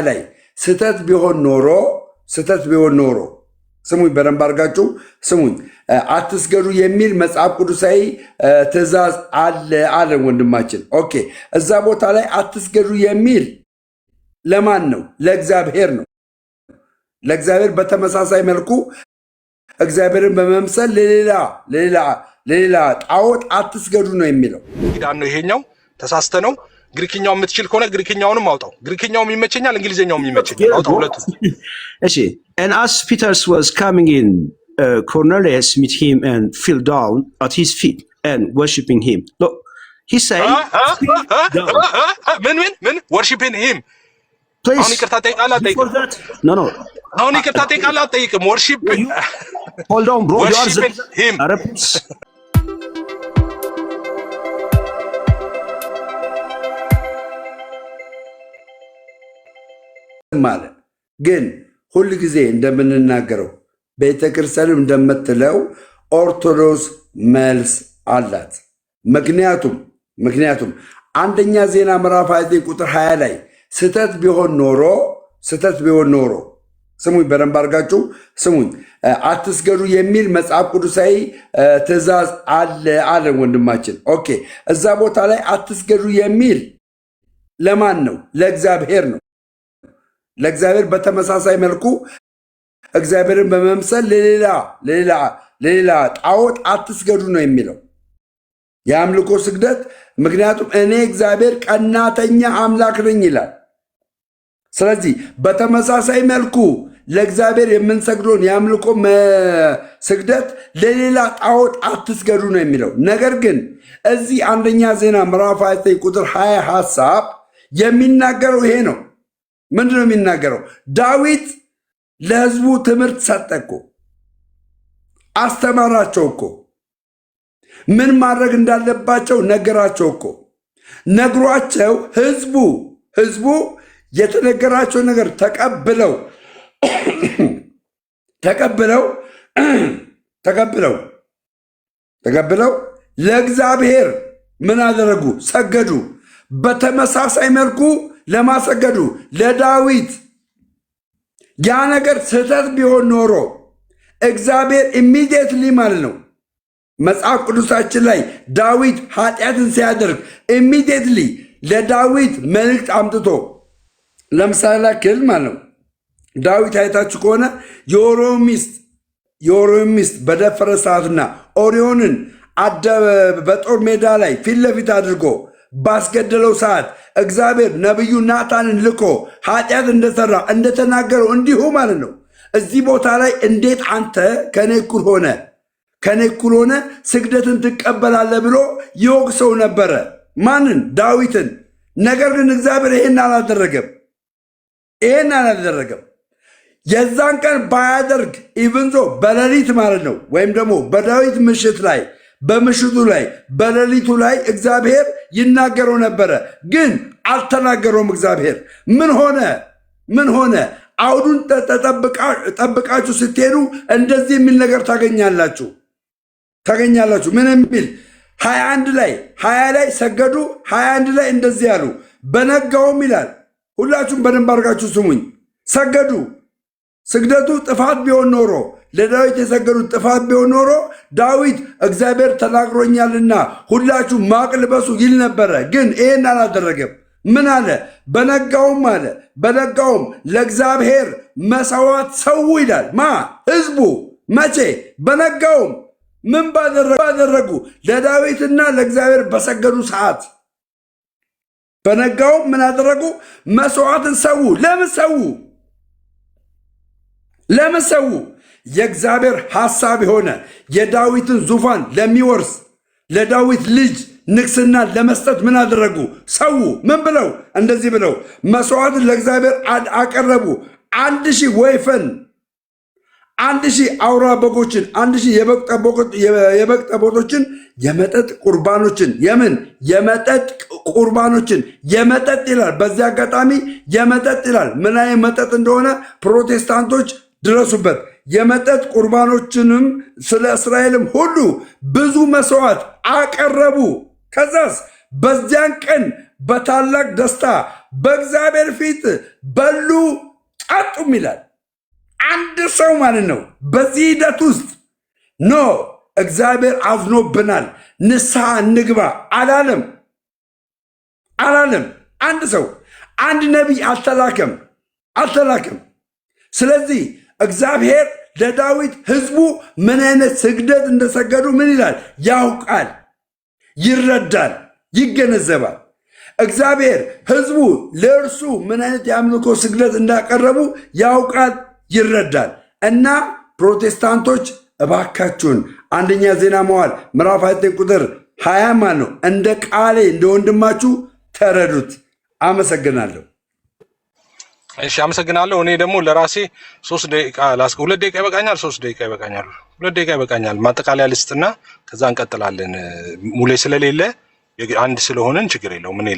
ላይ ስተት ቢሆን ኖሮ ስሙኝ፣ በደንብ አድርጋችሁ ስሙኝ። አትስገዱ የሚል መጽሐፍ ቅዱሳዊ ትእዛዝ አለ ወንድማችን። ኦኬ፣ እዛ ቦታ ላይ አትስገዱ የሚል ለማን ነው? ለእግዚአብሔር ነው። ለእግዚአብሔር በተመሳሳይ መልኩ እግዚአብሔርን በመምሰል ለሌላ ጣዖት አትስገዱ ነው የሚለው። ኪዳን ነው ይሄኛው። ተሳስተ ነው። ግሪክኛው የምትችል ከሆነ ግሪክኛውንም አውጣው። ግሪክኛውም ይመቸኛል፣ እንግሊዘኛውም ይመቸኛል። አውጣው ሁለቱ። እሺ። And as Peter was coming in, Cornelius met him and fell down at his feet and worshiping him. Look, he said, "Men, worshiping him." Please. Before that, no. Worship. Hold on, bro. Worshiping him. ማለት ግን ሁል ጊዜ እንደምንናገረው ቤተክርስቲያንም እንደምትለው ኦርቶዶክስ መልስ አላት። ምክንያቱም አንደኛ ዜና ምዕራፍ 29 ቁጥር 20 ላይ ስተት ቢሆን ኖሮ ስሙኝ፣ በደንብ አድርጋችሁ ስሙኝ። አትስገዱ የሚል መጽሐፍ ቅዱሳዊ ትእዛዝ አለ ወንድማችን። ኦኬ፣ እዛ ቦታ ላይ አትስገዱ የሚል ለማን ነው? ለእግዚአብሔር ነው። ለእግዚአብሔር በተመሳሳይ መልኩ እግዚአብሔርን በመምሰል ለሌላ ጣዖት አትስገዱ ነው የሚለው የአምልኮ ስግደት። ምክንያቱም እኔ እግዚአብሔር ቀናተኛ አምላክ ነኝ ይላል። ስለዚህ በተመሳሳይ መልኩ ለእግዚአብሔር የምንሰግደውን የአምልኮ ስግደት ለሌላ ጣዖት አትስገዱ ነው የሚለው። ነገር ግን እዚህ አንደኛ ዜና ምዕራፍ 29 ቁጥር 20 ሐሳብ የሚናገረው ይሄ ነው። ምንድን ነው የሚናገረው? ዳዊት ለሕዝቡ ትምህርት ሰጠ እኮ፣ አስተማራቸው እኮ፣ ምን ማድረግ እንዳለባቸው ነገራቸው እኮ። ነግሯቸው ሕዝቡ የተነገራቸው ነገር ተቀብለው ለእግዚአብሔር ምን አደረጉ? ሰገዱ። በተመሳሳይ መልኩ ለማሰገዱ ለዳዊት ያ ነገር ስህተት ቢሆን ኖሮ እግዚአብሔር ኢሚዲየትሊ ማለት ነው መጽሐፍ ቅዱሳችን ላይ ዳዊት ኃጢአትን ሲያደርግ ኢሚዲየትሊ ለዳዊት መልእክት አምጥቶ ለምሳሌ ያክል ማለት ነው ዳዊት አይታችሁ ከሆነ የኦሪዮን ሚስት በደፈረ ሰዓትና ኦሪዮንን በጦር ሜዳ ላይ ፊት ለፊት አድርጎ ባስገደለው ሰዓት እግዚአብሔር ነቢዩ ናታንን ልኮ ኃጢአት እንደሰራ እንደተናገረው እንዲሁ ማለት ነው። እዚህ ቦታ ላይ እንዴት አንተ ከኔ እኩል ሆነ ስግደትን ትቀበላለህ ብሎ ይወቅሰው ነበረ። ማንን? ዳዊትን። ነገር ግን እግዚአብሔር ይሄን አላደረገም። የዛን ቀን ባያደርግ ኢቭንዞ በሌሊት ማለት ነው ወይም ደግሞ በዳዊት በምሽቱ ላይ በሌሊቱ ላይ እግዚአብሔር ይናገረው ነበረ፣ ግን አልተናገረውም። እግዚአብሔር ምን ሆነ? አውዱን ጠብቃችሁ ስትሄዱ እንደዚህ የሚል ነገር ታገኛላችሁ። ምን የሚል 21 ላይ ሰገዱ፣ 21 ላይ እንደዚህ ያሉ። በነጋውም ይላል። ሁላችሁም በደንብ አድርጋችሁ ስሙኝ። ሰገዱ። ስግደቱ ጥፋት ቢሆን ኖሮ ለዳዊት የሰገዱት ጥፋት ቢሆን ኖሮ ዳዊት እግዚአብሔር ተናግሮኛልና ሁላችሁ ማቅ ልበሱ ይል ነበረ። ግን ይሄን አላደረገም። ምን አለ? በነጋውም ለእግዚአብሔር መሰዋት ሰው ይላል። ሕዝቡ መቼ? በነጋውም ምን ባደረጉ? ለዳዊትና ለእግዚአብሔር በሰገዱ ሰዓት በነጋውም ምን አደረጉ? መስዋዕትን ሰው። ለምን ሰው? የእግዚአብሔር ሐሳብ የሆነ የዳዊትን ዙፋን ለሚወርስ ለዳዊት ልጅ ንግስና ለመስጠት ምን አደረጉ? ሰው። ምን ብለው? እንደዚህ ብለው መስዋዕትን ለእግዚአብሔር አቀረቡ። 1000 ወይፈን፣ 1000 አውራ በጎችን፣ 1000 የበግ ጠቦቶችን፣ የመጠጥ ቁርባኖችን። የመጠጥ ቁርባኖችን። የመጠጥ ይላል። በዚህ አጋጣሚ የመጠጥ ይላል። ምን አይነት መጠጥ እንደሆነ ፕሮቴስታንቶች ድረሱበት። የመጠጥ ቁርባኖችንም ስለ እስራኤልም ሁሉ ብዙ መስዋዕት አቀረቡ። ከዛስ በዚያን ቀን በታላቅ ደስታ በእግዚአብሔር ፊት በሉ ጠጡም ይላል። አንድ ሰው ማለት ነው በዚህ ሂደት ውስጥ ኖ እግዚአብሔር አዝኖብናል ንስሐ እንግባ አላለም። አንድ ሰው አንድ ነቢይ አልተላከም። ስለዚህ እግዚአብሔር ለዳዊት ህዝቡ ምን አይነት ስግደት እንደሰገዱ ምን ይላል? ያውቃል፣ ይረዳል፣ ይገነዘባል። እግዚአብሔር ህዝቡ ለእርሱ ምን አይነት የአምልኮ ስግደት እንዳቀረቡ ያውቃል፣ ይረዳል። እና ፕሮቴስታንቶች እባካችሁን አንደኛ ዜና መዋዕል ምዕራፍ 9 ቁጥር 20 ማለት ነው እንደ ቃሌ እንደ ወንድማችሁ ተረዱት። አመሰግናለሁ። እሺ አመሰግናለሁ። እኔ ደግሞ ለራሴ 3 ደቂቃ ላስቀ 2 ደቂቃ ይበቃኛል፣ 3 ደቂቃ ይበቃኛል፣ 2 ደቂቃ ይበቃኛል። ማጠቃለያ ልስጥና ከዛ እንቀጥላለን። ሙሌ ስለሌለ አንድ ስለሆነን ችግር የለውም። እኔ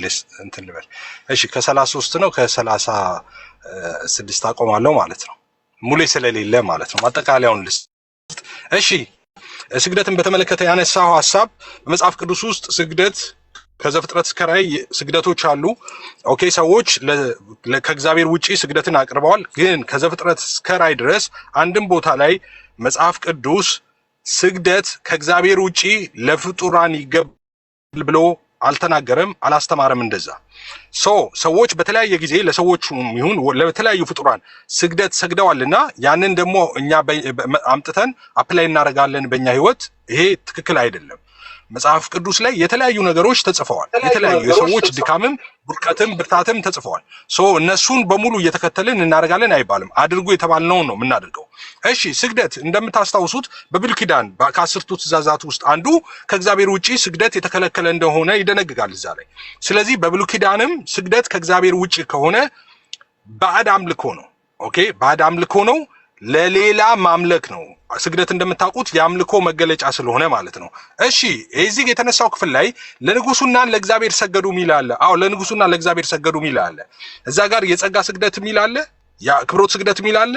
እንትን ልበል። እሺ ከ33 ነው ከ36 አቆማለሁ ማለት ነው። ሙሌ ስለሌለ ማለት ነው። ማጠቃለያውን ልስጥ። እሺ ስግደትን በተመለከተ ያነሳው ሐሳብ በመጽሐፍ ቅዱስ ውስጥ ስግደት ከዘፍጥረት እስከ ራዕይ ስግደቶች አሉ። ኦኬ ሰዎች ከእግዚአብሔር ውጪ ስግደትን አቅርበዋል። ግን ከዘፍጥረት እስከ ራዕይ ድረስ አንድም ቦታ ላይ መጽሐፍ ቅዱስ ስግደት ከእግዚአብሔር ውጪ ለፍጡራን ይገባል ብሎ አልተናገረም፣ አላስተማረም። እንደዛ ሰዎች በተለያየ ጊዜ ለሰዎች ይሁን ለተለያዩ ፍጡራን ስግደት ሰግደዋልና ያንን ደግሞ እኛ አምጥተን አፕላይ እናደርጋለን በእኛ ህይወት። ይሄ ትክክል አይደለም። መጽሐፍ ቅዱስ ላይ የተለያዩ ነገሮች ተጽፈዋል። የተለያዩ የሰዎች ድካምም ውድቀትም ብርታትም ተጽፈዋል። እነሱን በሙሉ እየተከተልን እናደርጋለን አይባልም። አድርጉ የተባልነውን ነው የምናደርገው። እሺ ስግደት እንደምታስታውሱት በብሉይ ኪዳን ከ10ቱ ትእዛዛት ውስጥ አንዱ ከእግዚአብሔር ውጪ ስግደት የተከለከለ እንደሆነ ይደነግጋል እዛ ላይ። ስለዚህ በብሉይ ኪዳንም ስግደት ከእግዚአብሔር ውጪ ከሆነ ባዕድ አምልኮ ነው። ኦኬ ባዕድ አምልኮ ነው፣ ለሌላ ማምለክ ነው። ስግደት እንደምታውቁት የአምልኮ መገለጫ ስለሆነ ማለት ነው። እሺ እዚህ የተነሳው ክፍል ላይ ለንጉሱና ለእግዚአብሔር ሰገዱ ሚል አለ። አዎ ለንጉሱና ለእግዚአብሔር ሰገዱ ሚል አለ። እዛ ጋር የጸጋ ስግደት ሚል አለ፣ የክብሮት ስግደት ሚል አለ።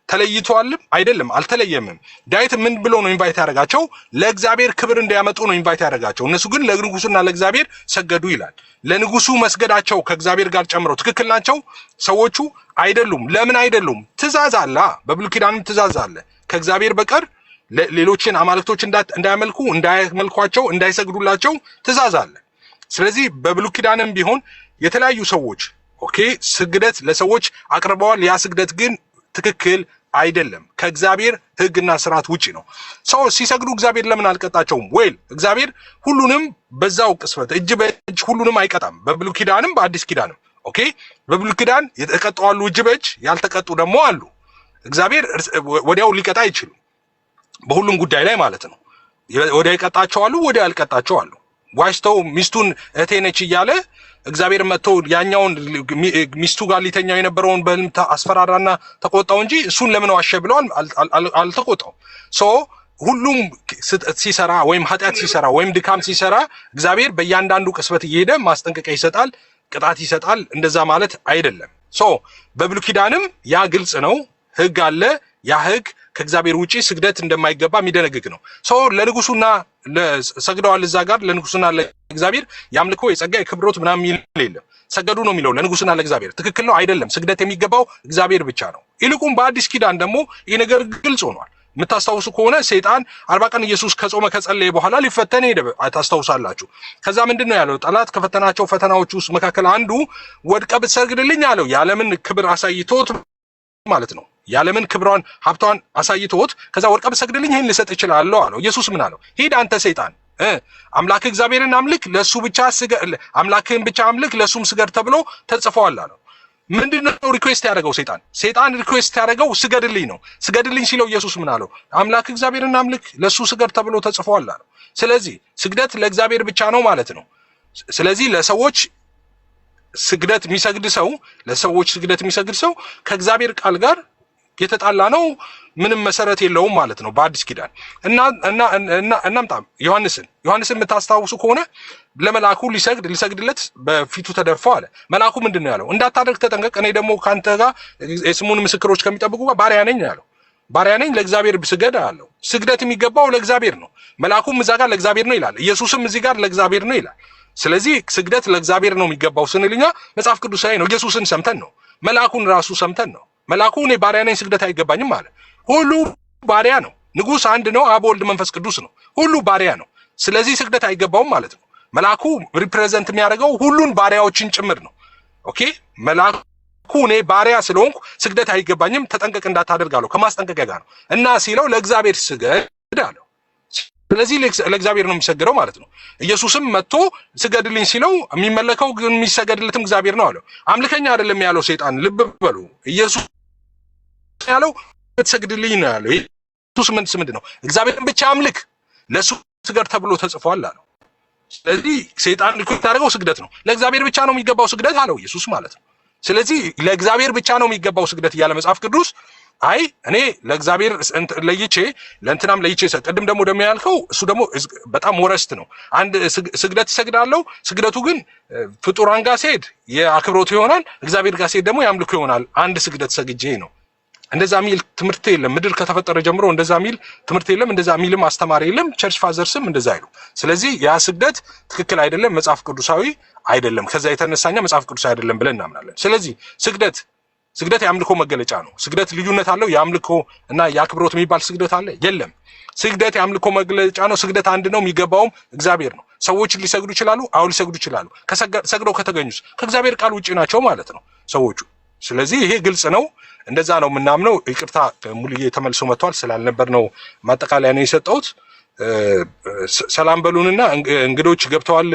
ተለይቷልም አይደለም፣ አልተለየምም። ዳዊት ምን ብሎ ነው ኢንቫይት ያደረጋቸው? ለእግዚአብሔር ክብር እንዲያመጡ ነው ኢንቫይት ያደረጋቸው። እነሱ ግን ለንጉሱና ለእግዚአብሔር ሰገዱ ይላል። ለንጉሱ መስገዳቸው ከእግዚአብሔር ጋር ጨምረው ትክክል ናቸው ሰዎቹ? አይደሉም። ለምን አይደሉም? ትእዛዝ አለ። በብሉይ ኪዳንም ትእዛዝ አለ። ከእግዚአብሔር በቀር ሌሎችን አማልክቶች እንዳያመልኳቸው እንዳይሰግዱላቸው ትእዛዝ አለ። ስለዚህ በብሉይ ኪዳንም ቢሆን የተለያዩ ሰዎች ኦኬ ስግደት ለሰዎች አቅርበዋል። ያ ስግደት ግን ትክክል አይደለም፣ ከእግዚአብሔር ሕግና ስርዓት ውጪ ነው። ሰው ሲሰግዱ እግዚአብሔር ለምን አልቀጣቸውም? እግዚአብሔር ሁሉንም በዛው ቅስፈት እጅ በእጅ ሁሉንም አይቀጣም። በብሉይ ኪዳንም በአዲስ ኪዳንም ኦኬ በብሉይ ኪዳን የተቀጡ አሉ፣ እጅ በእጅ ያልተቀጡ ደግሞ አሉ። እግዚአብሔር ወዲያው ሊቀጣ አይችልም፣ በሁሉም ጉዳይ ላይ ማለት ነው። ወዲያው ይቀጣቸው አሉ፣ ወዲያው ያልቀጣቸው አሉ። ዋሽተው ሚስቱን እህቴ ነች እያለ እግዚአብሔር መጥቶ ያኛውን ሚስቱ ጋር ሊተኛው የነበረውን በህልም አስፈራራና ተቆጣው እንጂ እሱን ለምን ዋሸ ብለው አልተቆጣው። ሁሉም ሲሰራ ወይም ኃጢአት ሲሰራ ወይም ድካም ሲሰራ እግዚአብሔር በእያንዳንዱ ቅስበት እየሄደ ማስጠንቀቂያ ይሰጣል፣ ቅጣት ይሰጣል። እንደዛ ማለት አይደለም። በብሉይ ኪዳንም ያ ግልጽ ነው። ህግ አለ። ያ ህግ ከእግዚአብሔር ውጪ ስግደት እንደማይገባ የሚደነግግ ነው። ለንጉሱና ሰግደዋል። እዛ ጋር ለንጉሱና ለእግዚአብሔር ያምልኮ የጸጋ የክብሮት ምናምን የሚል የለም። ሰገዱ ነው የሚለው ለንጉሱና ለእግዚአብሔር። ትክክል ነው አይደለም? ስግደት የሚገባው እግዚአብሔር ብቻ ነው። ይልቁም በአዲስ ኪዳን ደግሞ ይህ ነገር ግልጽ ሆኗል። የምታስታውሱ ከሆነ ሰይጣን 40 ቀን ኢየሱስ ከጾመ ከጸለየ በኋላ ሊፈተን ሄደ። ታስታውሳላችሁ። ከዛ ምንድን ነው ያለው? ጠላት ከፈተናቸው ፈተናዎች ውስጥ መካከል አንዱ ወድቀ ብትሰግድልኝ አለው። የዓለምን ክብር አሳይቶት ማለት ነው። የዓለምን ክብሯን ሀብቷን አሳይቶት ከዛ ወድቀ ብትሰግድልኝ ይህን ልሰጥ እችላለሁ አለው። ኢየሱስ ምን አለው? ሂድ አንተ ሰይጣን አምላክ እግዚአብሔርን አምልክ፣ ለሱ ብቻ ስገድ፣ አምላክህን ብቻ አምልክ፣ ለሱም ስገድ ተብሎ ተጽፏል አለው። ምንድነው ሪኩዌስት ያደረገው ሰይጣን? ሰይጣን ሪኩዌስት ያደረገው ስገድልኝ ነው። ስገድልኝ ሲለው ኢየሱስ ምን አለው? አምላክ እግዚአብሔርን አምልክ፣ ለሱ ስገድ ተብሎ ተጽፏል አለው። ስለዚህ ስግደት ለእግዚአብሔር ብቻ ነው ማለት ነው። ስለዚህ ለሰዎች ስግደት የሚሰግድ ሰው ከእግዚአብሔር ቃል ጋር የተጣላ ነው፣ ምንም መሰረት የለውም ማለት ነው በአዲስ ኪዳን። እናምጣም ዮሐንስን የምታስታውሱ ከሆነ ለመልአኩ ሊሰግድለት በፊቱ ተደፋው አለ። መልአኩ ምንድነው ያለው? እንዳታደርግ ተጠንቀቅ፣ እኔ ደግሞ ካንተ ጋር የስሙን ምስክሮች ከሚጠብቁ ጋር ባሪያ ነኝ ያለው። ባሪያ ነኝ ለእግዚአብሔር ስገድ አለው። ስግደት የሚገባው ለእግዚአብሔር ነው። መልአኩም እዛ ጋር ለእግዚአብሔር ነው ይላል። ኢየሱስም እዚህ ጋር ለእግዚአብሔር ነው ይላል። ስለዚህ ስግደት ለእግዚአብሔር ነው የሚገባው ስንልኛ መጽሐፍ ቅዱሳዊ ነው። ኢየሱስን ሰምተን ነው። መልአኩን ራሱ ሰምተን ነው። መልአኩ እኔ ባሪያ ነኝ ስግደት አይገባኝም አለ። ሁሉ ባሪያ ነው። ንጉስ አንድ ነው፣ አብ ወልድ መንፈስ ቅዱስ ነው። ሁሉ ባሪያ ነው። ስለዚህ ስግደት አይገባውም ማለት ነው። መልአኩ ሪፕሬዘንት የሚያደርገው ሁሉን ባሪያዎችን ጭምር ነው። ኦኬ መልአኩ እኔ ባሪያ ስለሆንኩ ስግደት አይገባኝም ተጠንቀቅ እንዳታደርግ አለው። ከማስጠንቀቂያ ጋር ነው እና ሲለው ለእግዚአብሔር ስገድ አለው። ስለዚህ ለእግዚአብሔር ነው የሚሰግደው ማለት ነው። ኢየሱስም መጥቶ ስገድልኝ ሲለው የሚመለከው ግን የሚሰገድለትም እግዚአብሔር ነው አለው። አምልከኛ አይደለም ያለው ሰይጣን። ልብ በሉ ኢየሱስ ያለው ትሰግድልኝ ነው ያለው። ኢየሱስ ምንድን ነው? እግዚአብሔርን ብቻ አምልክ ለሱ ስገድ ተብሎ ተጽፏል አለው። ስለዚህ ሰይጣን እኮ ያደረገው ስግደት ነው። ለእግዚአብሔር ብቻ ነው የሚገባው ስግደት አለው ኢየሱስ ማለት ነው። ስለዚህ ለእግዚአብሔር ብቻ ነው የሚገባው ስግደት እያለ መጽሐፍ ቅዱስ አይ እኔ ለእግዚአብሔር ለይቼ ለእንትናም ለይቼ ቅድም ደግሞ ያልከው እሱ ደግሞ በጣም ወረስት ነው። አንድ ስግደት ይሰግዳለው። ስግደቱ ግን ፍጡራን ጋር ሲሄድ የአክብሮት ይሆናል፣ እግዚአብሔር ጋር ሲሄድ ደግሞ ያምልኮ ይሆናል። አንድ ስግደት ሰግጄ ነው። እንደዛ ሚል ትምህርት የለም። ምድር ከተፈጠረ ጀምሮ እንደዛ ሚል ትምህርት የለም። እንደዛ ሚልም አስተማሪ የለም። ቸርች ፋዘርስም እንደዛ አይሉ። ስለዚህ ያ ስግደት ትክክል አይደለም፣ መጽሐፍ ቅዱሳዊ አይደለም። ከዛ የተነሳኛ መጽሐፍ ቅዱሳዊ አይደለም ብለን እናምናለን። ስለዚህ ስግደት የአምልኮ መገለጫ ነው። ስግደት ልዩነት አለው። የአምልኮ እና የአክብሮት የሚባል ስግደት አለ? የለም። ስግደት የአምልኮ መገለጫ ነው። ስግደት አንድ ነው፣ የሚገባውም እግዚአብሔር ነው። ሰዎች ሊሰግዱ ይችላሉ። አሁን ሊሰግዱ ይችላሉ። ሰግደው ከተገኙስ ከእግዚአብሔር ቃል ውጪ ናቸው ማለት ነው ሰዎቹ። ስለዚህ ይሄ ግልጽ ነው። እንደዛ ነው የምናምነው። ይቅርታ ሙሉዬ ተመልሶ መጥቷል ስላልነበር ነው ማጠቃለያ ነው የሰጠሁት። ሰላም በሉንና እንግዶች ገብተዋል።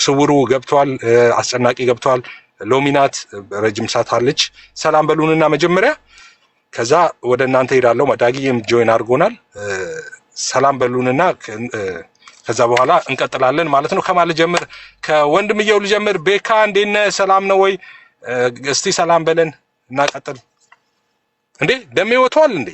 ስውሩ ገብተዋል። አስጨናቂ ገብተዋል። ሎሚናት ረጅም ሰዓት አለች። ሰላም በሉንና መጀመሪያ ከዛ ወደ እናንተ ሄዳለሁ። ዳጊም ጆይን አድርጎናል። ሰላም በሉንና ከዛ በኋላ እንቀጥላለን ማለት ነው። ከማን ልጀምር? ከወንድምየው ልጀምር። ቤካ እንዴት ነህ? ሰላም ነው ወይ? እስቲ ሰላም በለን እና ቀጥል። እንዴ ደሜ ወጥቷል እንዴ?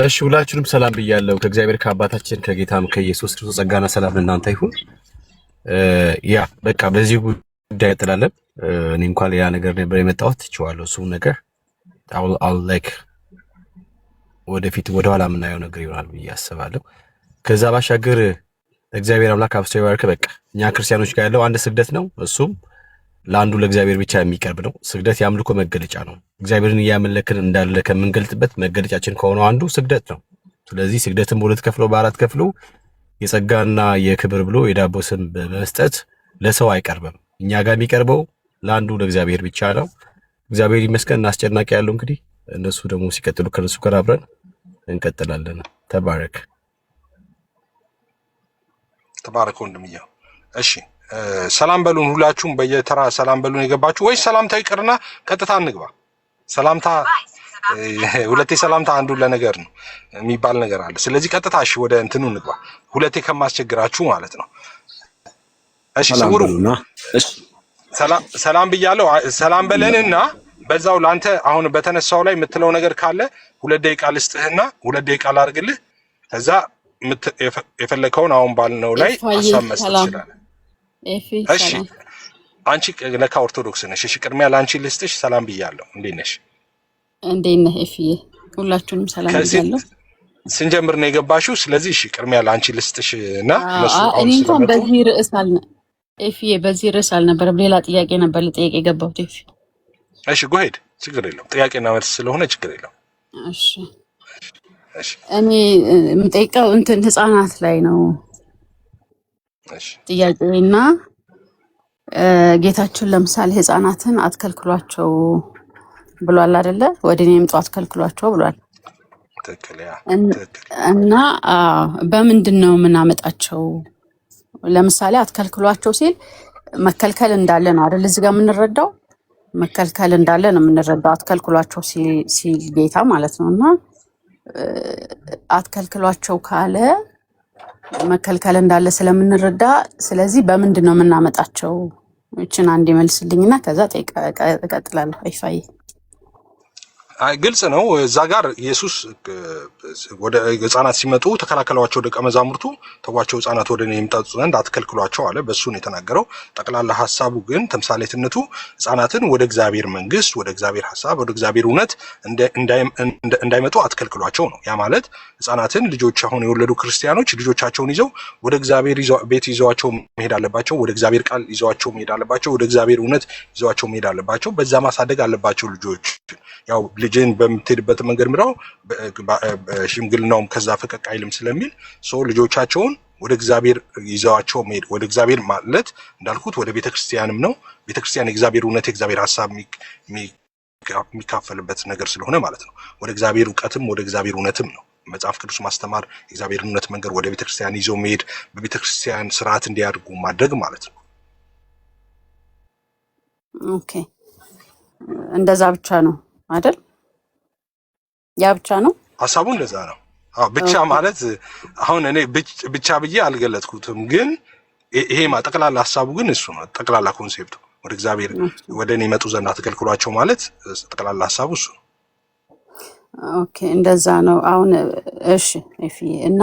እሺ ሁላችሁንም ሰላም ብያለሁ። ከእግዚአብሔር ከአባታችን ከጌታም ከኢየሱስ ክርስቶስ ጸጋና ሰላም ለእናንተ ይሁን። ያ በቃ በዚህ ጉዳይ እንቀጥላለን። እኔ እንኳን ሌላ ነገር ነበር የመጣሁት ትችዋለሁ። እሱ ነገር አል ላይክ ወደፊት ወደኋላ የምናየው ነገር ይሆናል ብዬ አስባለሁ። ከዛ ባሻገር እግዚአብሔር አምላክ አብስቶ ይባርክ። በቃ እኛ ክርስቲያኖች ጋር ያለው አንድ ስግደት ነው። እሱም ለአንዱ ለእግዚአብሔር ብቻ የሚቀርብ ነው። ስግደት የአምልኮ መገለጫ ነው። እግዚአብሔርን እያመለክን እንዳለ ከምንገልጥበት መገለጫችን ከሆነው አንዱ ስግደት ነው። ስለዚህ ስግደትን በሁለት ከፍሎ በአራት ከፍሎ የጸጋና የክብር ብሎ የዳቦ ስም በመስጠት ለሰው አይቀርብም። እኛ ጋር የሚቀርበው ለአንዱ ለእግዚአብሔር ብቻ ነው። እግዚአብሔር ይመስገን። አስጨናቂ ያለው እንግዲህ እነሱ ደግሞ ሲቀጥሉ ከነሱ ጋር አብረን እንቀጥላለን። ተባረክ ተባረክ ወንድምዬው። እሺ ሰላም በሉን ሁላችሁም በየተራ ሰላም በሉን የገባችሁ ወይስ ሰላምታ ይቅርና ቀጥታ እንግባ? ሰላምታ ሁለቴ ሰላምታ አንዱ ለነገር ነው የሚባል ነገር አለ። ስለዚህ ቀጥታ እሺ ወደ እንትኑ እንግባ፣ ሁለቴ ከማስቸግራችሁ ማለት ነው። እሺ ስውሩ ሰላም ብያለሁ። ሰላም በለንና በዛው ላንተ አሁን በተነሳው ላይ የምትለው ነገር ካለ 2 ደቂቃ ልስጥህና 2 ደቂቃ ላድርግልህ። ከዛ የፈለከውን አሁን ባልነው ላይ ሐሳብ መስጠት ትችላለህ። እሺ አንቺ ለካ ኦርቶዶክስ ነሽ። እሺ ቅድሚያ ላንቺ ልስጥሽ። ሰላም ብያለሁ። እንዴት ነሽ? እንዴት ነህ ኤፍዬ? ሁላችሁንም ሰላም ብያለሁ። ስንጀምር ነው የገባሽው። ስለዚህ እሺ ቅድሚያ ላንቺ ልስጥሽ እና እነሱ እኔ እንኳን በዚህ ርዕስ ኤፍዬ በዚህ ርዕስ አልነበረም፣ ሌላ ጥያቄ ነበር ልጠይቅ የገባሁት ኤፍዬ። እሺ ጎሄድ ችግር የለውም። ጥያቄና መልስ ስለሆነ ችግር የለውም። እሺ እኔ የምጠይቀው እንትን ህፃናት ላይ ነው ጥያቄና ጌታችን ለምሳሌ ህፃናትን አትከልክሏቸው ብሏል አይደለ? ወደ እኔ ይምጡ አትከልክሏቸው ብሏል። እና በምንድን ነው የምናመጣቸው? ለምሳሌ አትከልክሏቸው ሲል መከልከል እንዳለ ነው አይደል? እዚህ ጋር የምንረዳው መከልከል እንዳለ ነው የምንረዳው። አትከልክሏቸው ሲል ጌታ ማለት ነው። እና አትከልክሏቸው ካለ መከልከል እንዳለ ስለምንረዳ፣ ስለዚህ በምንድን ነው የምናመጣቸው? እችን አንድ ይመልስልኝና ከዛ እቀጥላለሁ። አይፋይ ግልጽ ነው። እዛ ጋር ኢየሱስ ወደ ህፃናት ሲመጡ ተከላከሏቸው፣ ደቀ መዛሙርቱ ተዋቸው፣ ህፃናት ወደ እኔ ይምጡ ዘንድ አትከልክሏቸው አለ። በሱ ነው የተናገረው። ጠቅላላ ሐሳቡ ግን ተምሳሌትነቱ ህፃናትን ወደ እግዚአብሔር መንግስት፣ ወደ እግዚአብሔር ሐሳብ፣ ወደ እግዚአብሔር እውነት እንዳይመጡ አትከልክሏቸው ነው። ያ ማለት ህፃናትን ልጆች አሁን የወለዱ ክርስቲያኖች ልጆቻቸውን ይዘው ወደ እግዚአብሔር ቤት ይዘዋቸው መሄድ አለባቸው። ወደ እግዚአብሔር ቃል ይዘዋቸው መሄድ አለባቸው። ወደ እግዚአብሔር እውነት ይዘዋቸው መሄድ አለባቸው። በዛ ማሳደግ አለባቸው ልጆች ያው ልጅን በምትሄድበት መንገድ ምራው ሽምግልናውም ከዛ ፈቀቅ አይልም ስለሚል ልጆቻቸውን ወደ እግዚአብሔር ይዘዋቸው መሄድ ወደ እግዚአብሔር ማለት እንዳልኩት ወደ ቤተክርስቲያንም ነው። ቤተክርስቲያን የእግዚአብሔር እውነት የእግዚአብሔር ሐሳብ የሚካፈልበት ነገር ስለሆነ ማለት ነው። ወደ እግዚአብሔር ዕውቀትም ወደ እግዚአብሔር እውነትም ነው። መጽሐፍ ቅዱስ ማስተማር የእግዚአብሔር እውነት መንገድ ወደ ቤተክርስቲያን ይዘው መሄድ በቤተክርስቲያን ስርዓት እንዲያድጉ ማድረግ ማለት ነው። ኦኬ እንደዛ ብቻ ነው አይደል? ያ ብቻ ነው ሐሳቡ እንደዛ ነው። ብቻ ማለት አሁን እኔ ብቻ ብዬ አልገለጥኩትም፣ ግን ይሄ ጠቅላላ ሐሳቡ ግን እሱ ነው። ጠቅላላ ኮንሴፕቱ ወደ እግዚአብሔር ወደ እኔ መጡ ዘንድ አትከልክሏቸው ማለት ጠቅላላ ሐሳቡ እሱ ነው። ኦኬ እንደዛ ነው። አሁን እሺ እፊ እና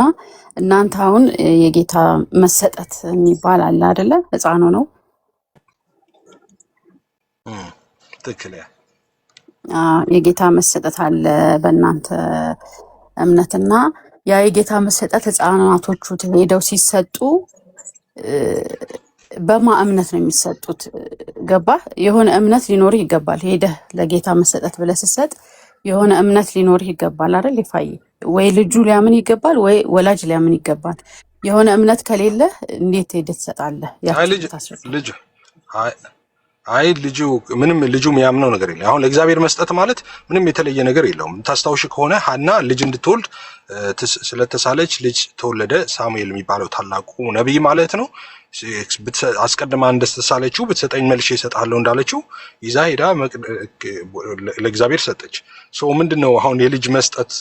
እናንተ አሁን የጌታ መሰጠት የሚባል አለ አይደለ? ህፃኑ ነው ትክክል። የጌታ መሰጠት አለ በእናንተ እምነትና ያ የጌታ መሰጠት ህፃናቶቹ ሄደው ሲሰጡ በማ እምነት ነው የሚሰጡት? ገባህ? የሆነ እምነት ሊኖር ይገባል። ሄደህ ለጌታ መሰጠት ብለህ ስትሰጥ የሆነ እምነት ሊኖር ይገባል አይደል? ይፋይ ወይ ልጁ ሊያምን ይገባል ወይ ወላጅ ሊያምን ይገባል። የሆነ እምነት ከሌለ እንዴት ሄደህ ትሰጣለህ? ልጅ አይ ልጁ ምንም ልጁ የሚያምነው ነገር የለም። አሁን ለእግዚአብሔር መስጠት ማለት ምንም የተለየ ነገር የለውም። ታስታውሽ ከሆነ ሐና ልጅ እንድትወልድ ስለተሳለች ልጅ ተወለደ። ሳሙኤል የሚባለው ታላቁ ነብይ ማለት ነው። አስቀድማ እንደተሳለችው ብትሰጠኝ መልሼ እሰጥሃለሁ እንዳለችው ይዛ ሄዳ ለእግዚአብሔር ሰጠች። ምንድነው አሁን የልጅ መስጠት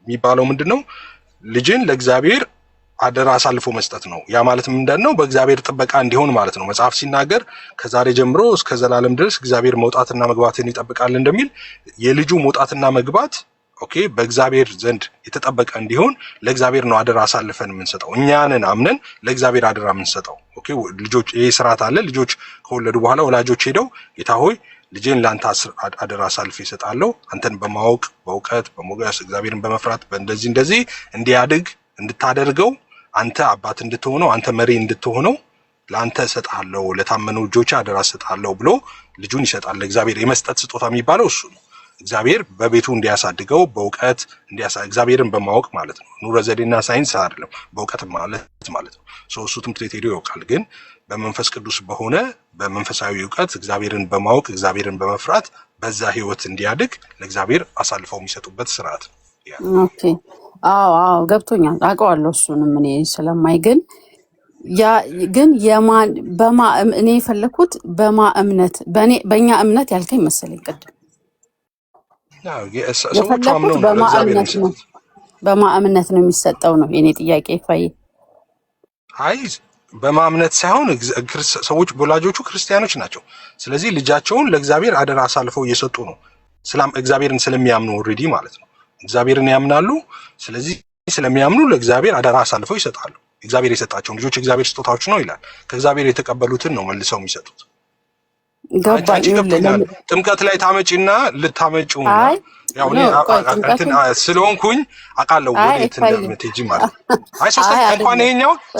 የሚባለው? ምንድነው ልጅን ለእግዚአብሔር አደራ አሳልፎ መስጠት ነው። ያ ማለት ምንድነው? በእግዚአብሔር ጥበቃ እንዲሆን ማለት ነው። መጽሐፍ ሲናገር ከዛሬ ጀምሮ እስከ ዘላለም ድረስ እግዚአብሔር መውጣትና መግባትን ይጠብቃል እንደሚል የልጁ መውጣትና መግባት በእግዚአብሔር ዘንድ የተጠበቀ እንዲሆን ለእግዚአብሔር ነው አደራ አሳልፈን የምንሰጠው። እኛንን አምነን ለእግዚአብሔር አደራ የምንሰጠው። ልጆች ይሄ ስርዓት አለ። ልጆች ከወለዱ በኋላ ወላጆች ሄደው ጌታ ሆይ ልጄን ለአንተ አደራ አሳልፌ እሰጣለሁ፣ አንተን በማወቅ በእውቀት በሞገስ እግዚአብሔርን በመፍራት እንደዚህ እንዲያድግ እንድታደርገው አንተ አባት እንድትሆነው አንተ መሪ እንድትሆነው ለአንተ እሰጣለሁ፣ ለታመኑ ልጆች አደራ እሰጣለሁ ብሎ ልጁን ይሰጣል። ለእግዚአብሔር የመስጠት ስጦታ የሚባለው እሱ ነው። እግዚአብሔር በቤቱ እንዲያሳድገው በእውቀት እግዚአብሔርን በማወቅ ማለት ነው። ኑረ ዘዴና ሳይንስ አይደለም፣ በእውቀት ማለት ነው። እሱ ትምህርት ቤት ሄዶ ያውቃል። ግን በመንፈስ ቅዱስ በሆነ በመንፈሳዊ እውቀት እግዚአብሔርን በማወቅ እግዚአብሔርን በመፍራት በዛ ህይወት እንዲያድግ ለእግዚአብሔር አሳልፈው የሚሰጡበት ስርዓት ነው። ኦኬ አዎ ገብቶኛል፣ አውቀዋለሁ እሱንም እኔ ስለማይ ግን የማን በማ እኔ የፈለኩት በማ እምነት በእኛ እምነት ያልከኝ መሰለኝ ቅድም። ሰዎች አምነው በማ እምነት ነው በማ እምነት ነው የሚሰጠው ነው የኔ ጥያቄ ይፋይ። አይ በማምነት ሳይሆን ሰዎች ወላጆቹ ክርስቲያኖች ናቸው። ስለዚህ ልጃቸውን ለእግዚአብሔር አደራ አሳልፈው እየሰጡ ነው። እግዚአብሔርን ስለሚያምኑ ኦልሬዲ ማለት ነው። እግዚአብሔርን ያምናሉ። ስለዚህ ስለሚያምኑ ለእግዚአብሔር አደራ አሳልፈው ይሰጣሉ። እግዚአብሔር የሰጣቸው ልጆች እግዚአብሔር ስጦታዎች ነው ይላል። ከእግዚአብሔር የተቀበሉትን ነው መልሰው የሚሰጡት። ጥምቀት ላይ ታመጪና ልታመጪው ነው። ያው እኔ ስለሆንኩኝ አውቃለሁ ወዴት እንደምትሄጂ ማለት ነው። አይ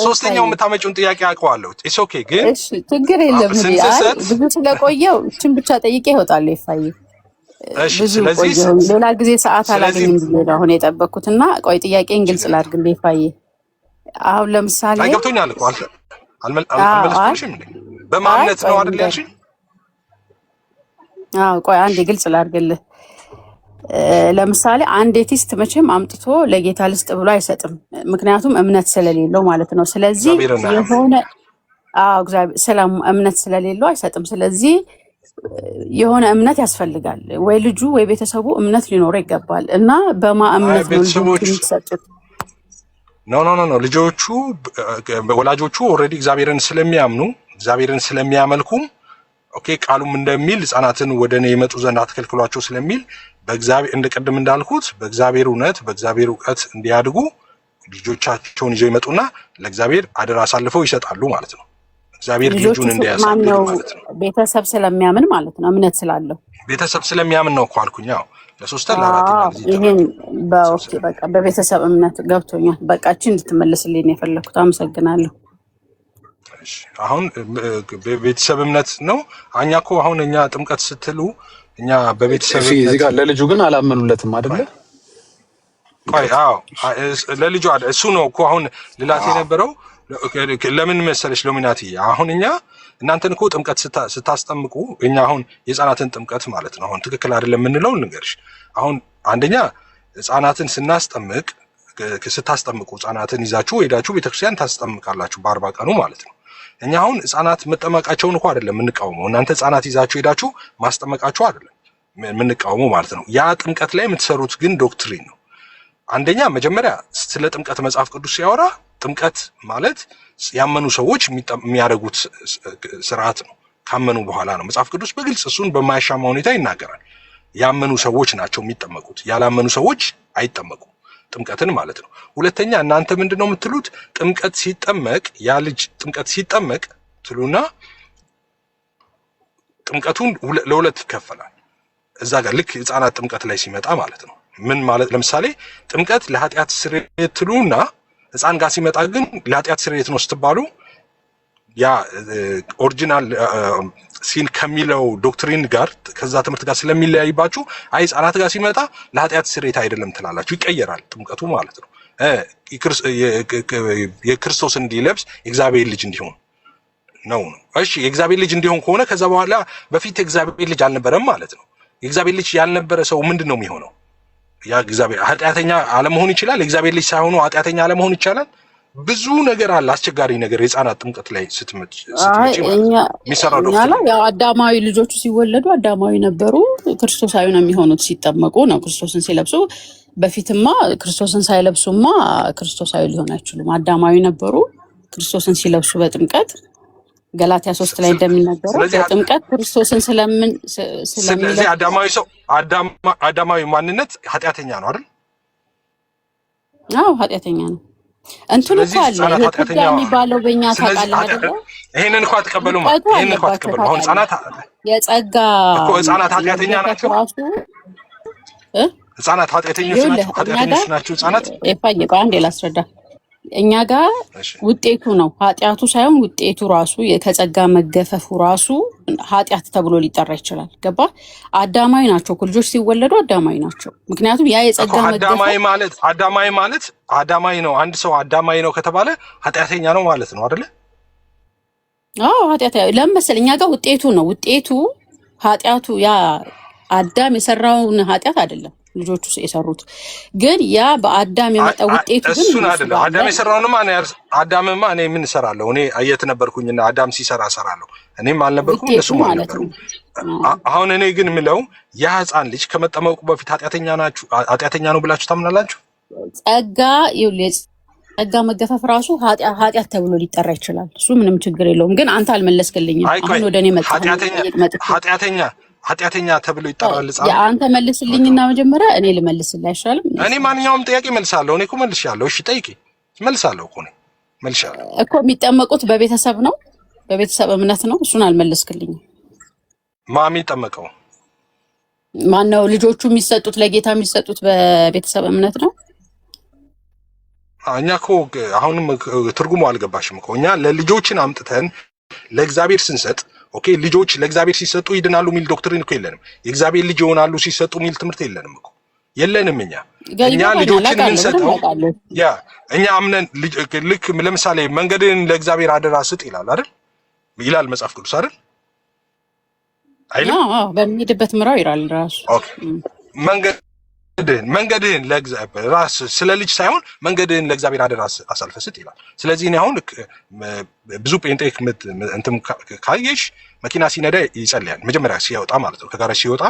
ሶስተኛው የምታመጪውን ጥያቄ አውቀዋለሁ። ኢትስ ኦኬ። ግን እሺ ችግር የለም። ብዙ ስለቆየው እችን ብቻ ጠይቄ ይወጣል ይፋይ። ስለዚህ ሌላ ጊዜ ሰዓት አላገኝም ብዬ ነው አሁን የጠበቅኩትና፣ ቆይ ጥያቄን ግልጽ ላድርግልህ ይፋይ። አሁን ለምሳሌ ገብቶኛል እኮ አልመለስኩሽም። በማምነት ነው አይደል ያልሽኝ? ቆይ አንዴ ግልጽ ላድርግልህ። ለምሳሌ አንድ ኤቲስት መቼም አምጥቶ ለጌታ ልስጥ ብሎ አይሰጥም፣ ምክንያቱም እምነት ስለሌለው ማለት ነው። ስለዚህ የሆነ እግዚአብሔር እምነት ስለሌለው አይሰጥም። ስለዚህ የሆነ እምነት ያስፈልጋል። ወይ ልጁ ወይ ቤተሰቡ እምነት ሊኖረው ይገባል። እና በማ እምነት ነው ልጆቹ የሚሰጡት? ኖ ልጆቹ ወላጆቹ ኦልሬዲ እግዚአብሔርን ስለሚያምኑ እግዚአብሔርን ስለሚያመልኩም ቃሉም እንደሚል ሕፃናትን ወደ እኔ የመጡ ዘንድ አትከልክሏቸው ስለሚል በእግዚአብሔር እንደቀደም እንዳልኩት በእግዚአብሔር እውነት በእግዚአብሔር ዕውቀት እንዲያድጉ ልጆቻቸውን ይዘው ይመጡና ለእግዚአብሔር አደራ አሳልፈው ይሰጣሉ ማለት ነው። እግዚአብሔር ልጁን እንዲያሳድግ ማለት ነው። ቤተሰብ ስለሚያምን ማለት ነው። እምነት ስላለው ቤተሰብ ስለሚያምን ነው እኮ አልኩኝ። ያው ለሶስት ለአራት ይሄን በኦኬ በቃ በቤተሰብ እምነት ገብቶኛል። በቃ እቺ እንድትመለስልኝ ነው የፈለኩት። አመሰግናለሁ። እሺ አሁን በቤተሰብ እምነት ነው። እኛ እኮ አሁን እኛ ጥምቀት ስትሉ እኛ በቤተሰብ እዚህ ጋር ለልጁ ግን አላመኑለትም አይደለ? ቆይ አዎ ለልጁ እሱ ነው እኮ አሁን ልላት የነበረው። ለምን መሰለሽ ሎሚናቲ አሁን እኛ እናንተን እኮ ጥምቀት ስታስጠምቁ እኛ አሁን የህፃናትን ጥምቀት ማለት ነው አሁን ትክክል አይደለም የምንለው ልንገርሽ። አሁን አንደኛ ህፃናትን ስታስጠምቁ ህፃናትን ይዛችሁ ሄዳችሁ ቤተክርስቲያን ታስጠምቃላችሁ በ40 ቀኑ ማለት ነው። እኛ አሁን ህፃናት መጠመቃቸውን እኮ አይደለም የምንቃወመው። እናንተ ህፃናት ይዛችሁ ሄዳችሁ ማስጠመቃችሁ አይደለም የምንቃወመው ማለት ነው። ያ ጥምቀት ላይ የምትሰሩት ግን ዶክትሪን ነው። አንደኛ መጀመሪያ ስለ ጥምቀት መጽሐፍ ቅዱስ ሲያወራ ጥምቀት ማለት ያመኑ ሰዎች የሚያደርጉት ስርዓት ነው። ካመኑ በኋላ ነው መጽሐፍ ቅዱስ በግልጽ እሱን በማያሻማ ሁኔታ ይናገራል። ያመኑ ሰዎች ናቸው የሚጠመቁት፣ ያላመኑ ሰዎች አይጠመቁም ጥምቀትን ማለት ነው። ሁለተኛ እናንተ ምንድነው የምትሉት? ጥምቀት ሲጠመቅ ያ ልጅ ጥምቀት ሲጠመቅ ትሉና ጥምቀቱን ለሁለት ይከፈላል። እዛ ጋር ልክ ህፃናት ጥምቀት ላይ ሲመጣ ማለት ነው። ምን ማለት ለምሳሌ ጥምቀት ለኃጢአት ስርየት ትሉና ህፃን ጋር ሲመጣ ግን ለኃጢአት ስርየት ነው ስትባሉ ያ ኦሪጂናል ሲን ከሚለው ዶክትሪን ጋር ከዛ ትምህርት ጋር ስለሚለያይባችሁ አይ ህፃናት ጋር ሲመጣ ለኃጢአት ስርየት አይደለም ትላላችሁ። ይቀየራል ጥምቀቱ ማለት ነው። የክርስቶስ እንዲለብስ የእግዚአብሔር ልጅ እንዲሆን ነው። እሺ የእግዚአብሔር ልጅ እንዲሆን ከሆነ ከዛ በኋላ በፊት የእግዚአብሔር ልጅ አልነበረም ማለት ነው። የእግዚአብሔር ልጅ ያልነበረ ሰው ምንድነው የሚሆነው? ያ እግዚአብሔር ኃጢአተኛ አለመሆን ይችላል። የእግዚአብሔር ልጅ ሳይሆኑ ኃጢአተኛ አለመሆን ይቻላል። ብዙ ነገር አለ፣ አስቸጋሪ ነገር የህፃናት ጥምቀት ላይ ስትመጪ የሚሰራው ዶክተር ያው አዳማዊ ልጆቹ ሲወለዱ አዳማዊ ነበሩ፣ ክርስቶሳዊ ነው የሚሆኑት ሲጠመቁ ነው። ክርስቶስን ሲለብሱ በፊትማ ክርስቶስን ሳይለብሱማ ክርስቶሳዊ ሊሆን አይችሉም። አዳማዊ ነበሩ፣ ክርስቶስን ሲለብሱ በጥምቀት ገላትያ 3 ላይ እንደሚናገረው በጥምቀት ክርስቶስን ስለዚህ አዳማዊ ሰው አዳማዊ ማንነት ኃጢአተኛ ነው አይደል? አዎ ኃጢአተኛ ነው። እንትኑ እኮ አለ ይሄ የሚባለው በእኛ ታውቃለህ አይደል? ይሄንን እንኳን አትቀበሉም። ይሄንን እንኳን አትቀበሉም። አሁን ህፃናት የጸጋ እኮ ህፃናት ኃጢአተኛ ናቸው። ህፃናት ኃጢአተኞች ናቸው። ህፃናት ይፋየው አንዴ ላስረዳ። እኛ ጋር ውጤቱ ነው ኃጢአቱ ሳይሆን ውጤቱ ራሱ ከጸጋ መገፈፉ ራሱ ኃጢአት ተብሎ ሊጠራ ይችላል። ገባ? አዳማዊ ናቸው እኮ ልጆች ሲወለዱ አዳማዊ ናቸው። ምክንያቱም ያ የጸጋ መገፈፍ አዳማዊ ነው። አንድ ሰው አዳማዊ ነው ከተባለ ኃጢአተኛ ነው ማለት ነው አይደለ? አዎ ኃጢአተኛ ለምን መሰለኝ እኛ ጋር ውጤቱ ነው። ውጤቱ ኃጢአቱ ያ አዳም የሰራውን ኃጢአት አይደለም ልጆቹ የሰሩት ግን ያ በአዳም የመጣ ውጤቱ ግን እሱን አይደለም። አዳም የሰራውንማ አዳምማ እኔ ምን እሰራለሁ? እኔ አየት ነበርኩኝና አዳም ሲሰራ እሰራለሁ። እኔም አልነበርኩም እነሱም አልነበሩም። አሁን እኔ ግን ምለው ያ ህፃን ልጅ ከመጠመቁ በፊት ኃጢአተኛ ነው ብላችሁ ታምናላችሁ? ጸጋ መገፈፍ ራሱ ኃጢአት ተብሎ ሊጠራ ይችላል። እሱ ምንም ችግር የለውም። ግን አንተ አልመለስክልኝም። አሁን ወደ እኔ መጣ። ኃጢአተኛ ተብሎ ይጠራል ህፃን። አንተ መልስልኝና መጀመሪያ እኔ ልመልስልህ አይሻልም? እኔ ማንኛውም ጥያቄ መልሳለሁ። እኔ እኮ መልሻለሁ። እሺ ጠይቂ፣ መልሳለሁ እኮ እኔ መልሻለሁ እኮ። የሚጠመቁት በቤተሰብ ነው፣ በቤተሰብ እምነት ነው። እሱን አልመለስክልኝም። ማን የሚጠመቀው ማነው? ልጆቹ የሚሰጡት ለጌታ የሚሰጡት በቤተሰብ እምነት ነው። እኛ እኮ አሁንም ትርጉሙ አልገባሽም እኮ። እኛ ለልጆችን አምጥተን ለእግዚአብሔር ስንሰጥ ኦኬ ልጆች ለእግዚአብሔር ሲሰጡ ይድናሉ የሚል ዶክትሪን እኮ የለንም። የእግዚአብሔር ልጅ ይሆናሉ ሲሰጡ የሚል ትምህርት የለንም እኮ የለንም። እኛ ልጆችን የምንሰጠው እኛ አምነን ልክ ለምሳሌ መንገድን ለእግዚአብሔር አደራ ስጥ ይላል አይደል? ይላል መጽሐፍ ቅዱስ አይደል? አይልም? አዎ በሚሄድበት ምራው ይላል ራሱ። ኦኬ መንገድህን ለእግዚአብሔር ራስ ስለ ልጅ ሳይሆን መንገድህን ለእግዚአብሔር አደራ አሳልፈህ ስጥ ይላል። ስለዚህ እኔ አሁን ብዙ ጴንጤክ እንትም ካየሽ መኪና ሲነዳ ይጸልያል መጀመሪያ ሲወጣ ማለት ነው። ከጋራጅ ሲወጣ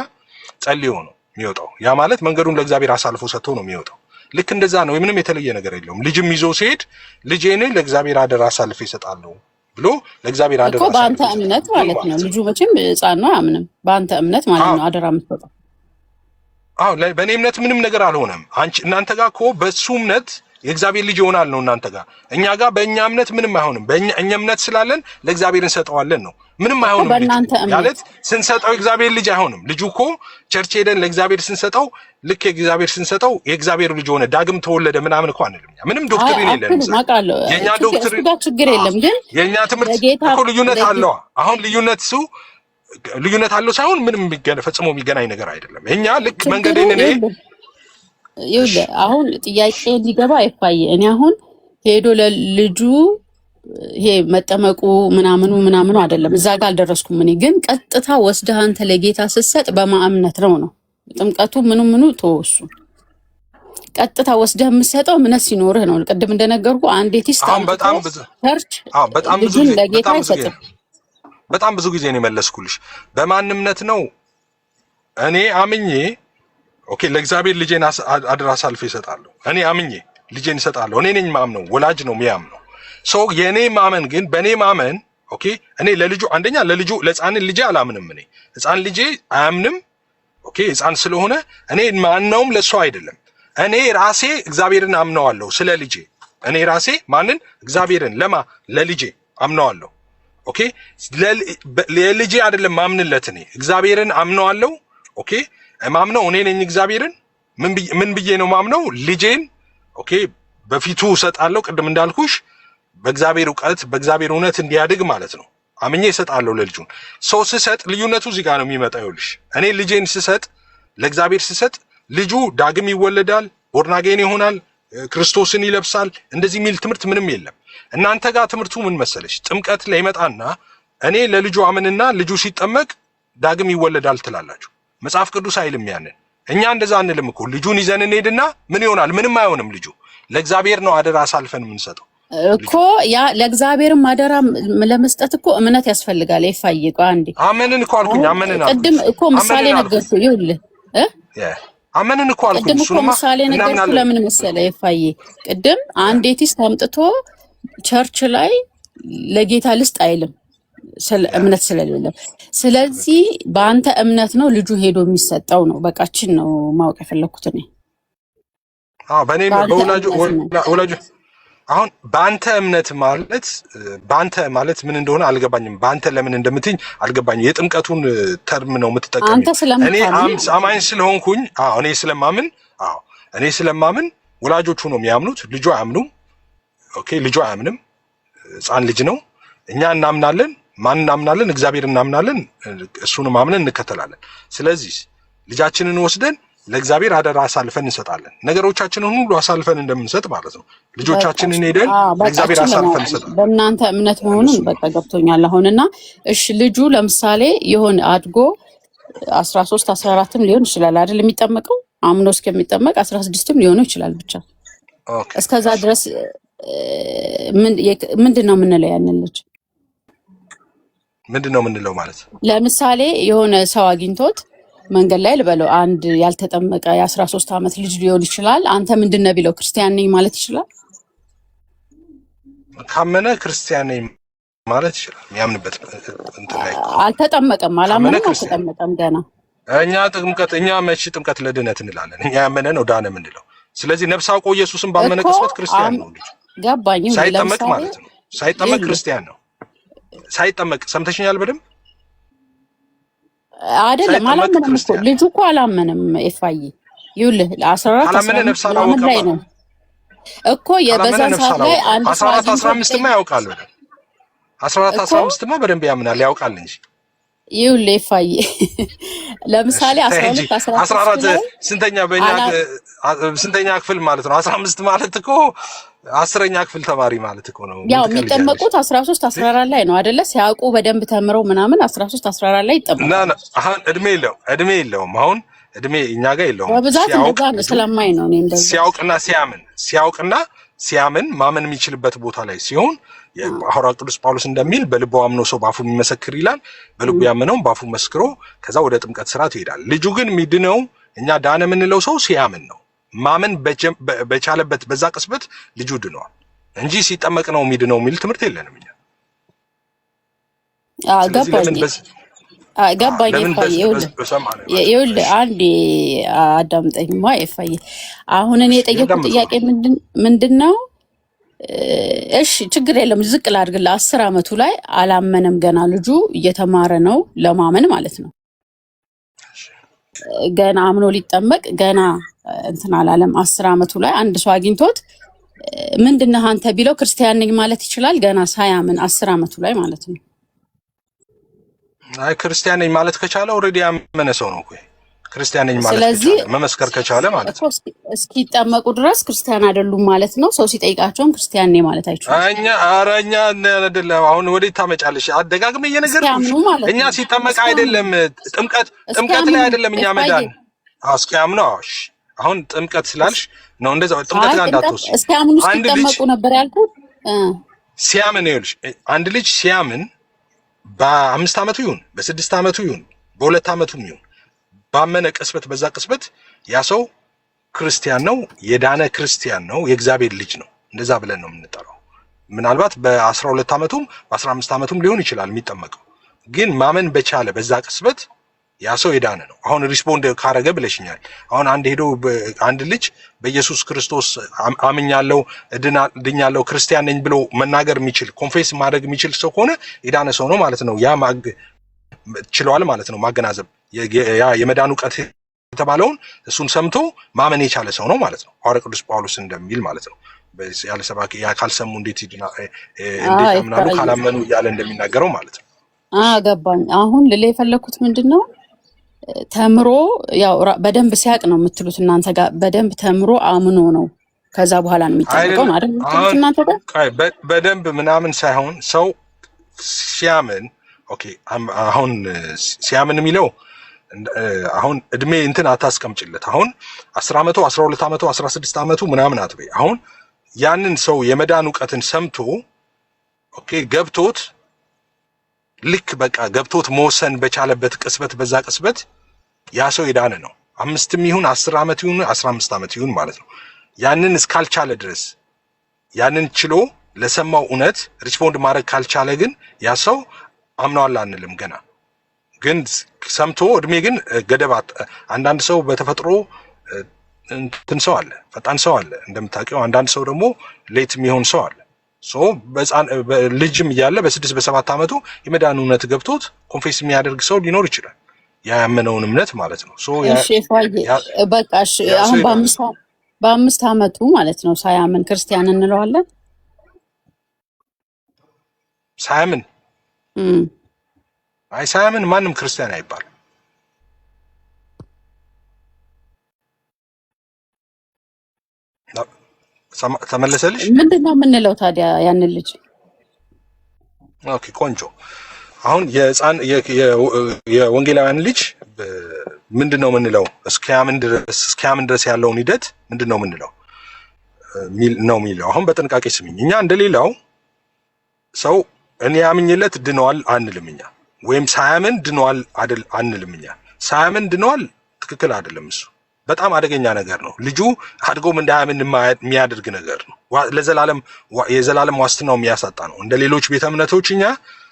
ጸልዮ ነው የሚወጣው። ያ ማለት መንገዱን ለእግዚአብሔር አሳልፎ ሰጥቶ ነው የሚወጣው። ልክ እንደዛ ነው። ምንም የተለየ ነገር የለውም። ልጅም ይዞ ሲሄድ ልጄን ለእግዚአብሔር አደራ አሳልፈ ይሰጣለሁ ብሎ ለእግዚአብሔር አደራ እኮ በአንተ እምነት ማለት ነው። ልጁ መቼም ህፃን ነው አያምንም። በአንተ እምነት ማለት ነው አደራ የምትሰጠው አዎ በእኔ እምነት ምንም ነገር አልሆነም። እናንተ ጋር እኮ በሱ እምነት የእግዚአብሔር ልጅ ይሆናል ነው እናንተ ጋር። እኛ ጋር በእኛ እምነት ምንም አይሆንም። እኛ እምነት ስላለን ለእግዚአብሔር እንሰጠዋለን ነው። ምንም አይሆንም። ማለት ስንሰጠው እግዚአብሔር ልጅ አይሆንም። ልጁ እኮ ቸርች ሄደን ለእግዚአብሔር ስንሰጠው ልክ የእግዚአብሔር ስንሰጠው የእግዚአብሔር ልጅ ሆነ ዳግም ተወለደ ምናምን እኮ አንልም። ምንም ዶክትሪን የለንም። የኛ ዶክትሪን ችግር የለም፣ ግን የኛ ትምህርት እኮ ልዩነት አለው። አሁን ልዩነት አለው ሳይሆን ምንም ፈጽሞ የሚገናኝ ነገር አይደለም። እኛ ልክ መንገዴን እኔ ይኸውልህ አሁን ጥያቄ እንዲገባ አይፋየ እኔ አሁን ሄዶ ለልጁ ይሄ መጠመቁ ምናምኑ አይደለም፣ እዛ ጋር አልደረስኩም። እኔ ግን ቀጥታ ወስደህ አንተ ለጌታ ስትሰጥ በማእምነት ነው ጥምቀቱ ምኑ ተወሱ። ቀጥታ ወስደህ የምትሰጠው እምነት ሲኖርህ ነው። ቅድም እንደነገርኩ አንድ ኤቲስት ልጁን ለጌታ አይሰጥም። በጣም ብዙ ጊዜ ነው የመለስኩልሽ። በማን እምነት ነው እኔ አምኜ ኦኬ ለእግዚአብሔር ልጄን አደራ አሳልፌ እሰጣለሁ። እኔ አምኜ ልጄን እሰጣለሁ። እኔ ነኝ ማምነው፣ ወላጅ ነው የሚያምነው። ሰው የኔ ማመን ግን በኔ ማመን ኦኬ እኔ ለልጁ አንደኛ ለሕፃን ልጄ አላምንም። እኔ ሕፃን ልጄ አያምንም። ኦኬ ሕፃን ስለሆነ እኔ ማንነውም ለሱ አይደለም። እኔ ራሴ እግዚአብሔርን አምነዋለሁ ስለ ልጄ። እኔ ራሴ ማንን? እግዚአብሔርን ለልጄ አምነዋለሁ። ኦኬ ለልጄ አይደለም ማምንለት፣ እኔ እግዚአብሔርን አምነዋለሁ። ኦኬ ማምነው እኔ ነኝ እግዚአብሔርን። ምን ብዬ ነው ማምነው? ልጄን ኦኬ በፊቱ እሰጣለሁ። ቅድም እንዳልኩሽ በእግዚአብሔር ዕውቀት በእግዚአብሔር እውነት እንዲያድግ ማለት ነው። አምኜ እሰጣለሁ ለልጁን። ሰው ስሰጥ ልዩነቱ እዚህ ጋር ነው የሚመጣው። ይኸውልሽ እኔ ልጄን ስሰጥ ለእግዚአብሔር ስሰጥ ልጁ ዳግም ይወለዳል፣ ቦርናጌን ይሆናል፣ ክርስቶስን ይለብሳል። እንደዚህ የሚል ትምህርት ምንም የለም። እናንተ ጋር ትምህርቱ ምን መሰለሽ? ጥምቀት ላይ ይመጣና እኔ ለልጁ አምንና ልጁ ሲጠመቅ ዳግም ይወለዳል ትላላችሁ። መጽሐፍ ቅዱስ አይልም ያንን። እኛ እንደዛ አንልም እኮ። ልጁን ይዘን እንሄድና ምን ይሆናል? ምንም አይሆንም። ልጁ ለእግዚአብሔር ነው አደራ አሳልፈን የምንሰጠው እኮ። ያ ለእግዚአብሔርም አደራ ለመስጠት እኮ እምነት ያስፈልጋል። ይፋይቁ አንዴ አመንን እኮ አልኩኝ። አመንን ቅድም እኮ ምሳሌ ነገርኩ። ይኸውልህ አመንን እኮ አልኩኝ። ቅድም እኮ ምሳሌ ነገርኩ። ለምን መሰለህ ይፋይ ቅድም አንድ ኤቲስት አምጥቶ ቸርች ላይ ለጌታ ልስጥ አይልም እምነት ስለሌለ። ስለዚህ በአንተ እምነት ነው ልጁ ሄዶ የሚሰጠው ነው። በቃችን ነው ማወቅ የፈለኩት እኔ። በእኔ በወላጆ አሁን በአንተ እምነት ማለት ምን እንደሆነ አልገባኝም። በአንተ ለምን እንደምትኝ አልገባኝም። የጥምቀቱን ተርም ነው የምትጠቀሚው። እኔ አማኝ ስለሆንኩኝ እኔ ስለማምን ወላጆቹ ነው የሚያምኑት፣ ልጁ አያምኑም። ኦኬ ልጁ አያምንም፣ ሕፃን ልጅ ነው። እኛ እናምናለን። ማን እናምናለን? እግዚአብሔር እናምናለን። እሱንም አምነን እንከተላለን። ስለዚህ ልጃችንን ወስደን ለእግዚአብሔር አደራ አሳልፈን እንሰጣለን። ነገሮቻችንን ሁሉ አሳልፈን እንደምንሰጥ ማለት ነው። ልጆቻችንን ሄደን ለእግዚአብሔር አሳልፈን እንሰጣለን። በእናንተ እምነት መሆኑን በቃ ገብቶኛል አሁንና። እሺ ልጁ ለምሳሌ የሆነ አድጎ 13 14ም ሊሆን ይችላል አይደል? የሚጠመቀው አምኖ እስከሚጠመቅ 16ም ሊሆን ይችላል። ብቻ እስከዛ ድረስ ምንድን ነው የምንለው? ያንን ልጅ ምንድን ነው የምንለው ማለት ለምሳሌ የሆነ ሰው አግኝቶት መንገድ ላይ ልበለው አንድ ያልተጠመቀ የ13 ዓመት ልጅ ሊሆን ይችላል። አንተ ምንድን ነው ቢለው ክርስቲያን ነኝ ማለት ይችላል? ካመነ ክርስቲያን ነኝ ማለት ይችላል። የሚያምንበት እንትን ላይ አልተጠመቀም፣ አላመነም፣ አልተጠመቀም ገና። እኛ መቼ ጥምቀት ለድነት እንላለን? እኛ ያመነ ነው ዳነ የምንለው። ስለዚህ ነፍስ አውቆ ኢየሱስን ባመነ ቅጽበት ክርስቲያን ነው ልጅ። ገባኝ። ሳይጠመቅ ማለት ነው። ሳይጠመቅ ክርስቲያን ነው። ሳይጠመቅ ሰምተሽኛል በደምብ አይደለም? አላመነም እኮ ልጁ እኮ አላመነም። ኤፋይ ይኸውልህ 14 15 ላይ ነው እኮ የበዛን ሰዓት ላይ 14 15 ማ ያውቃል። 14 15 ማ በደንብ ያምናል ያውቃል እንጂ ይኸውልህ ኤፋይ ለምሳሌ 12 14 ስንተኛ ክፍል ማለት ነው? 15 ማለት እኮ 10ኛ ክፍል ተማሪ ማለት እኮ ነው። ያው የሚጠመቁት 13 14 ላይ ነው አይደለ? ሲያውቁ በደንብ ተምረው ምናምን 13 14 ላይ ይጠመቃሉ። አሁን እድሜ የለውም። አሁን እድሜ እኛ ጋር የለውም። በብዛት እንደዛ ነው ስለማይ ነው። እኔ እንደዛ ሲያውቅና ሲያምን ማመን የሚችልበት ቦታ ላይ ሲሆን ሐዋርያው ቅዱስ ጳውሎስ እንደሚል በልቡ አምኖ ሰው በአፉ የሚመሰክር ይላል። በልቡ ያመነውን በአፉ መስክሮ ከዛ ወደ ጥምቀት ስርዓት ይሄዳል። ልጁ ግን የሚድነው እኛ ዳነ የምንለው ሰው ሲያምን ነው። ማመን በቻለበት በዛ ቅጽበት ልጁ ድነዋል እንጂ ሲጠመቅ ነው የሚድነው የሚል ትምህርት የለንም እኛ። ገባኝ። ለምን ኤፋዬ ይኸውልህ አንዴ አዳምጠኝማ ኤፋዬ። አሁን እኔ የጠየኩት ጥያቄ ምንድነው? እሺ ችግር የለም ዝቅ ላድርግልህ። 10 ዓመቱ ላይ አላመነም ገና ልጁ እየተማረ ነው ለማመን ማለት ነው። ገና አምኖ ሊጠመቅ ገና እንትን አላለም። 10 ዓመቱ ላይ አንድ ሰው አግኝቶት ምንድነው አንተ ቢለው ክርስቲያን ነኝ ማለት ይችላል? ገና ሳያምን 10 ዓመቱ ላይ ማለት ነው። አይ ክርስቲያን ነኝ ማለት ከቻለ ኦልሬዲ ያመነ ሰው ነው እኮ ክርስቲያን ነኝ ማለት ስለዚህ ከቻለ መመስከር ከቻለ ማለት ነው። እስኪጠመቁ ድረስ ክርስቲያን አይደሉም ማለት ነው። ሰው ሲጠይቃቸውም ክርስቲያን ነኝ ማለት አይችሉም። እኛ አይደለም። አሁን ወዴት ታመጫለሽ? አደጋግመ እየነገርኩሽ እኛ ሲጠመቅ አይደለም ጥምቀት ላይ አይደለም እኛ መዳን እስኪያምኑ። እሺ አሁን ጥምቀት ስላልሽ ነው እንደዛ ጥምቀት ጋር እንዳትወስጂ። እስኪያምኑ ሲጠመቁ ነበር ያልኩት። ሲያምን ይኸውልሽ አንድ ልጅ ሲያምን በ5 ዓመቱ ይሁን በ6 ዓመቱ ይሁን በ2 ዓመቱም ይሁን ባመነ ቅስበት በዛ ቅስበት ያ ሰው ክርስቲያን ነው፣ የዳነ ክርስቲያን ነው፣ የእግዚአብሔር ልጅ ነው። እንደዛ ብለን ነው የምንጠራው። ምናልባት በ12 ዓመቱም በ15 ዓመቱም ሊሆን ይችላል የሚጠመቀው። ግን ማመን በቻለ በዛ ቅስበት ያ ሰው የዳነ ነው። አሁን ሪስፖንድ ካረገ ብለሽኛል። አሁን አንድ ልጅ በኢየሱስ ክርስቶስ አምኛለሁ ድኛለሁ ክርስቲያን ነኝ ብሎ መናገር የሚችል ኮንፌስ ማድረግ የሚችል ሰው ከሆነ የዳነ ሰው ነው ማለት ነው። ያ ችሏል ማለት ነው ማገናዘብ ያ የመዳን ዕውቀት የተባለውን እሱን ሰምቶ ማመን የቻለ ሰው ነው ማለት ነው። ሐዋርያው ቅዱስ ጳውሎስ እንደሚል ማለት ነው። ያለ ሰባኪ ያ ካልሰሙ እንዴት ያምናሉ ካላመኑ እያለ እንደሚናገረው ማለት ነው። ገባኝ። አሁን ልል የፈለኩት ምንድነው ተምሮ ያው በደንብ ሲያቅ ነው የምትሉት እናንተ ጋር። በደንብ ተምሮ አምኖ ነው ከዛ በኋላ ነው የሚጠመቀው አይደል የምትሉት እናንተ ጋር። በደንብ ምናምን ሳይሆን ሰው ሲያምን ኦኬ። አሁን ሲያምን የሚለው አሁን እድሜ እንትን አታስቀምጭለት። አሁን 10 ዓመቱ 12 ዓመቱ 16 ዓመቱ ምናምን አትበይ። አሁን ያንን ሰው የመዳን ዕውቀትን ሰምቶ ኦኬ ገብቶት ልክ በቃ ገብቶት መወሰን በቻለበት ቅስበት በዛ ቅስበት ያ ሰው የዳነ ነው። 5ም ይሁን 10 ዓመት ይሁን 15 ዓመት ይሁን ማለት ነው። ያንን እስካልቻለ ድረስ ያንን ችሎ ለሰማው እውነት ሪስፖንድ ማድረግ ካልቻለ ግን ያ ሰው አምኗል አንልም ገና። ግን ሰምቶ እድሜ ግን ገደባት። አንዳንድ ሰው በተፈጥሮ እንትን ሰው አለ፣ ፈጣን ሰው አለ እንደምታውቂው። አንዳንድ ሰው ደግሞ ሌት የሚሆን ሰው አለ። ልጅም እያለ በ6 በ7 ዓመቱ የመዳን እውነት ገብቶት ኮንፌስ የሚያደርግ ሰው ሊኖር ይችላል። ያመነውን እምነት ማለት ነው። በቃ አሁን በ5 ዓመቱ ማለት ነው ሳያምን ክርስቲያን እንለዋለን። ሳያምን ሳያምን ማንም ክርስቲያን አይባልም። ተመለሰልሽ? ምንድነው የምንለው ታዲያ ያንን ልጅ? ኦኬ ቆንጆ። አሁን የወንጌላውያን ልጅ ምንድነው የምንለው? እስኪያምን ድረስ ያለውን ሂደት ምንድነው የምንለው ነው የሚለው። አሁን በጥንቃቄ ስሚኝ። እኛ እንደሌላው ሰው እኔ ያምኝለት ድነዋል አንልም እኛ፣ ወይም ሳያምን ድነዋል አይደል አንልም እኛ። ሳያምን ድነዋል ትክክል አይደለም። እሱ በጣም አደገኛ ነገር ነው። ልጁ አድጎም እንዳያምን የሚያደርግ ነገር ነው። የዘላለም ዋስትናው የሚያሳጣ ነው። እንደ ሌሎች ቤተ እምነቶች እኛ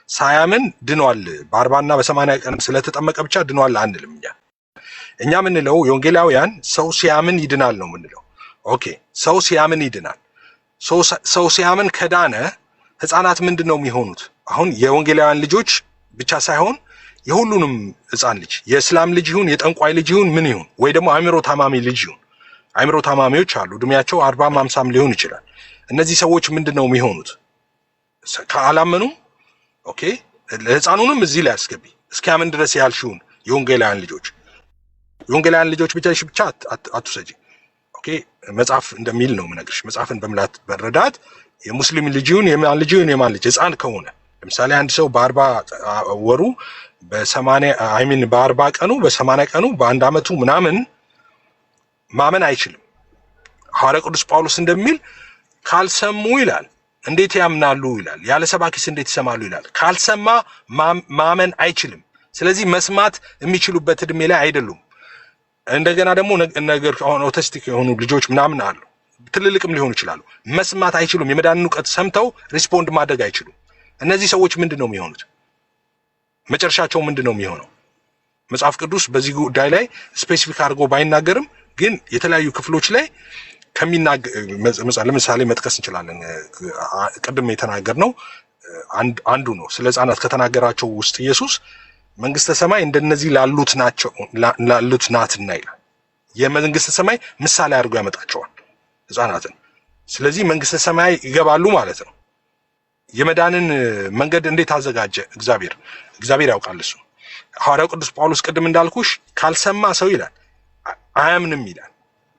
ሳያምን ድነዋል በ40 እና በ80 ቀን ስለተጠመቀ ብቻ ድነዋል አንልም እኛ የምንለው የወንጌላውያን ሰው ሲያምን ይድናል ነው የምንለው። ኦኬ ሰው ሲያምን ይድናል። ሰው ሲያምን ከዳነ ህፃናት ምንድን ነው የሚሆኑት? አሁን የወንጌላውያን ልጆች ብቻ ሳይሆን የሁሉንም ህፃን ልጅ የእስላም ልጅ ይሁን የጠንቋይ ልጅ ይሁን ምን ይሁን ወይ ደግሞ አእምሮ ታማሚ ልጅ ይሁን፣ አእምሮ ታማሚዎች አሉ እድሜያቸው 40 50 ሊሆን ይችላል። እነዚህ ሰዎች ምንድን ነው የሚሆኑት? ካላመኑም ኦኬ ለህፃኑንም እዚህ ላይ አስገቢ እስኪያምን ድረስ ያልሽውን የወንጌላውያን ልጆች ብቻ አትውሰጂ። ኦኬ መጽሐፍ እንደሚል ነው የምነግርሽ። መጽሐፍን በምላት በረዳት የሙስሊም ልጅ ይሁን የማን ልጅ ህፃን ከሆነ ለምሳሌ አንድ ሰው በ40 ወሩ በ40 ቀኑ በ80 ቀኑ በ1 ዓመቱ ምናምን ማመን አይችልም። ሐዋርያው ቅዱስ ጳውሎስ እንደሚል ካልሰሙ ይላል እንዴት ያምናሉ ይላል። ያለ ሰባኪስ እንዴት ይሰማሉ ይላል። ካልሰማ ማመን አይችልም። ስለዚህ መስማት የሚችሉበት እድሜ ላይ አይደሉም። እንደገና ደግሞ ነገር አሁን ኦቲስቲክ የሆኑ ልጆች ምናምን አሉ፣ ትልልቅም ሊሆኑ ይችላሉ። መስማት አይችሉም። የመዳንን ዕውቀት ሰምተው ሪስፖንድ ማድረግ አይችሉም። እነዚህ ሰዎች ምንድን ነው የሚሆኑት? መጨረሻቸው ምንድን ነው የሚሆነው? መጽሐፍ ቅዱስ በዚህ ጉዳይ ላይ ስፔሲፊክ አድርጎ ባይናገርም ግን የተለያዩ ክፍሎች ላይ ለምሳሌ መጥቀስ እንችላለን። ቅድም የተናገርነው አንዱ ነው። ስለ ሕፃናት ከተናገራቸው ውስጥ ኢየሱስ መንግስተ ሰማይ እንደነዚህ ላሉት ናትና ይላል። የመንግስተ ሰማይ ምሳሌ አድርጎ ያመጣቸዋል ሕፃናትን። ስለዚህ መንግስተ ሰማይ ይገባሉ ማለት ነው። የመዳንን መንገድ እንዴት አዘጋጀ? እግዚአብሔር ያውቃል። እሱ ሐዋርያው ቅዱስ ጳውሎስ ቅድም እንዳልኩሽ ካልሰማ ሰው ይላል አያምንም ይላል።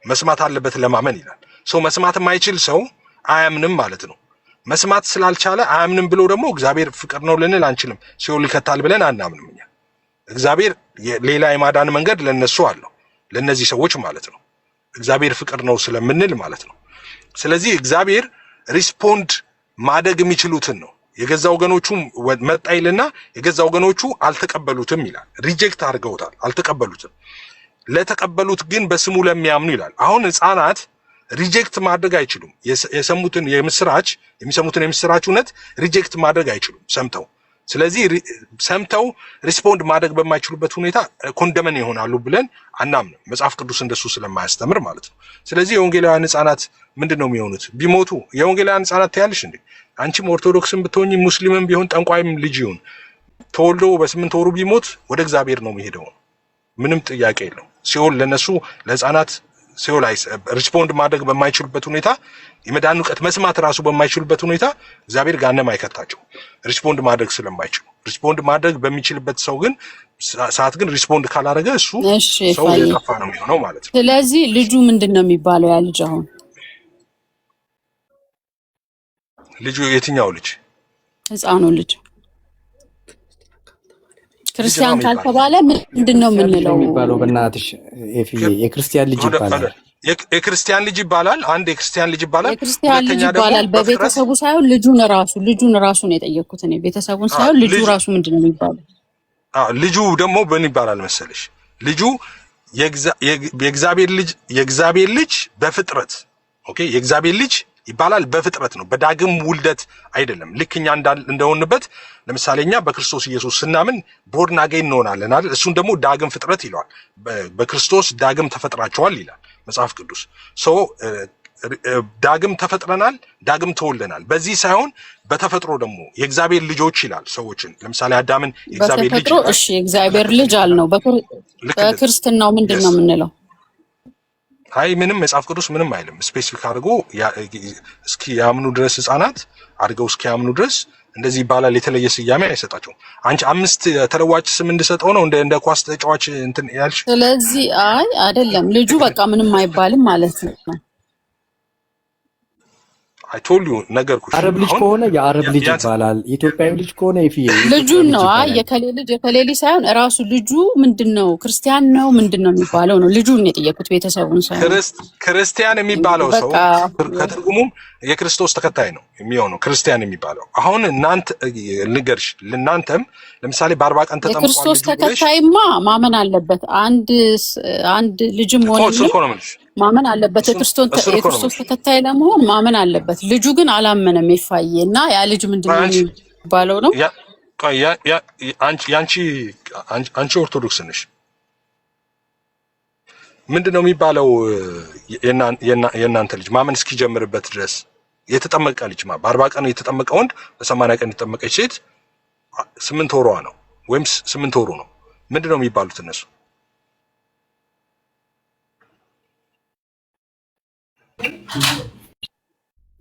መስማት አለበት ለማመን ይላል። ሰው መስማት የማይችል ሰው አያምንም ማለት ነው። መስማት ስላልቻለ አያምንም ብሎ ደግሞ እግዚአብሔር ፍቅር ነው ልንል አንችልም። ሲኦል ይከታል ብለን አናምንም እኛ። እግዚአብሔር ሌላ የማዳን መንገድ ለነሱ አለው፣ ለነዚህ ሰዎች ማለት ነው። እግዚአብሔር ፍቅር ነው ስለምንል ማለት ነው። ስለዚህ እግዚአብሔር ሪስፖንድ ማደግ የሚችሉትን ነው። የገዛ ወገኖቹ መጣ ይልና የገዛ ወገኖቹ አልተቀበሉትም ይላል። ሪጀክት አድርገውታል፣ አልተቀበሉትም። ለተቀበሉት ግን በስሙ ለሚያምኑ ይላል። አሁን ሕፃናት ሪጀክት ማድረግ አይችሉም። የሚሰሙትን የምስራች እውነት ሪጀክት ማድረግ አይችሉም ሰምተው። ስለዚህ ሰምተው ሪስፖንድ ማድረግ በማይችሉበት ሁኔታ ኮንደመን ይሆናሉ ብለን አናምንም። መጽሐፍ ቅዱስ እንደሱ ስለማያስተምር ማለት ነው። ስለዚህ የወንጌላውያን ሕፃናት ምንድን ነው የሚሆኑት? ቢሞቱ የወንጌላውያን ሕፃናት ታያለሽ እንዴ? አንቺም ኦርቶዶክስም ብትሆኝ ሙስሊምም ቢሆን ጠንቋይም ልጅ ይሁን ተወልዶ በ8 ወሩ ቢሞት ወደ እግዚአብሔር ነው የሚሄደው። ምንም ጥያቄ የለው። ሲኦል ለነሱ ለሕፃናት ሲኦል ሪስፖንድ ማድረግ በማይችሉበት ሁኔታ የመዳን ዕውቀት መስማት ራሱ በማይችሉበት ሁኔታ እግዚአብሔር ገሃነም አይከታቸው። ሪስፖንድ ማድረግ ስለማይችሉ ሪስፖንድ ማድረግ በሚችልበት ሰው ግን ሰዓት ግን ሪስፖንድ ካላደረገ እሱ ሰው የጠፋ ነው የሚሆነው ማለት ነው። ስለዚህ ልጁ ምንድን ነው የሚባለው? ያ ልጅ አሁን ልጁ የትኛው ልጅ? ሕፃኑ ልጅ ክርስቲያን ካልተባለ ምንድን ነው የምንለው? የሚባለው በእናትሽ ኤፍዬ የክርስቲያን ልጅ ይባላል። የክርስቲያን ልጅ ይባላል። አንድ የክርስቲያን ልጅ ይባላል። የክርስቲያን ልጅ ይባላል በቤተሰቡ ሳይሆን ልጁን ራሱ ነው የጠየቅኩት እኔ። ቤተሰቡን ሳይሆን ልጁ ራሱ ምንድን ነው የሚባለው? ልጁ ደግሞ ምን ይባላል መሰለሽ? ልጁ የእግዚአብሔር ልጅ በፍጥረት ኦኬ፣ የእግዚአብሔር ልጅ ይባላል በፍጥረት ነው፣ በዳግም ውልደት አይደለም። ልክኛ እንደሆንበት ለምሳሌ እኛ በክርስቶስ ኢየሱስ ስናምን ቦርን አገይን እንሆናለን አይደል? እሱን ደግሞ ዳግም ፍጥረት ይለዋል። በክርስቶስ ዳግም ተፈጥራቸዋል ይላል መጽሐፍ ቅዱስ። ዳግም ተፈጥረናል፣ ዳግም ተወልደናል። በዚህ ሳይሆን በተፈጥሮ ደግሞ የእግዚአብሔር ልጆች ይላል ሰዎችን። ለምሳሌ አዳምን የእግዚአብሔር ልጅ ይላል። እሺ የእግዚአብሔር ልጅ አልነው። በክርስትናው ምንድን ነው የምንለው? አይ ምንም መጽሐፍ ቅዱስ ምንም አይልም። ስፔሲፊክ አድርጎ እስኪ ያምኑ ድረስ ሕፃናት አድርገው እስኪ ያምኑ ድረስ እንደዚህ ይባላል። የተለየ ስያሜ አይሰጣቸውም። አንቺ 5 ተለዋጭ ስም እንድሰጠው ነው እንደ ኳስ ተጫዋች እንትን ያልሽ። ስለዚህ አይደለም ልጁ በቃ ምንም አይባልም ማለት ነው። አይ ቶል ዩ ነገርኩሽ። አረብ ልጅ ከሆነ የአረብ ልጅ ይባላል። ኢትዮጵያዊ ልጅ ከሆነ ልጁን ነው። የከሌ ልጅ ሳይሆን እራሱ ልጁ ምንድነው? ክርስቲያን ነው ምንድነው የሚባለው ነው። ልጁን የጠየቁት ቤተሰቡን ሳይሆን ክርስቲያን የሚባለው ሰው ከትርጉሙም የክርስቶስ ተከታይ ነው የሚሆነው ክርስቲያን የሚባለው። አሁን እናንተ ልንገርሽ፣ ለእናንተም ለምሳሌ በ40 ቀን ተጠምቋል። የክርስቶስ ተከታይማ ማመን አለበት። አንድ ልጅም ሆነ ማመን አለበት። የክርስቶስ ተከታይ ለመሆን ማመን አለበት። ልጁ ግን አላመነም ይፋዬ። እና ያ ልጅ ምንድነው የሚባለው ነው? አንቺ ኦርቶዶክስ ነሽ። ምንድነው የሚባለው? የእናንተ ልጅ ማመን እስኪጀምርበት ድረስ የተጠመቀ ልጅ በ40 ቀን የተጠመቀ ወንድ፣ በ80 ቀን የተጠመቀች ሴት 8 ወሯ ነው ወይም 8 ወሩ ነው። ምንድነው የሚባሉት እነሱ?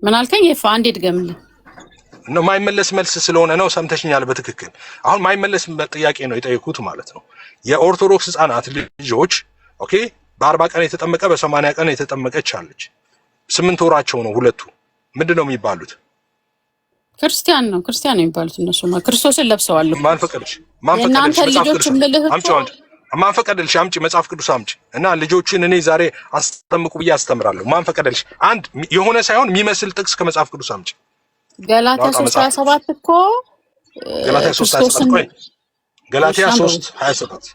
ምን አልከኝ? አንዴ ድገምልኝ። ነው ማይመለስ መልስ ስለሆነ ነው። ሰምተሽኛል በትክክል። አሁን ማይመለስ ጥያቄ ነው የጠየኩት ማለት ነው። የኦርቶዶክስ ሕፃናት ልጆች ኦኬ፣ በ40 ቀን የተጠመቀ በ80 ቀን የተጠመቀች አለች። 8 ወራቸው ነው ሁለቱ። ምንድነው የሚባሉት? ክርስቲያን ነው የሚባሉት እነሱ። ክርስቶስን ለብሰዋል። ማን ፈቀደልሽ? ማን ፈቀደልሽ? አምጪ መጽሐፍ ቅዱስ አምጪ እና ልጆችን እኔ ዛሬ አስተምቁ ብዬ አስተምራለሁ። ማን ፈቀደልሽ? አንድ የሆነ ሳይሆን የሚመስል ጥቅስ ከመጽሐፍ ቅዱስ አምጪ። ገላትያ 3:27 እኮ ገላትያ 3:27 ቆይ፣ ገላትያ 3:27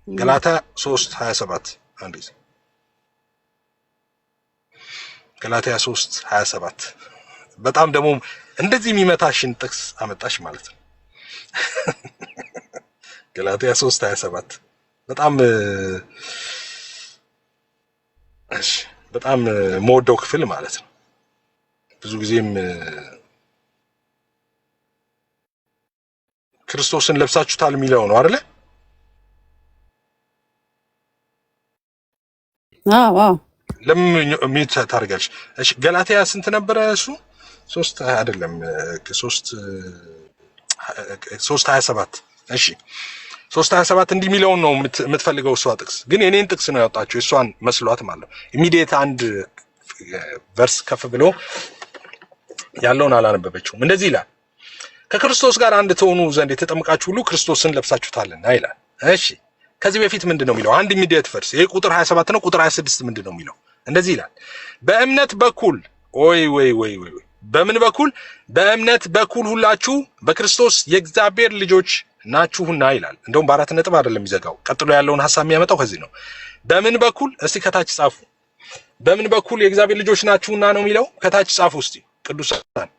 ገላትያ 3:27 አንዴ ገላትያ 3:27 በጣም ደግሞ እንደዚህ የሚመታሽን ጥቅስ አመጣሽ ማለት ነው። ገላትያ 3:27 በጣም እሺ በጣም የምወደው ክፍል ማለት ነው። ብዙ ጊዜም ክርስቶስን ለብሳችሁታል የሚለው ነው አይደለ? አዎ ለምን ሚት ታርጋለሽ? እሺ ገላትያ ስንት ነበረ እሱ? 3 አይደለም 3:27 እሺ 3:27 እንዲህ የሚለውን ነው የምትፈልገው እሷ ጥቅስ ግን የኔን ጥቅስ ነው ያወጣችው እሷን መስሏት ማለት ነው። ኢሚዲየት አንድ ቨርስ ከፍ ብሎ ያለውን አላነበበችውም። እንደዚህ ይላል ከክርስቶስ ጋር አንድ ትሆኑ ዘንድ የተጠመቃችሁ ሁሉ ክርስቶስን ለብሳችሁታልና ይላል። እሺ ከዚህ በፊት ምንድነው የሚለው? አንድ ኢሚዲየት ቨርስ ይሄ ቁጥር 27 ነው። ቁጥር 26 ምንድነው የሚለው? እንደዚህ ይላል በእምነት በኩል ወይ በምን በኩል? በእምነት በኩል ሁላችሁ በክርስቶስ የእግዚአብሔር ልጆች ናችሁና ይላል። እንደውም በአራት ነጥብ አይደለም የሚዘጋው። ቀጥሎ ያለውን ሐሳብ የሚያመጣው ከዚህ ነው። በምን በኩል? እስቲ ከታች ጻፉ። በምን በኩል የእግዚአብሔር ልጆች ናችሁና ነው የሚለው? ከታች ጻፉ እስቲ ቅዱሳን።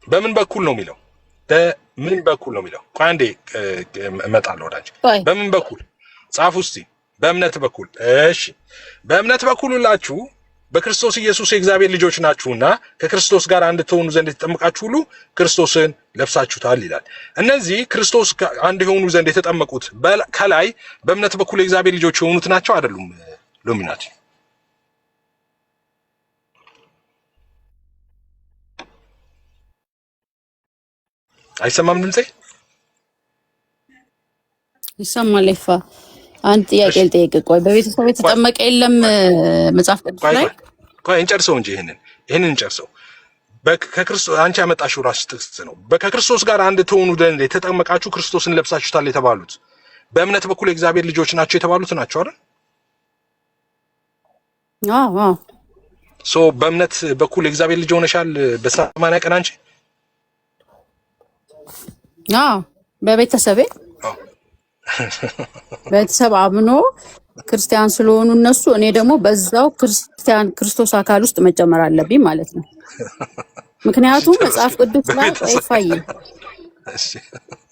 በምን በኩል ነው የሚለው? በምን በኩል ነው የሚለው? ቆይ አንዴ እመጣለሁ ወዳጅ። በምን በኩል ጻፉ እስቲ። በእምነት በኩል። እሺ በእምነት በኩል ሁላችሁ በክርስቶስ ኢየሱስ የእግዚአብሔር ልጆች ናችሁና ከክርስቶስ ጋር አንድ ትሆኑ ዘንድ የተጠመቃችሁ ሁሉ ክርስቶስን ለብሳችሁታል ይላል። እነዚህ ክርስቶስ አንድ የሆኑ ዘንድ የተጠመቁት ከላይ በእምነት በኩል የእግዚአብሔር ልጆች የሆኑት ናቸው አይደሉም? ሉሚናቲ አይሰማም ድምጼ? ይሰማል። ይፋ አንድ ጥያቄ ልጠይቅ። ቆይ በቤተሰብ የተጠመቀ የለም መጽሐፍ ቅዱስ ላይ? ቆይ እንጨርሰው እንጂ ይሄንን እንጨርሰው። ከክርስቶስ አንቺ ያመጣሽው ራስሽ ጥቅስ ነው። ከክርስቶስ ጋር አንድ ትሆኑ ዘንድ የተጠመቃችሁ ክርስቶስን ለብሳችሁታል የተባሉት በእምነት በኩል የእግዚአብሔር ልጆች ናቸው የተባሉት ናቸው አይደል? አዎ ሶ በእምነት በኩል የእግዚአብሔር ልጅ ሆነሻል በ80 ቀን አንቺ? በቤተሰቤ ቤተሰብ አምኖ ክርስቲያን ስለሆኑ እነሱ እኔ ደግሞ በዛው ክርስቶስ አካል ውስጥ መጨመር አለብኝ ማለት ነው። ምክንያቱም መጽሐፍ ቅዱስ ላይ አይፋይ።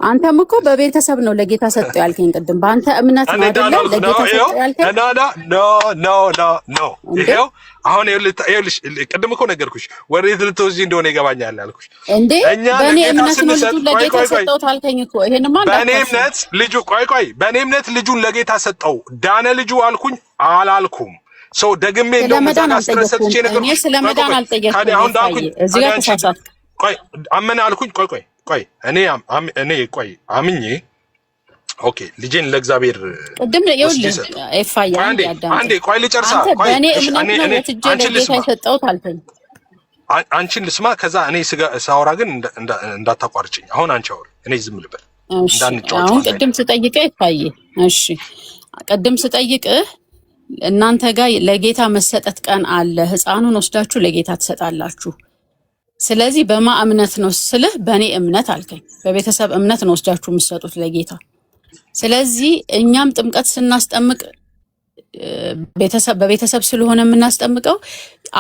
አንተም እኮ በቤተሰብ ነው ለጌታ ሰጠው ያልከኝ ቅድም። በአንተ እምነት ነው አይደለ ለጌታ ሰጠው ያልከኝ? ኖ ይሄው አሁን ይኸውልሽ ቅድም እኮ ነገርኩሽ ወሬት ልትወጂ እንደሆነ ይገባኛል አልኩሽ። እንዴ በእኔ እምነት ነው ልጁን ለጌታ ሰጠው ታልከኝ እኮ። ይሄንማ በእኔ እምነት ልጁ በእኔ እምነት ልጁን ለጌታ ሰጠው ዳነ ልጁ አልኩኝ አላልኩም። ሰው ደግሜ እንደውም ዛና ስትረሰጥቼ ነገር እኔ ስለመዳን አልጠየቅኩም። አሁን ዳንኩኝ እዚህ ጋር ተሳሳት። ቆይ አመነ አልኩኝ። ቆይ እኔ አምኜ ኦኬ ልጄን ለእግዚአብሔር ቅድም ይኸውልህ ኤፋያ አንዴ ቆይ ልጨርሳ። ቆይ እኔ እምነት ነው ወትጄ ለጌታ የሰጠሁት አልከኝ። አንቺን ልስማ ከዛ እኔ ሳወራ ግን እንዳታቋርጭኝ። አሁን አንቺ አውሪ እኔ ዝም ልበል እንዳንጫወት። አሁን ቅድም ስጠይቅህ ኤፋዬ እሺ ቅድም ስጠይቅህ እናንተ ጋር ለጌታ መሰጠት ቀን አለ፣ ህፃኑን ወስዳችሁ ለጌታ ትሰጣላችሁ። ስለዚህ በማ እምነት ነው ስልህ በእኔ እምነት አልከኝ። በቤተሰብ እምነት ነው ወስዳችሁ የምትሰጡት ለጌታ። ስለዚህ እኛም ጥምቀት ስናስጠምቅ በቤተሰብ ስለሆነ የምናስጠምቀው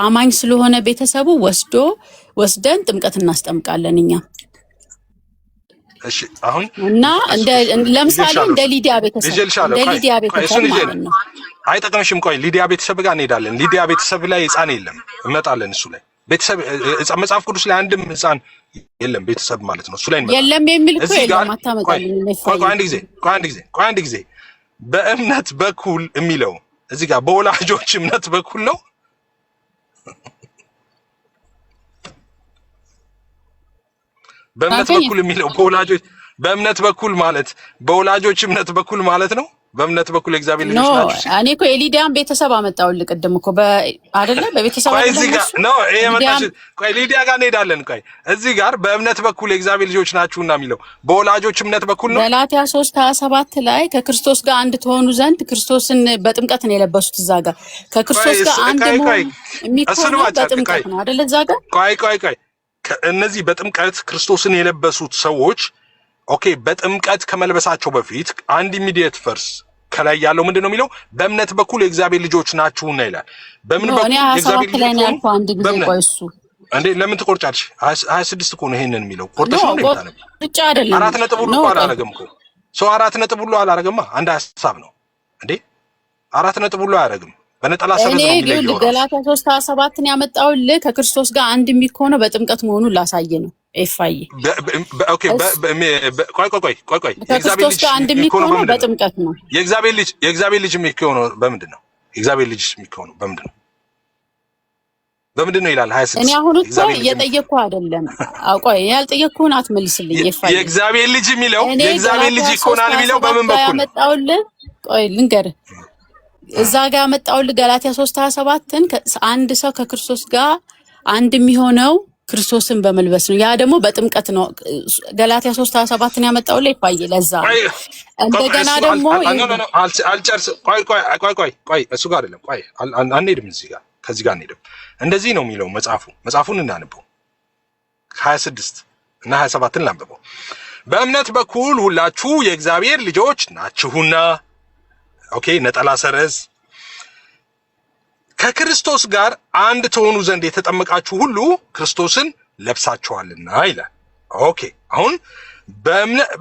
አማኝ ስለሆነ ቤተሰቡ ወስደን ጥምቀት እናስጠምቃለን እኛ። እሺ አሁን እና ለምሳሌ እንደ ሊዲያ ቤተሰብ ማለት ነው። አይጠቅምሽም። ቆይ ሊዲያ ቤተሰብ ጋር እንሄዳለን። ሊዲያ ቤተሰብ ላይ ህፃን የለም፣ እንመጣለን እሱ ላይ። ቤተሰብ መጽሐፍ ቅዱስ ላይ አንድም ህፃን የለም ቤተሰብ ማለት ነው። እሱ ላይ የለም የሚል እኮ የለም። አታመጣልኝ። ቆይ አንድ ጊዜ በእምነት በኩል የሚለው እዚህ ጋር በወላጆች እምነት በኩል ነው። በእምነት በኩል የሚለው በእምነት በኩል ማለት በወላጆች እምነት በኩል ማለት ነው። በእምነት በኩል እግዚአብሔር ልጅ ናችሁ። እኔ እኮ የሊዲያን ቤተሰብ አመጣውልህ ቅድም እኮ አይደለ በቤተሰብ ሊዲያ ጋር እንሄዳለን። ቆይ እዚህ ጋር በእምነት በኩል የእግዚአብሔር ልጆች ናችሁና የሚለው በወላጆች እምነት በኩል ነው። ገላትያ 3:27 ላይ ከክርስቶስ ጋር አንድ ትሆኑ ዘንድ ክርስቶስን በጥምቀት ነው የለበሱት። እዛ ጋር ከክርስቶስ ጋር አንድ የሚሆነው በጥምቀት ነው አይደለ? እዛ ጋር ቆይ እነዚህ በጥምቀት ክርስቶስን የለበሱት ሰዎች ኦኬ በጥምቀት ከመልበሳቸው በፊት አንድ ኢሚዲየት ፈርስ ከላይ ያለው ምንድነው የሚለው? በእምነት በኩል የእግዚአብሔር ልጆች ናችሁና ይላል። በምን በኩል የእግዚአብሔር ልጆች ናችሁ? አንድ ጊዜ ቆይ እሱ እንዴ ለምን ትቆርጫለሽ? 26 እኮ ነው ይሄንን የሚለው። ቆርጠሽ ነው እንዴ ታነብ? ብቻ አይደለም 4 ነጥብ ሁሉ አላረገም እኮ ሰው 4 ነጥብ ሁሉ አላረገማ። አንድ ሐሳብ ነው እንዴ? 4 ነጥብ ሁሉ አያረግም። በነጠላ ሰረዝ ነው የሚለየው። ገላትያ 3:27 ያመጣውልህ ከክርስቶስ ጋር አንድ የሚሆነው በጥምቀት መሆኑን ላሳየ ነው። ኤፋይ ኦኬ ቆይ የእግዚአብሔር ልጅ አንድ የሚሆነው በጥምቀት ነው። የእግዚአብሔር ልጅ የሚሆነው በምንድን ነው? የእግዚአብሔር ልጅ የሚሆነው በምንድን ነው? በምንድን ነው ይላል 26። እኔ አሁን እኮ እየጠየቅኩህ አይደለም። ቆይ ያልጠየቅኩህን አትመልስልኝ። ኤፋይ የእግዚአብሔር ልጅ የሚለው የእግዚአብሔር ልጅ ይሆናል የሚለው በምን በኩል ነው ያመጣውልህ? ቆይ ልንገርህ፣ እዛ ጋር ያመጣውልህ ገላትያ 3:27ን አንድ ሰው ከክርስቶስ ጋር አንድ የሚሆነው ክርስቶስን በመልበስ ነው። ያ ደግሞ በጥምቀት ነው። ገላትያ 3:27ን ያመጣውልህ ኤፋይ። ለዛ እንደገና ደግሞ አልጨርስ። ቆይ እሱ ጋር አይደለም። ቆይ አንሄድም እዚህ ጋር ከዚህ ጋር አንሄድም። እንደዚህ ነው የሚለው መጽሐፉን እናንበው። 26 እና 27ን ላንብበው። በእምነት በኩል ሁላችሁ የእግዚአብሔር ልጆች ናችሁና፣ ኦኬ ነጠላ ሰረዝ፣ ከክርስቶስ ጋር አንድ ትሆኑ ዘንድ የተጠመቃችሁ ሁሉ ክርስቶስን ለብሳችኋልና ይላል። ኦኬ አሁን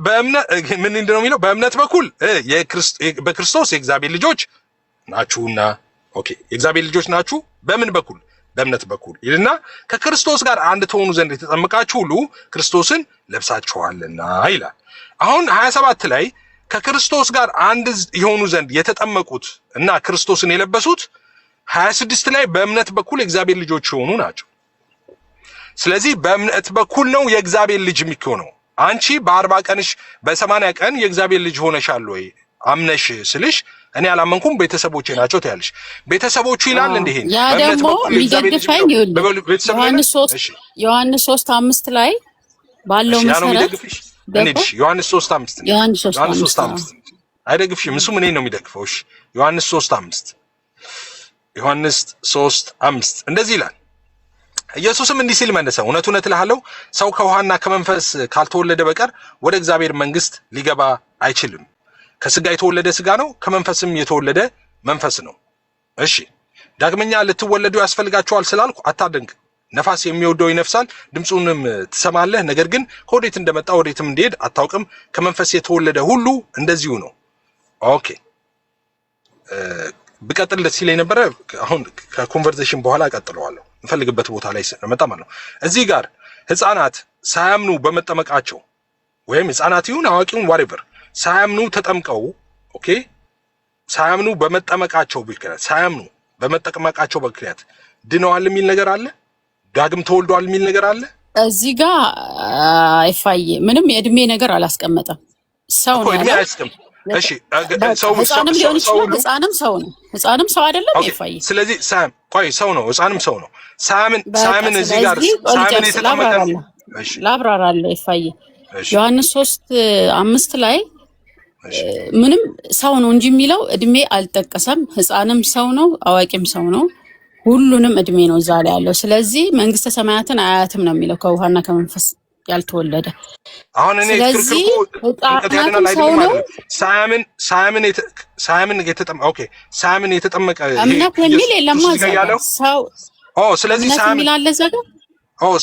በእምነት ምን እንደሆነ የሚለው በእምነት በኩል በክርስቶስ የእግዚአብሔር ልጆች ናችሁና፣ ኦኬ የእግዚአብሔር ልጆች ናችሁ በምን በኩል? በእምነት በኩል ይልና ከክርስቶስ ጋር አንድ ትሆኑ ዘንድ የተጠመቃችሁ ሁሉ ክርስቶስን ለብሳችኋልና ይላል። አሁን 27 ላይ ከክርስቶስ ጋር አንድ የሆኑ ዘንድ የተጠመቁት እና ክርስቶስን የለበሱት 26 ላይ በእምነት በኩል የእግዚአብሔር ልጆች የሆኑ ናቸው። ስለዚህ በእምነት በኩል ነው የእግዚአብሔር ልጅ የሚሆነው። አንቺ በ40 ቀንሽ በ80 ቀን የእግዚአብሔር ልጅ ሆነሻል ወይ አምነሽ ስልሽ እኔ አላመንኩም ቤተሰቦቼ ናቸው ትያለሽ። ቤተሰቦቹ ይላል እንዴ? ያ ደግሞ የሚደግፈኝ ዮሐንስ 3:5 ላይ ባለው መሰረት እንዴሽ ዮሐንስ 3:5 ነው። ዮሐንስ 3:5 አይደግፍሽም። እሱ ምን ነው የሚደግፈው? እሺ ዮሐንስ 3:5 ዮሐንስ 3:5 እንደዚህ ይላል። ኢየሱስም እንዲህ ሲል መለሰ፣ እውነት እውነት እልሃለሁ ሰው ከውሃና ከመንፈስ ካልተወለደ በቀር ወደ እግዚአብሔር መንግሥት ሊገባ አይችልም። ከስጋ የተወለደ ስጋ ነው፣ ከመንፈስም የተወለደ መንፈስ ነው። እሺ ዳግመኛ ልትወለዱ ያስፈልጋችኋል ስላልኩ አታደንቅ። ነፋስ የሚወደው ይነፍሳል፣ ድምፁንም ትሰማለህ፣ ነገር ግን ከወዴት እንደመጣ ወዴትም እንዲሄድ አታውቅም። ከመንፈስ የተወለደ ሁሉ እንደዚሁ ነው። ኦኬ ብቀጥል ደስ ይለኝ ነበረ። አሁን ከኮንቨርሴሽን በኋላ እቀጥለዋለሁ። እንፈልግበት ቦታ ላይ መጣ ማለት ነው። እዚህ ጋር ህፃናት ሳያምኑ በመጠመቃቸው ወይም ህፃናት ይሁን አዋቂውን ዋሬቨር ሳያምኑ ተጠምቀው ኦኬ ሳያምኑ በመጠመቃቸው ምክንያት ሳያምኑ በመጠመቃቸው ምክንያት ድነዋል የሚል ነገር አለ። ዳግም ተወልደዋል የሚል ነገር አለ። እዚህ ጋር አይፋይ ምንም የእድሜ ነገር አላስቀመጠም። ሰው ነው ያለው። እሺ ህፃንም ሊሆን ይችላል። ህፃንም ሰው ነው። ህፃንም ሰው አይደለም አይፋይ። ስለዚህ ሳም ቆይ ሰው ነው፣ ህፃንም ሰው ነው። ሳምን እዚህ ጋር ሳምን የተጠመቀ እሺ ላብራራለሁ አይፋይ። ዮሐንስ 3:5 ላይ ምንም ሰው ነው እንጂ የሚለው እድሜ አልጠቀሰም። ህፃንም ሰው ነው፣ አዋቂም ሰው ነው። ሁሉንም እድሜ ነው እዛ ላይ ያለው። ስለዚህ መንግስተ ሰማያትን አያትም ነው የሚለው ከውሃና ከመንፈስ ያልተወለደ። አሁን እኔ ስለዚህ ሳምን የተጠመቀ እምነት የሚል የለም ሰው ስለዚህ ሳምን ይላል እዛ ጋር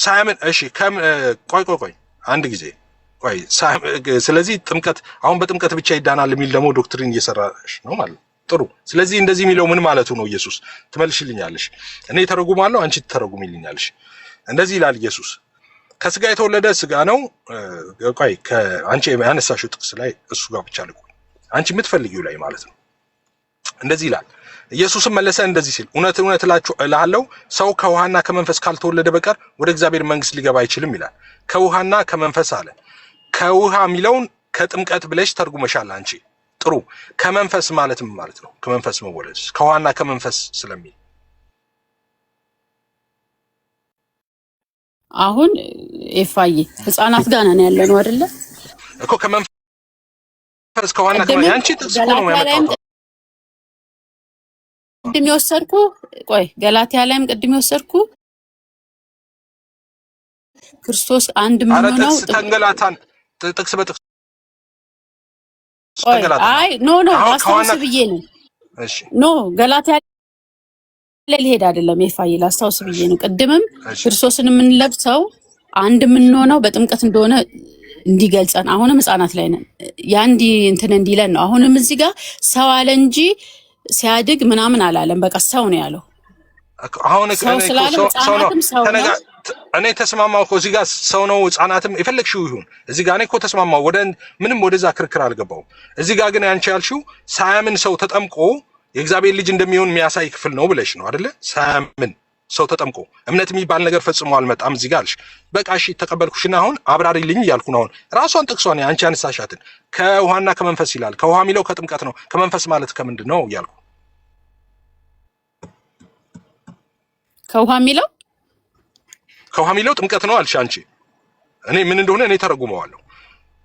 ሳምን እሺ ቆይ አንድ ጊዜ ቆይ ስለዚህ ጥምቀት አሁን በጥምቀት ብቻ ይዳናል የሚል ደግሞ ዶክትሪን እየሰራሽ ነው ማለት ነው። ጥሩ። ስለዚህ እንደዚህ የሚለው ምን ማለቱ ነው? ኢየሱስ ትመልሽልኛለሽ፣ እኔ ተረጉማለሁ፣ አንቺ ትተረጉሚልኛለሽ። እንደዚህ ይላል ኢየሱስ ከስጋ የተወለደ ስጋ ነው። ቆይ ከአንቺ ያነሳሽው ጥቅስ ላይ እሱ ጋር ብቻ ልቁ፣ አንቺ የምትፈልጊው ላይ ማለት ነው። እንደዚህ ይላል ኢየሱስም መለሰ እንደዚህ ሲል እውነት እውነት እልሃለሁ ሰው ከውሃና ከመንፈስ ካልተወለደ በቀር ወደ እግዚአብሔር መንግስት ሊገባ አይችልም ይላል። ከውሃና ከመንፈስ አለ። ከውሃ የሚለውን ከጥምቀት ብለሽ ተርጉመሻል አንቺ። ጥሩ። ከመንፈስ ማለትም ማለት ነው። ከመንፈስ መወለድ ከውሃና ከመንፈስ ስለሚል አሁን ኤፋይ ህፃናት ጋር ነን ያለ ነው አይደለ እኮ ከመንፈስ ከውሃና ከመንፈስ አንቺ ጥቅስ እኮ ነው ያመጣው። ቅድም የወሰድኩ ቆይ ገላትያ ላይም ቅድም የወሰድኩ ክርስቶስ አንድ ምን ነው ተንገላታን ጥቅስ በጥቅስ አይ ኖ አስታውስ ብዬ ነው። እሺ ኖ ገላትያ ላይ ሊሄድ አይደለም የፋይል አስታውስ ብዬ ነው። ቅድምም ክርስቶስን የምንለብሰው አንድ የምንሆነው በጥምቀት እንደሆነ እንዲገልጸን አሁንም ህፃናት ላይ ነን ያንዲ እንትን እንዲለን ነው። አሁንም እዚህ ጋር ሰው አለ እንጂ ሲያድግ ምናምን አላለም። በቃ ሰው ነው ያለው። አሁን ሰው ስላለ ህፃናትም ሰው ነው። እኔ ተስማማው እኮ እዚህ ጋር ሰው ነው ህፃናትም የፈለግሽው ይሁን። እዚህ ጋር እኔ እኮ ተስማማው ምንም ወደዛ ክርክር አልገባውም። እዚህ ጋር ግን አንቺ ያልሽው ሳያምን ሰው ተጠምቆ የእግዚአብሔር ልጅ እንደሚሆን የሚያሳይ ክፍል ነው ብለሽ ነው አይደለ? ሳያምን ሰው ተጠምቆ እምነት የሚባል ነገር ፈጽሞ አልመጣም እዚህ ጋር አልሽ። በቃ እሺ ተቀበልኩሽና አሁን አብራሪልኝ እያልኩ ነው። አሁን ራሷን ጥቅሷን አንቺ አነሳሻትን ከውሃና ከመንፈስ ይላል። ከውሃ የሚለው ከጥምቀት ነው። ከመንፈስ ማለት ከምንድን ነው እያልኩ ከውሃ የሚለው ጥምቀት ነው አልሽ አንቺ። እኔ ምን እንደሆነ እኔ ተረጉመዋለሁ።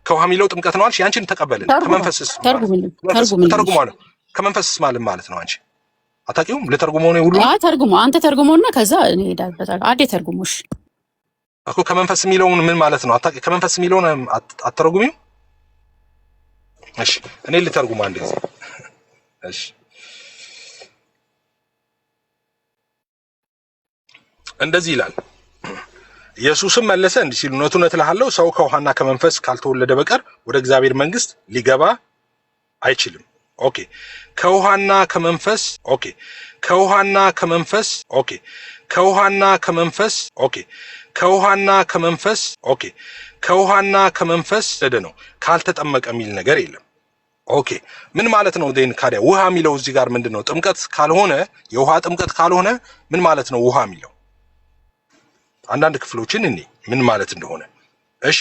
ከውሃ የሚለው ጥምቀት ነው አልሽ። ያንቺን ተቀበልን። ከመንፈስስ ተርጉመዋለሁ። ከመንፈስስ ማለት ነው አንቺ አታውቂውም? ለተርጉመው ነው ሁሉ ተርጉሞ አንተ ተርጉመውና ከዛ እኔ ሄዳበታለሁ። አዴ ተርጉሞሽ እኮ ከመንፈስ የሚለውን ምን ማለት ነው? ከመንፈስ የሚለውን አትተረጉሚው? እሺ እኔ ልተርጉም አንድ ጊዜ። እሺ እንደዚህ ይላል። ኢየሱስም መለሰ እንዲህ ሲል እውነት እውነት እልሃለሁ ሰው ከውሃና ከመንፈስ ካልተወለደ በቀር ወደ እግዚአብሔር መንግስት ሊገባ አይችልም። ኦኬ ከውሃና ከመንፈስ ለደ ነው ካልተጠመቀ የሚል ነገር የለም። ኦኬ ምን ማለት ነው? ዴን ካዲያ ውሃ የሚለው እዚህ ጋር ምንድነው? ጥምቀት ካልሆነ የውሃ ጥምቀት ካልሆነ ምን ማለት ነው? ውሃ የሚለው አንዳንድ ክፍሎችን እኔ ምን ማለት እንደሆነ እሺ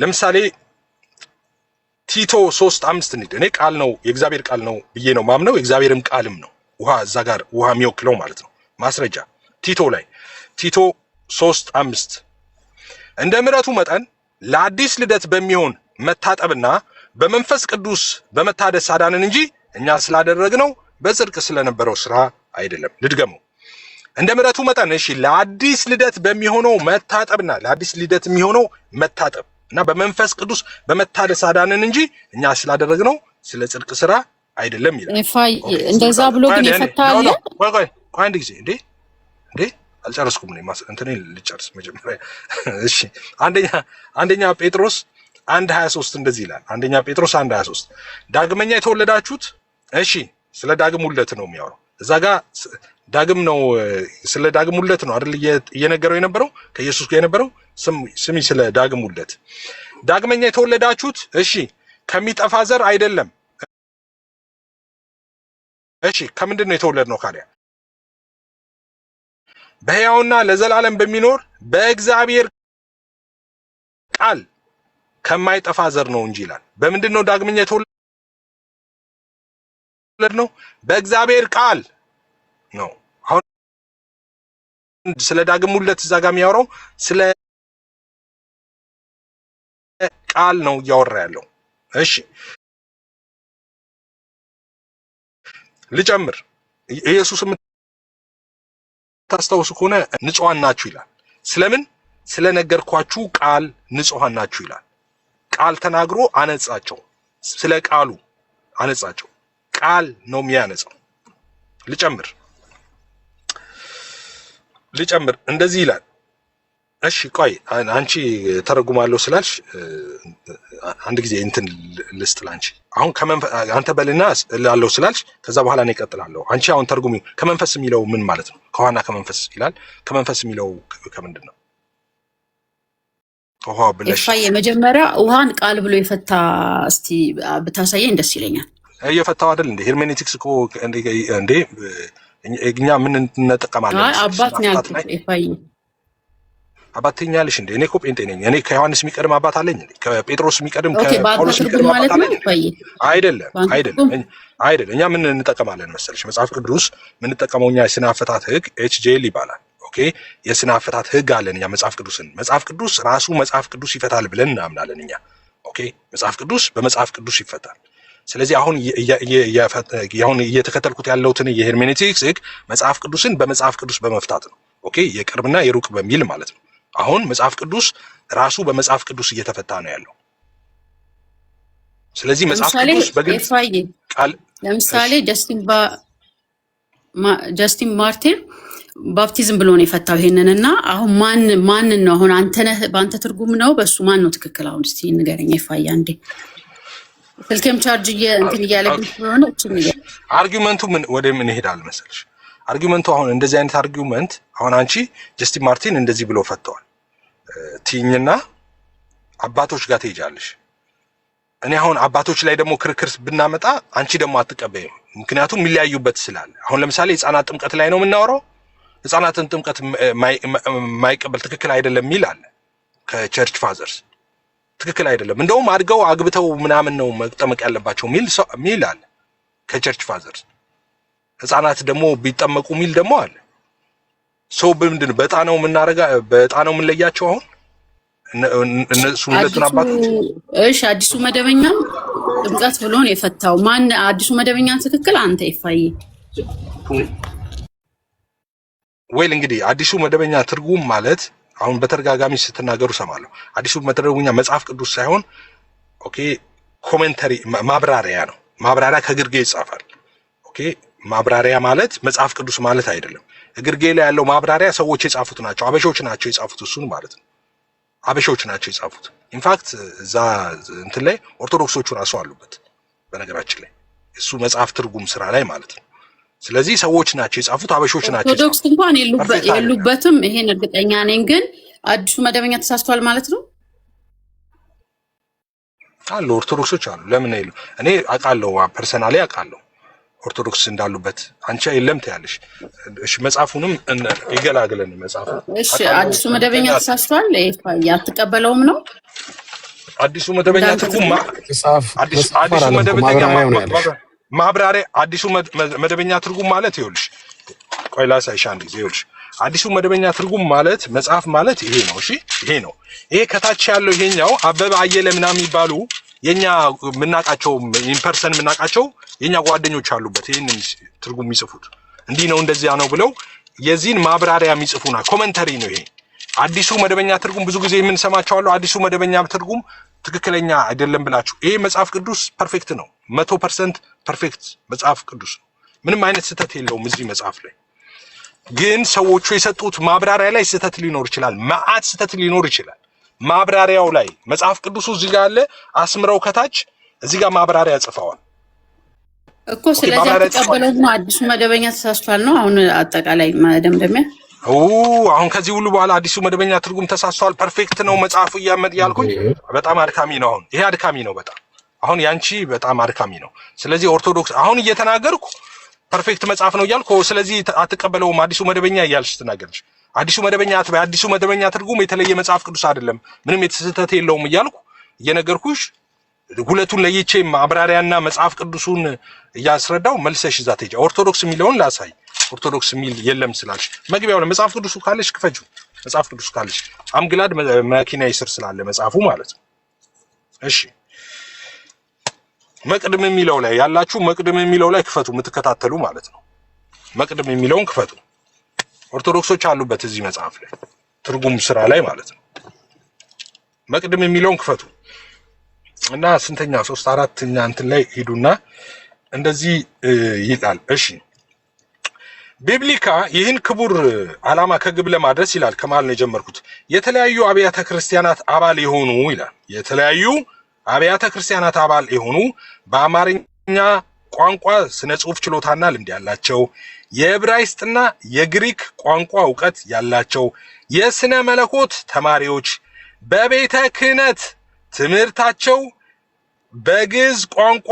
ለምሳሌ ቲቶ 3:5 እንሂድ። እኔ ቃል ነው የእግዚአብሔር ቃል ነው ብዬ ነው ማምነው። የእግዚአብሔርም ቃልም ነው ውሃ እዛ ጋር ውሃ የሚወክለው ማለት ነው። ማስረጃ ቲቶ ላይ ቲቶ 3:5 እንደ ምሕረቱ መጠን ለአዲስ ልደት በሚሆን መታጠብና በመንፈስ ቅዱስ በመታደስ አዳነን እንጂ እኛ ስላደረግነው በጽድቅ ስለነበረው ስራ አይደለም። ልድገመው። እንደ ምሕረቱ መጠን እሺ ለአዲስ ልደት በሚሆነው መታጠብና ለአዲስ ልደት የሚሆነው መታጠብ እና በመንፈስ ቅዱስ በመታደስ አዳነን እንጂ እኛ ስላደረግነው ስለ ጽድቅ ስራ አይደለም ይላል። እንደዛ ብሎ ግን ይፈታል። ቆይ አንድ ጊዜ እንዴ አልጨረስኩም ነኝ እንትኔ ልጨርስ መጀመሪያ። እሺ አንደኛ ጴጥሮስ 1:23 እንደዚህ ይላል። አንደኛ ጴጥሮስ 1:23 ዳግመኛ የተወለዳችሁት እሺ ስለ ዳግም ውልደት ነው የሚያወራው እዛ ጋር ዳግም ነው ስለ ዳግም ውልደት ነው አይደል እየነገረው የነበረው ከኢየሱስ ጋር የነበረው ስሚ ስለ ዳግም ውልደት ዳግመኛ የተወለዳችሁት እሺ ከሚጠፋ ዘር አይደለም። እሺ ከምንድን ነው የተወለድነው ካዲያ? በሕያውና ለዘላለም በሚኖር በእግዚአብሔር ቃል ከማይጠፋ ዘር ነው እንጂ ይላል። በምንድን ነው ዳግመኛ የተወለድነው? በእግዚአብሔር ቃል ነው። አሁን ስለ ዳግም ውልደት እዛ ጋር የሚያወራው ስለ ቃል ነው እያወራ ያለው። እሺ ልጨምር። ኢየሱስ የምታስታውሱ ከሆነ ንጹሃን ናችሁ ይላል። ስለምን? ስለነገርኳችሁ ቃል ንጹሃን ናችሁ ይላል። ቃል ተናግሮ አነጻቸው። ስለ ቃሉ አነጻቸው። ቃል ነው የሚያነጻው። ልጨምር እንደዚህ ይላል። እሺ ቆይ አንቺ ተረጉማለሁ ስላልሽ አንድ ጊዜ እንትን ልስጥ ላንቺ። አሁን አንተ በልና ላለው ስላልሽ ከዛ በኋላ ነው እቀጥላለሁ። አንቺ አሁን ተርጉሚ። ከመንፈስ የሚለው ምን ማለት ነው? ከውሃና ከመንፈስ ይላል። ከመንፈስ የሚለው ከምንድን ነው? ውሃ ብለሽ የመጀመሪያ ውሃን ቃል ብሎ የፈታ እስቲ ብታሳየኝ ደስ ይለኛል። እየፈታው አይደል እንዴ? ሄርሜኔቲክስ እኮ እንዴ እኛ ምን እንጠቀማለን? አባት ነው ያልኩት። አባት ትኛለሽ እንዴ? እኔ እኮ ጴንጤ ነኝ። እኔ ከዮሐንስ የሚቀድም አባት አለኝ እንዴ? ከጴጥሮስ የሚቀድም ከጳውሎስ የሚቀድም አባት አለኝ? አይደለም። እኛ ምን እንጠቀማለን መሰለሽ? መጽሐፍ ቅዱስ ምን እንጠቀመው እኛ የስነ አፈታት ህግ HJL ይባላል። ኦኬ የስነ አፈታት ህግ አለን እኛ መጽሐፍ ቅዱስ ራሱ መጽሐፍ ቅዱስ ይፈታል ብለን እናምናለን እኛ። ኦኬ መጽሐፍ ቅዱስ በመጽሐፍ ቅዱስ ይፈታል። ስለዚህ አሁን እየተከተልኩት ያለውትን የሄርሜኔቲክስ ህግ መጽሐፍ ቅዱስን በመጽሐፍ ቅዱስ በመፍታት ነው። ኦኬ የቅርብና የሩቅ በሚል ማለት ነው። አሁን መጽሐፍ ቅዱስ ራሱ በመጽሐፍ ቅዱስ እየተፈታ ነው ያለው። ስለዚህ መጽሐፍ ቅዱስ በግልጽ ቃል ለምሳሌ ጀስቲን ማርቲን ባፕቲዝም ብሎ ነው የፈታው ይሄንንና አሁን ማን ነው አሁን አንተ ነህ በአንተ ትርጉም ነው በሱ ማን ነው ትክክል? አሁን እስቲ ንገረኝ ይፋያ እንዴ። ስልኬም ቻርጅ እንትን እያለብኝ ስለሆነ እቺ ንገር። አርጊውመንቱ ወደ ምን ይሄዳል መሰልሽ? አርጊውመንቱ አሁን እንደዚህ አይነት አርጊውመንት አሁን አንቺ ጀስቲን ማርቲን እንደዚህ ብሎ ፈተዋል ትይኝና አባቶች ጋር ትሄጃለሽ። እኔ አሁን አባቶች ላይ ደግሞ ክርክር ብናመጣ አንቺ ደግሞ አትቀበይም። ምክንያቱም የሚለያዩበት ስላለ አሁን ለምሳሌ ህፃናት ጥምቀት ላይ ነው የምናወራው። ህፃናትን ጥምቀት ማይቀበል ትክክል አይደለም የሚል አለ ከቸርች ፋዘርስ። ትክክል አይደለም እንደውም አድገው አግብተው ምናምን ነው መጠመቅ ያለባቸው ሚል አለ ከቸርች ፋዘርስ። ህፃናት ደግሞ ቢጠመቁ ሚል ደግሞ አለ። ሰው በምንድን በጣናው የምንለያቸው አሁን እነሱ ሁለቱን አባቶች። እሺ አዲሱ መደበኛ ጥምቀት ብሎ ነው የፈታው። ማን አዲሱ መደበኛ ትክክል? አንተ ይፋይ ወይል እንግዲህ አዲሱ መደበኛ ትርጉም ማለት አሁን በተደጋጋሚ ስትናገሩ ሰማለሁ። አዲሱ መደበኛ መጽሐፍ ቅዱስ ሳይሆን ኦኬ ኮሜንተሪ ማብራሪያ ነው። ማብራሪያ ከግርጌ ይጻፋል። ኦኬ ማብራሪያ ማለት መጽሐፍ ቅዱስ ማለት አይደለም። ግርጌ ላይ ያለው ማብራሪያ ሰዎች የጻፉት ናቸው። አበሾች ናቸው የጻፉት እሱን ማለት ነው። አበሾች ናቸው የጻፉት። ኢንፋክት እዛ እንትን ላይ ኦርቶዶክሶቹ ራሱ አሉበት በነገራችን ላይ እሱ መጽሐፍ ትርጉም ስራ ላይ ማለት ነው። ስለዚህ ሰዎች ናቸው የጻፉት፣ አበሾች ናቸው። ኦርቶዶክስ እንኳን የሉበትም ይሄን እርግጠኛ ነኝ። ግን አዲሱ መደበኛ ተሳስቷል ማለት ነው አሉ ኦርቶዶክሶች አሉ። ለምን አይሉ? እኔ አውቃለሁ፣ ፐርሰናሊ አውቃለሁ ኦርቶዶክስ እንዳሉበት። አንቺ የለም ትያለሽ። እሺ መጽሐፉንም ይገላግለን መጽሐፉ። እሺ አዲሱ መደበኛ ተሳስቷል ያትቀበለውም ነው። አዲሱ መደበኛ ትርጉም አዲሱ መደበኛ ማብራሪያ አዲሱ መደበኛ ትርጉም ማለት ይኸውልሽ፣ ቆይ ላሳይሽ አንድ ጊዜ። ይኸውልሽ አዲሱ መደበኛ ትርጉም ማለት መጽሐፍ ማለት ይሄ ነው። እሺ ይሄ ነው። ይሄ ከታች ያለው ይሄኛው አበበ አየለ ምናምን የሚባሉ የኛ ምናቃቸው ኢንፐርሰን ምናቃቸው የኛ ጓደኞች አሉበት። ይሄንን ትርጉም የሚጽፉት እንዲህ ነው እንደዚያ ነው ብለው የዚህን ማብራሪያ የሚጽፉና ኮሜንተሪ ነው ይሄ። አዲሱ መደበኛ ትርጉም ብዙ ጊዜ የምንሰማቸው አሉ። አዲሱ መደበኛ ትርጉም ትክክለኛ አይደለም ብላችሁ። ይሄ መጽሐፍ ቅዱስ ፐርፌክት ነው፣ 100% ፐርፌክት መጽሐፍ ቅዱስ ነው። ምንም አይነት ስህተት የለውም እዚህ መጽሐፍ ላይ። ግን ሰዎቹ የሰጡት ማብራሪያ ላይ ስህተት ሊኖር ይችላል፣ መዓት ስህተት ሊኖር ይችላል። ማብራሪያው ላይ መጽሐፍ ቅዱሱ እዚህ ጋር አለ፣ አስምረው ከታች እዚህ ጋር ማብራሪያ ጽፈዋል እኮ። ስለዚህ ተቀበለው ነው አዲሱ መደበኛ ተሳስቷል ነው አሁን አጠቃላይ መደምደሚያ። አሁን ከዚህ ሁሉ በኋላ አዲሱ መደበኛ ትርጉም ተሳስቷል ፐርፌክት ነው መጽሐፉ ያልኩኝ በጣም አድካሚ ነው። አሁን ይሄ አድካሚ ነው በጣም አሁን ያንቺ በጣም አድካሚ ነው። ስለዚህ ኦርቶዶክስ አሁን እየተናገርኩ ፐርፌክት መጽሐፍ ነው እያልኩ ስለዚህ አትቀበለውም አዲሱ መደበኛ እያልሽ ትናገርሽ። አዲሱ መደበኛ አዲሱ መደበኛ ትርጉም የተለየ መጽሐፍ ቅዱስ አይደለም፣ ምንም የተስህተት የለውም እያልኩ እየነገርኩሽ ሁለቱን ለይቼ ማብራሪያና መጽሐፍ ቅዱሱን እያስረዳው መልሰሽ እዛ ትሄጂ። ኦርቶዶክስ የሚለውን ላሳይ። ኦርቶዶክስ የሚል የለም ስላልሽ መግቢያው መጽሐፍ ቅዱሱ ካለሽ ክፈጁ። መጽሐፍ ቅዱስ ካለሽ አምግላድ መኪና ይስር ስላለ መጽሐፉ ማለት ነው። እሺ መቅድም የሚለው ላይ ያላችሁ መቅድም የሚለው ላይ ክፈቱ፣ የምትከታተሉ ማለት ነው። መቅድም የሚለውን ክፈቱ። ኦርቶዶክሶች አሉበት እዚህ መጽሐፍ ላይ ትርጉም ስራ ላይ ማለት ነው። መቅድም የሚለውን ክፈቱ እና ስንተኛ 3-4ኛ እንትን ላይ ሂዱና እንደዚህ ይላል። እሺ ቢብሊካ ይህን ክቡር ዓላማ ከግብ ለማድረስ ይላል። ከማል ነው የጀመርኩት። የተለያዩ አብያተ ክርስቲያናት አባል የሆኑ ይላል። የተለያዩ አብያተ ክርስቲያናት አባል የሆኑ በአማርኛ ቋንቋ ስነ ጽሁፍ ችሎታና ልምድ ያላቸው፣ የዕብራይስጥና የግሪክ ቋንቋ ዕውቀት ያላቸው፣ የስነ መለኮት ተማሪዎች፣ በቤተ ክህነት ትምህርታቸው፣ በግዕዝ ቋንቋ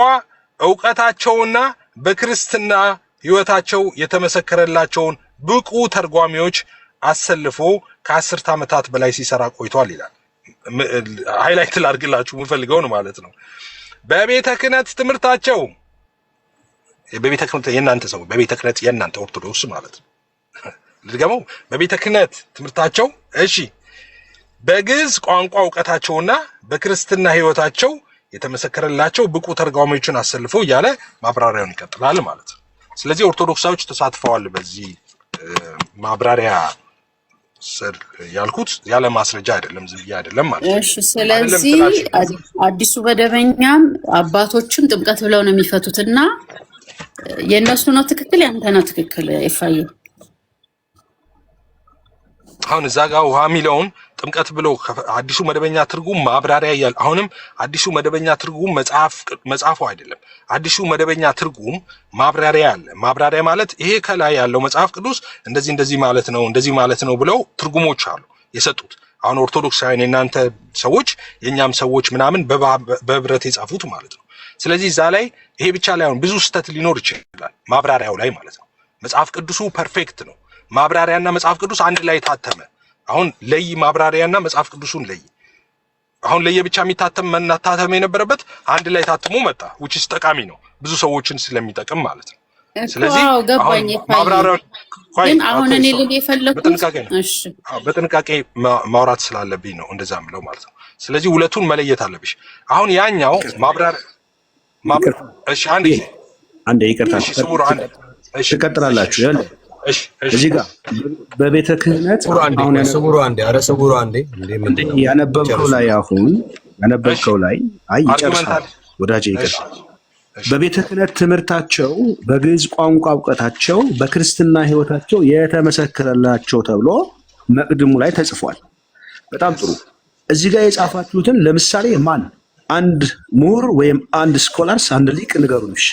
ዕውቀታቸውና በክርስትና ሕይወታቸው የተመሰከረላቸውን ብቁ ተርጓሚዎች አሰልፎ ከ10 ዓመታት በላይ ሲሰራ ቆይቷል ይላል። ሃይላይት ላድርግላችሁ የምፈልገው ነው ማለት ነው። በቤተ ክህነት ትምህርታቸው በቤተ ክህነት የእናንተ ሰው በቤተ ክህነት የእናንተ ኦርቶዶክስ ማለት ነው። ልድገመው። በቤተ ክህነት ትምህርታቸው እሺ፣ በግዕዝ ቋንቋ ዕውቀታቸውና በክርስትና ሕይወታቸው የተመሰከረላቸው ብቁ ተርጓሚዎችን አሰልፎ እያለ ማብራሪያውን ይቀጥላል ማለት ነው። ስለዚህ ኦርቶዶክሳዎች ተሳትፈዋል በዚህ ማብራሪያ ስር ያልኩት ያለ ማስረጃ አይደለም፣ ዝም ብዬ አይደለም ማለት ነው። እሺ ስለዚህ አዲሱ መደበኛም አባቶችም ጥምቀት ብለው ነው የሚፈቱትና የነሱ ነው ትክክል፣ ያንተ ነው ትክክል። ይፋየ አሁን እዛ ጋር ውሃ የሚለውን ጥምቀት ብሎ አዲሱ መደበኛ ትርጉም ማብራሪያ ያያል። አሁንም አዲሱ መደበኛ ትርጉም መጽሐፉ አይደለም። አዲሱ መደበኛ ትርጉም ማብራሪያ አለ። ማብራሪያ ማለት ይሄ ከላይ ያለው መጽሐፍ ቅዱስ እንደዚህ ማለት ነው ብለው ትርጉሞች አሉ የሰጡት። አሁን ኦርቶዶክሳውያን የናንተ ሰዎች የኛም ሰዎች ምናምን በህብረት የጻፉት ማለት ነው። ስለዚህ እዛ ላይ ይሄ ብቻ ላይ አሁን ብዙ ስህተት ሊኖር ይችላል ማብራሪያው ላይ ማለት ነው። መጽሐፍ ቅዱሱ ፐርፌክት ነው። ማብራሪያና መጽሐፍ ቅዱስ አንድ ላይ ታተመ። አሁን ለይ ማብራሪያና መጽሐፍ ቅዱሱን ለይ። አሁን ለየ ብቻ የሚታተም መናታተም የነበረበት አንድ ላይ ታትሞ መጣ which is ጠቃሚ ነው ብዙ ሰዎችን ስለሚጠቅም ማለት ነው። ስለዚህ ገባኝ። ማብራሪያው ግን አሁን እኔ ልል የፈለኩት እሺ በጥንቃቄ ማውራት ስላለብኝ ነው እንደዛ ምለው ማለት ነው። ስለዚህ ሁለቱን መለየት አለብሽ። አሁን ያኛው እሺ አንዴ ይቅርታ እሺ ቀጥላላችሁ ያለ እዚህ ጋር በቤተ ክህነት አሁን ሰውሩ አንዴ ያነበብከው ላይ ይጨርሳል ወዳጄ ይቅርታ። በቤተ ክህነት ትምህርታቸው በግዕዝ ቋንቋ እውቀታቸው በክርስትና ሕይወታቸው የተመሰከረላቸው ተብሎ መቅድሙ ላይ ተጽፏል። በጣም ጥሩ። እዚህ ጋር የጻፋችሁትን ለምሳሌ ማን አንድ ምሁር ወይም አንድ ስኮላርስ አንድ ሊቅ ንገሩንሽ።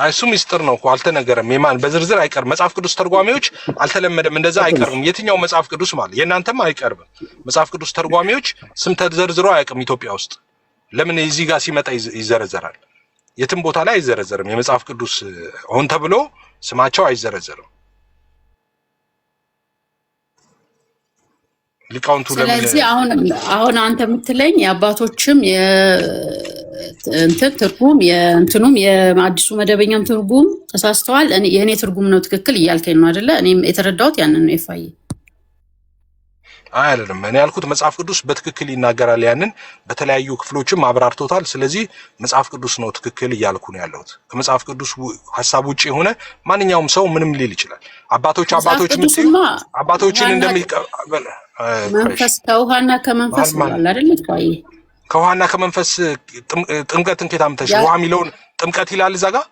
እሱ ሚስጥር ነው እኮ አልተነገረም። የማን በዝርዝር አይቀርም። መጽሐፍ ቅዱስ ተርጓሚዎች አልተለመደም፣ እንደዛ አይቀርም። የትኛው መጽሐፍ ቅዱስ ማለት የእናንተም አይቀርብም። መጽሐፍ ቅዱስ ተርጓሚዎች ስም ተዘርዝሮ አያውቅም ኢትዮጵያ ውስጥ። ለምን እዚህ ጋር ሲመጣ ይዘረዘራል? የትም ቦታ ላይ አይዘረዘርም። የመጽሐፍ ቅዱስ ሆን ተብሎ ስማቸው አይዘረዘርም። ሊቃውንቱ ለምን? ስለዚህ አሁን አንተ የምትለኝ የአባቶችም እንትን ትርጉም የእንትኑም የአዲሱ መደበኛም ትርጉም ተሳስተዋል፣ የእኔ ትርጉም ነው ትክክል እያልከኝ ነው አይደለ? እኔም የተረዳሁት ያንን ነው። ይፋይ አይደለም እኔ ያልኩት መጽሐፍ ቅዱስ በትክክል ይናገራል። ያንን በተለያዩ ክፍሎችም አብራርቶታል። ስለዚህ መጽሐፍ ቅዱስ ነው ትክክል እያልኩ ነው ያለሁት። ከመጽሐፍ ቅዱስ ሐሳብ ውጪ የሆነ ማንኛውም ሰው ምንም ሊል ይችላል። አባቶችን እንደሚቀበል መንፈስ ከውሃና ከመንፈስ ይላል አይደል? ይፋይ ከውሃና ከመንፈስ ጥምቀትን ከታምተሽ ውሃ የሚለውን ጥምቀት ይላል እዛ ጋር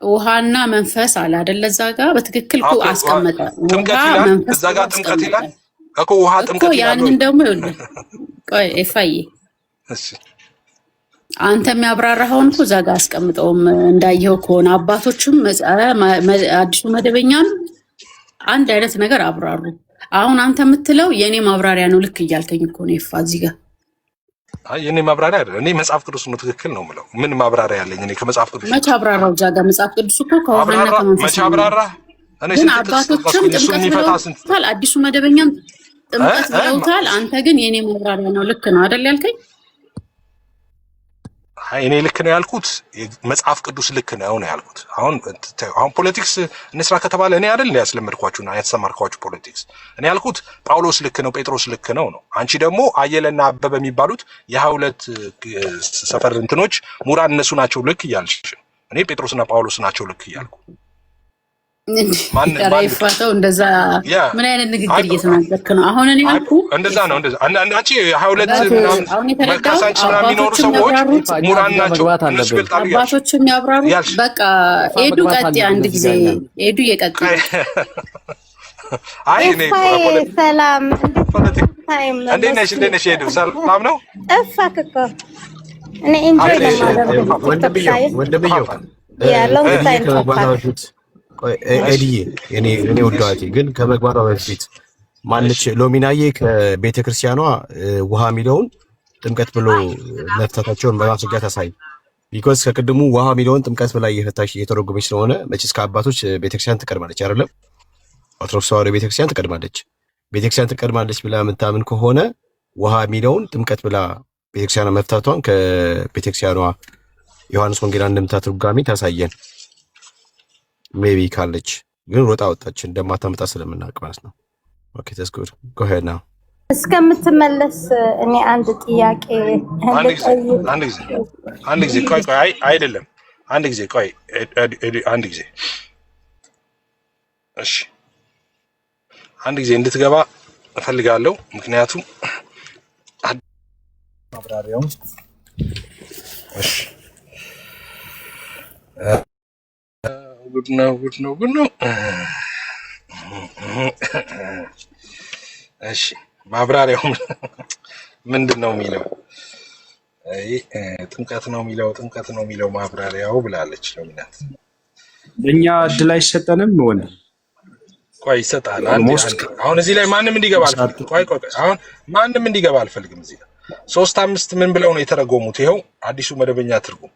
ውሃና መንፈስ አለ አይደል? እዛ ጋር በትክክል እኮ አስቀመጠ። ጥምቀት ይላል እዛ ጋር ጥምቀት ይላል እኮ ውሃ ጥምቀት ይላል። ያንን ደግሞ ቆይ ኤፋዬ እሺ አንተ የሚያብራራኸውን እኮ እዛ ጋር አስቀምጠውም እንዳየው ከሆነ አባቶችም አዲሱ መደበኛም አንድ አይነት ነገር አብራሩ። አሁን አንተ የምትለው የኔ ማብራሪያ ነው ልክ እያልከኝ እኮ ነው ይፋ እዚህ ጋር የኔ ማብራሪያ አይደለም። እኔ መጽሐፍ ቅዱስ ነው ትክክል ነው የምለው። ምን ማብራሪያ ያለኝ እኔ ከመጽሐፍ ቅዱስ? መቼ አብራራው? እዛ ጋር መጽሐፍ ቅዱስ እኮ ከውሃና ከመንፈስ መቼ አብራራ? እኔ ግን አባቶችም ጥምቀት ብለውታል፣ አዲሱ መደበኛም ጥምቀት ብለውታል። አንተ ግን የኔ ማብራሪያ ነው ልክ ነው አይደል ያልከኝ? እኔ ልክ ነው ያልኩት መጽሐፍ ቅዱስ ልክ ነው ያልኩት። አሁን ፖለቲክስ እንስራ ከተባለ እኔ አይደል ያስለመድኳችሁና ያስተማርኳችሁ ፖለቲክስ። እኔ ያልኩት ጳውሎስ ልክ ነው ጴጥሮስ ልክ ነው ነው። አንቺ ደግሞ አየለና አበበ የሚባሉት የ22 ሰፈር እንትኖች ሙራን እነሱ ናቸው ልክ እያልሽ፣ እኔ ጴጥሮስና ጳውሎስ ናቸው ልክ እያልኩ ራይፋታው እንደዛ ምን አይነት ንግግር እየተናገርክ ነው? አሁን እኔ ያልኩ እንደዛ ነው። እንደዛ አንቺ 22 ምናምን መካሳንች ምናምን የሚኖሩ ሰዎች ሙራን ናቸው እነሱ ይበልጣሉ። አባቶችም ያብራሩ። በቃ ኤዱ ቀጥ አንድ ጊዜ ኤዱ የቀጥ አይ እኔ ሰላም እንዴት ነሽ ኤዱ? ሰላም ነው። እፋክኮ እኔ ኢንጆይ ለማድረግ ወንድምየው ያለው ታይም ኤዲዬ እኔ ወዳጅ ግን ከመግባቷ በፊት ማንች ሎሚናዬ ከቤተ ክርስቲያኗ ውሃ የሚለውን ጥምቀት ብሎ መፍታታቸውን በማስረጃ ታሳይ። ቢኮዝ ከቅድሙ ውሃ የሚለውን ጥምቀት ብላ እየፈታሽ እየተረጎመች ስለሆነ መቼስ ከአባቶች ቤተክርስቲያን ትቀድማለች አይደለም? ኦርቶዶክስ ተዋሕዶ ቤተክርስቲያን ትቀድማለች። ቤተክርስቲያን ትቀድማለች ብላ የምታምን ከሆነ ውሃ የሚለውን ጥምቀት ብላ ቤተክርስቲያኗ መፍታቷን ከቤተክርስቲያኗ ዮሐንስ ወንጌል አንድምታ ትርጓሜ ታሳየን። ሜቢ ካለች ግን ሮጣ ወጣች እንደማታመጣ ስለምናውቅ ማለት ነው። ኦኬ ታስ ጉድ ጎ ሄድ ናው። እስከምትመለስ እኔ አንድ ጥያቄ አንድ ጊዜ ቆይ አይደለም አንድ ጊዜ ቆይ አንድ ጊዜ እሺ አንድ ጊዜ እንድትገባ እፈልጋለሁ። ምክንያቱም ማብራሪያው እሺ ጉድ ነው እሺ ማብራሪያው ምንድን ነው የሚለው? ጥምቀት ነው የሚለው ማብራሪያው ብላለች ሎሚናት። ለእኛ እድል አይሰጠንም ወንድ? ቆይ ይሰጣል። አሁን እዚህ ላይ ማንም እንዲገባ አልፈልግም። ቆይ አሁን ማንም እንዲገባ አልፈልግም። እዚህ ላይ 3:5 ምን ብለው ነው የተረጎሙት? ይኸው አዲሱ መደበኛ ትርጉም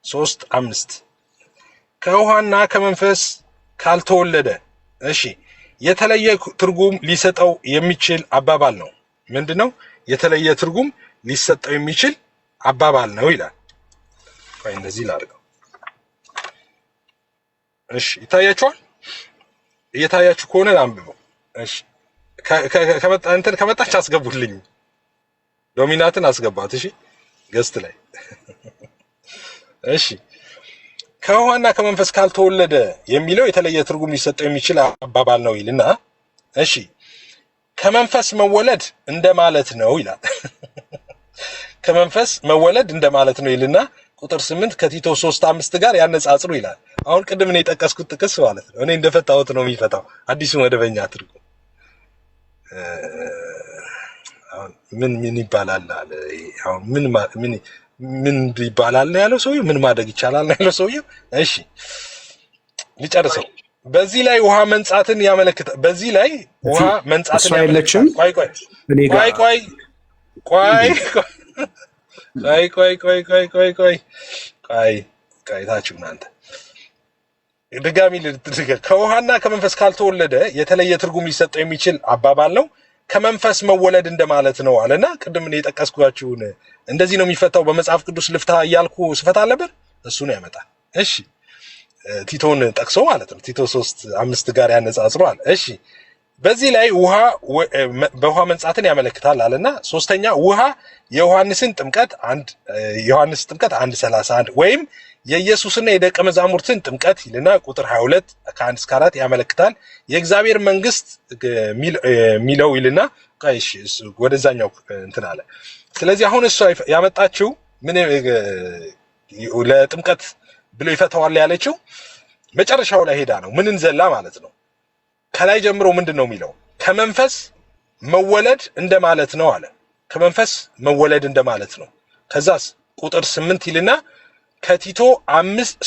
3:5 ከውሃና ከመንፈስ ካልተወለደ። እሺ የተለየ ትርጉም ሊሰጠው የሚችል አባባል ነው። ምንድነው? የተለየ ትርጉም ሊሰጠው የሚችል አባባል ነው ይላል። ቆይ እንደዚህ ላድርገው። እሺ ይታያችኋል? እየታያችሁ ከሆነ አንብበው። እሺ ከመጣች አስገቡልኝ። ዶሚናትን አስገባት። እሺ ገስት ላይ እሺ ከውሃና ከመንፈስ ካልተወለደ የሚለው የተለየ ትርጉም ሊሰጠው የሚችል አባባል ነው ይልና እሺ ከመንፈስ መወለድ እንደማለት ነው ይላል። ከመንፈስ መወለድ እንደማለት ነው ይልና ቁጥር 8 ከቲቶ 3:5 ጋር ያነጻጽሩ ይላል። አሁን ቅድም ነው የጠቀስኩት ጥቅስ ማለት ነው። እኔ እንደፈታሁት ነው የሚፈታው አዲሱ መደበኛ ትርጉም። አሁን ምን ይባላል አለ። አሁን ምን ይባላል ያለው ሰውዬው? ምን ማድረግ ይቻላል ያለው ሰውዬው? እሺ ልጨርሰው። በዚህ ላይ ውሃ መንጻትን ያመለክታል። በዚህ ላይ ውሃ መንጻትን ያመለክታል። ቆይ ታችሁ እናንተ ድጋሚ ከውሃና ከመንፈስ ካልተወለደ የተለየ ትርጉም ሊሰጠው የሚችል አባባል ነው። ከመንፈስ መወለድ እንደማለት ነው አለና ቅድም እኔ የጠቀስኳችሁን እንደዚህ ነው የሚፈታው በመጽሐፍ ቅዱስ ልፍታ እያልኩ ስፈታ ነበር። እሱ ነው ያመጣል። እሺ ቲቶን ጠቅሶ ማለት ነው። ቲቶ 3:5 ጋር ያነጻጽሯል። እሺ በዚህ ላይ ውሃ በውሃ መንጻትን ያመለክታል አለና ሶስተኛ ውሃ የዮሐንስን ጥምቀት 1:31 ወይም የኢየሱስና የደቀ መዛሙርትን ጥምቀት ይልና ቁጥር 22 ከ1-4 ያመለክታል። የእግዚአብሔር መንግስት ሚለው ይልና እሺ ወደዛኛው እንትን አለ። ስለዚህ አሁን እሷ ያመጣችው ምን ለጥምቀት ብሎ ይፈታዋል ያለችው መጨረሻው ላይ ሄዳ ነው። ምንን ዘላ ማለት ነው። ከላይ ጀምሮ ምንድነው የሚለው? ከመንፈስ መወለድ እንደማለት ነው አለ። ከመንፈስ መወለድ እንደማለት ነው። ከዛስ ቁጥር 8 ይልና ከቲቶ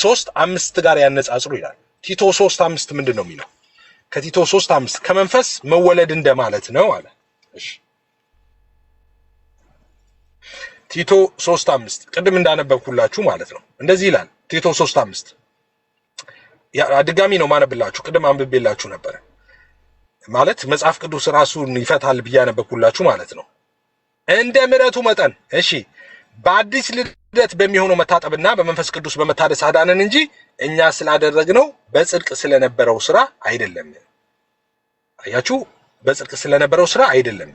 3:5 ጋር ያነጻጽሩ ይላል። ቲቶ 3:5 ምንድነው የሚለው? ከቲቶ 3:5 ከመንፈስ መወለድ እንደማለት ነው አለ። እሺ ቲቶ 3:5 ቅድም እንዳነበብኩላችሁ ማለት ነው። እንደዚህ ይላል ቲቶ 3:5 ድጋሚ ነው ማነብላችሁ። ቅድም አንብቤላችሁ ነበር ማለት መጽሐፍ ቅዱስ ራሱን ይፈታል ብዬ ያነበብኩላችሁ ማለት ነው። እንደ ምሕረቱ መጠን እሺ በአዲስ ልደት በሚሆነው መታጠብና በመንፈስ ቅዱስ በመታደስ አዳነን እንጂ እኛ ስላደረግነው በጽድቅ ስለነበረው ስራ አይደለም። አያችሁ፣ በጽድቅ ስለነበረው ስራ አይደለም።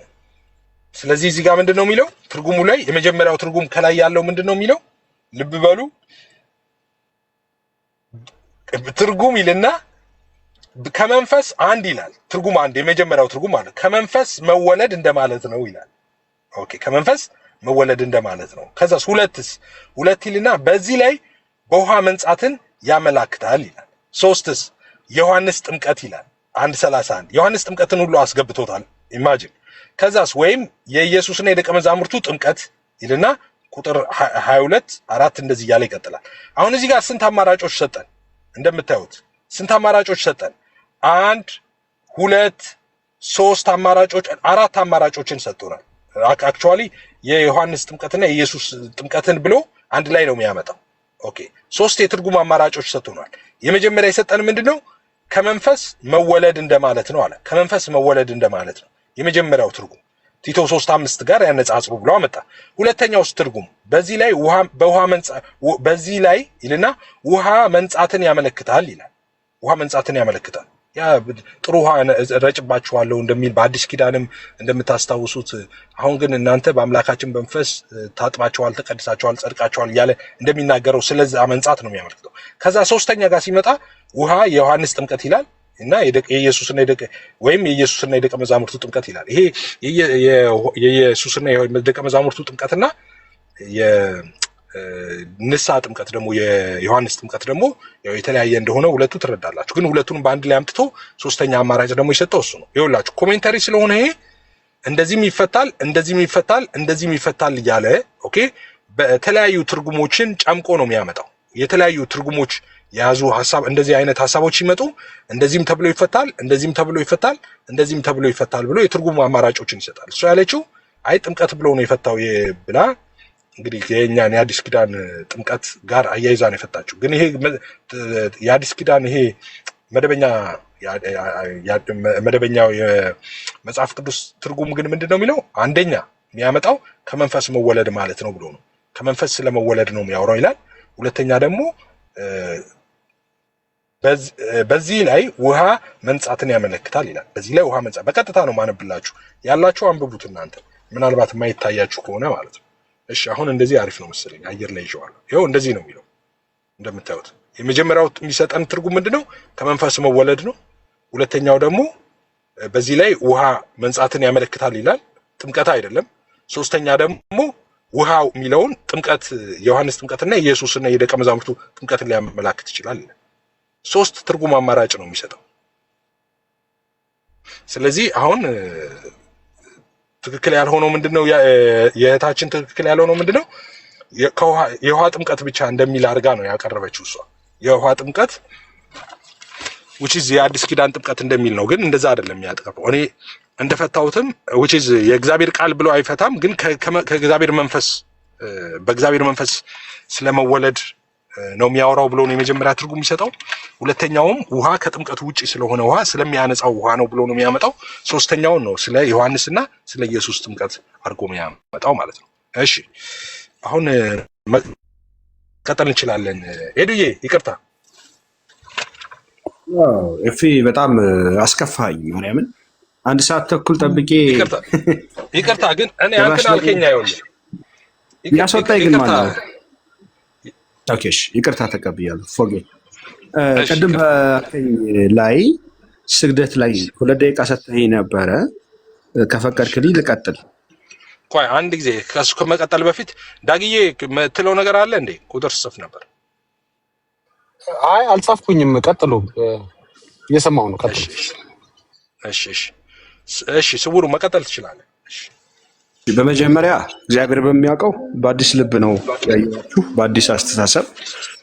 ስለዚህ እዚህ ጋር ምንድነው የሚለው? ትርጉሙ ላይ የመጀመሪያው ትርጉም ከላይ ያለው ምንድነው የሚለው? ልብ በሉ። ትርጉም ይልና ከመንፈስ አንድ ይላል። ትርጉም አንድ የመጀመሪያው ትርጉም ማለት ከመንፈስ መወለድ እንደማለት ነው ይላል። ኦኬ ከመንፈስ መወለድ እንደማለት ነው። ከዛስ ሁለት ይልና በዚህ ላይ በውሃ መንጻትን ያመላክታል ይላል። ሶስትስ ዮሐንስ ጥምቀት ይላል 1:31 ዮሐንስ ጥምቀትን ሁሉ አስገብቶታል። ኢማጂን። ከዛስ ወይም የኢየሱስና የደቀ መዛሙርቱ ጥምቀት ይልና ቁጥር 22:4 እንደዚህ እያለ ይቀጥላል። አሁን እዚህ ጋር ስንት አማራጮች ሰጠን? እንደምታዩት ስንት አማራጮች ሰጠን? 1 2 3 አማራጮች 4 አማራጮችን ሰጥቶናል። አክቹአሊ የዮሐንስ ጥምቀትና የኢየሱስ ጥምቀትን ብሎ አንድ ላይ ነው የሚያመጣው። ኦኬ 3 የትርጉም አማራጮች ሰጥቶናል። የመጀመሪያ የሰጠን ምንድነው? ከመንፈስ መወለድ እንደማለት ነው አለ። ከመንፈስ መወለድ እንደማለት ነው የመጀመሪያው ትርጉም። ቲቶ 3:5 ጋር ያነጻጽሩ ብሎ አመጣ። ሁለተኛው ትርጉም በዚህ ላይ ይልና ውሃ መንጻትን ያመለክታል ይላል። ውሃ መንጻትን ያመለክታል። ያ ጥሩ ውሃ ረጭባችኋለሁ እንደሚል በአዲስ ኪዳንም እንደምታስታውሱት አሁን ግን እናንተ በአምላካችን መንፈስ ታጥባችኋል፣ ተቀድሳችኋል፣ ጸድቃችኋል እያለ እንደሚናገረው ስለዛ መንጻት ነው የሚያመለክተው። ከዛ ሶስተኛ ጋር ሲመጣ ውሃ የዮሐንስ ጥምቀት ይላል እና የኢየሱስና የደቀ መዛሙርቱ ጥምቀት ይላል። ይሄ የኢየሱስና የደቀ መዛሙርቱ ጥምቀትና ንስሐ ጥምቀት ደግሞ የዮሐንስ ጥምቀት ደግሞ ያው የተለያየ እንደሆነ ሁለቱ ትረዳላችሁ። ግን ሁለቱንም በአንድ ላይ አምጥቶ ሶስተኛ አማራጭ ደግሞ የሰጠው እሱ ነው። ይኸውላችሁ ኮሜንታሪ ስለሆነ ይሄ እንደዚህም ይፈታል እንደዚህም ይፈታል እንደዚህም ይፈታል እያለ ኦኬ በተለያዩ ትርጉሞችን ጨምቆ ነው የሚያመጣው። የተለያዩ ትርጉሞች የያዙ ሐሳብ እንደዚህ አይነት ሐሳቦች ሲመጡ እንደዚህም ተብሎ ይፈታል እንደዚህም ተብሎ ይፈታል እንደዚህም ተብሎ ይፈታል ብሎ የትርጉም አማራጮችን ይሰጣል። እሱ ያለችው አይ ጥምቀት ብሎ ነው የፈታው ብላ እንግዲህ የኛን የአዲስ ኪዳን ጥምቀት ጋር አያይዛ ነው የፈታችው። ግን ይሄ የአዲስ ኪዳን ይሄ መደበኛው የመጽሐፍ ቅዱስ ትርጉም ግን ምንድነው የሚለው? አንደኛ የሚያመጣው ከመንፈስ መወለድ ማለት ነው ብሎ ነው። ከመንፈስ ስለመወለድ ነው የሚያወራው ይላል። ሁለተኛ ደግሞ በዚህ ላይ ውሃ መንጻትን ያመለክታል ይላል። በዚህ ላይ ውሃ መንጻት በቀጥታ ነው ማነብላችሁ ያላችሁ አንብቡት እናንተ ምናልባት ማይታያችሁ ከሆነ ማለት ነው። እሺ አሁን እንደዚህ አሪፍ ነው መሰለኝ አየር ላይ ይዤዋለሁ። ይኸው እንደዚህ ነው የሚለው እንደምታዩት። የመጀመሪያው የሚሰጠን ትርጉም ምንድነው? ከመንፈስ መወለድ ነው። ሁለተኛው ደግሞ በዚህ ላይ ውሃ መንጻትን ያመለክታል ይላል። ጥምቀት አይደለም። ሶስተኛ ደግሞ ውሃው የሚለውን ጥምቀት የዮሐንስ ጥምቀትና የኢየሱስና የደቀ መዛሙርቱ ጥምቀትን ሊያመላክት ይችላል። ሶስት ትርጉም አማራጭ ነው የሚሰጠው። ስለዚህ አሁን ትክክል ያልሆነው ምንድነው? የእህታችን ትክክል ያልሆነው ምንድነው? የውሃ ጥምቀት ብቻ እንደሚል አድርጋ ነው ያቀረበችው እሷ። የውሃ ጥምቀት which is የአዲስ ኪዳን ጥምቀት እንደሚል ነው። ግን እንደዛ አይደለም የሚያጠፋው። እኔ እንደፈታሁትም which is የእግዚአብሔር ቃል ብሎ አይፈታም። ግን ከእግዚአብሔር መንፈስ በእግዚአብሔር መንፈስ ስለመወለድ ነው የሚያወራው ብሎ ነው የመጀመሪያ ትርጉም የሚሰጠው። ሁለተኛውም ውሃ ከጥምቀቱ ውጪ ስለሆነ ውሃ ስለሚያነጻው ውሃ ነው ብሎ ነው የሚያመጣው። ሶስተኛውን ነው ስለ ዮሐንስና ስለ ኢየሱስ ጥምቀት አድርጎ የሚያመጣው ማለት ነው። እሺ አሁን መቀጠል እንችላለን። ሄዱዬ ይቅርታ እፊ በጣም አስከፋኝ ማርያምን 1 ሰዓት ተኩል ጠብቄ ይቅርታ ግን እኔ አንተን አልከኛ ይሆን ያስወጣኝ ግን ማለት ነው። ኦኬ እሺ ይቅርታ ተቀብያለሁ። ፎርጌት ቅድም በቀኝ ላይ ስግደት ላይ 2 ደቂቃ ሰጥተኸኝ ነበረ። ከፈቀድክልኝ ልቀጥል። ቆይ አንድ ጊዜ ከሱ ከመቀጠል በፊት ዳግዬ የምትለው ነገር አለ እንዴ? ቁጥር ጽፍ ነበር። አይ አልጻፍኩኝም። ቀጥሉ፣ እየሰማሁ ነው። ቀጥሉ። እሺ እሺ እሺ ስውሩ መቀጠል ትችላለህ። እሺ በመጀመሪያ እግዚአብሔር በሚያውቀው በአዲስ ልብ ነው ያየኋችሁ፣ በአዲስ አስተሳሰብ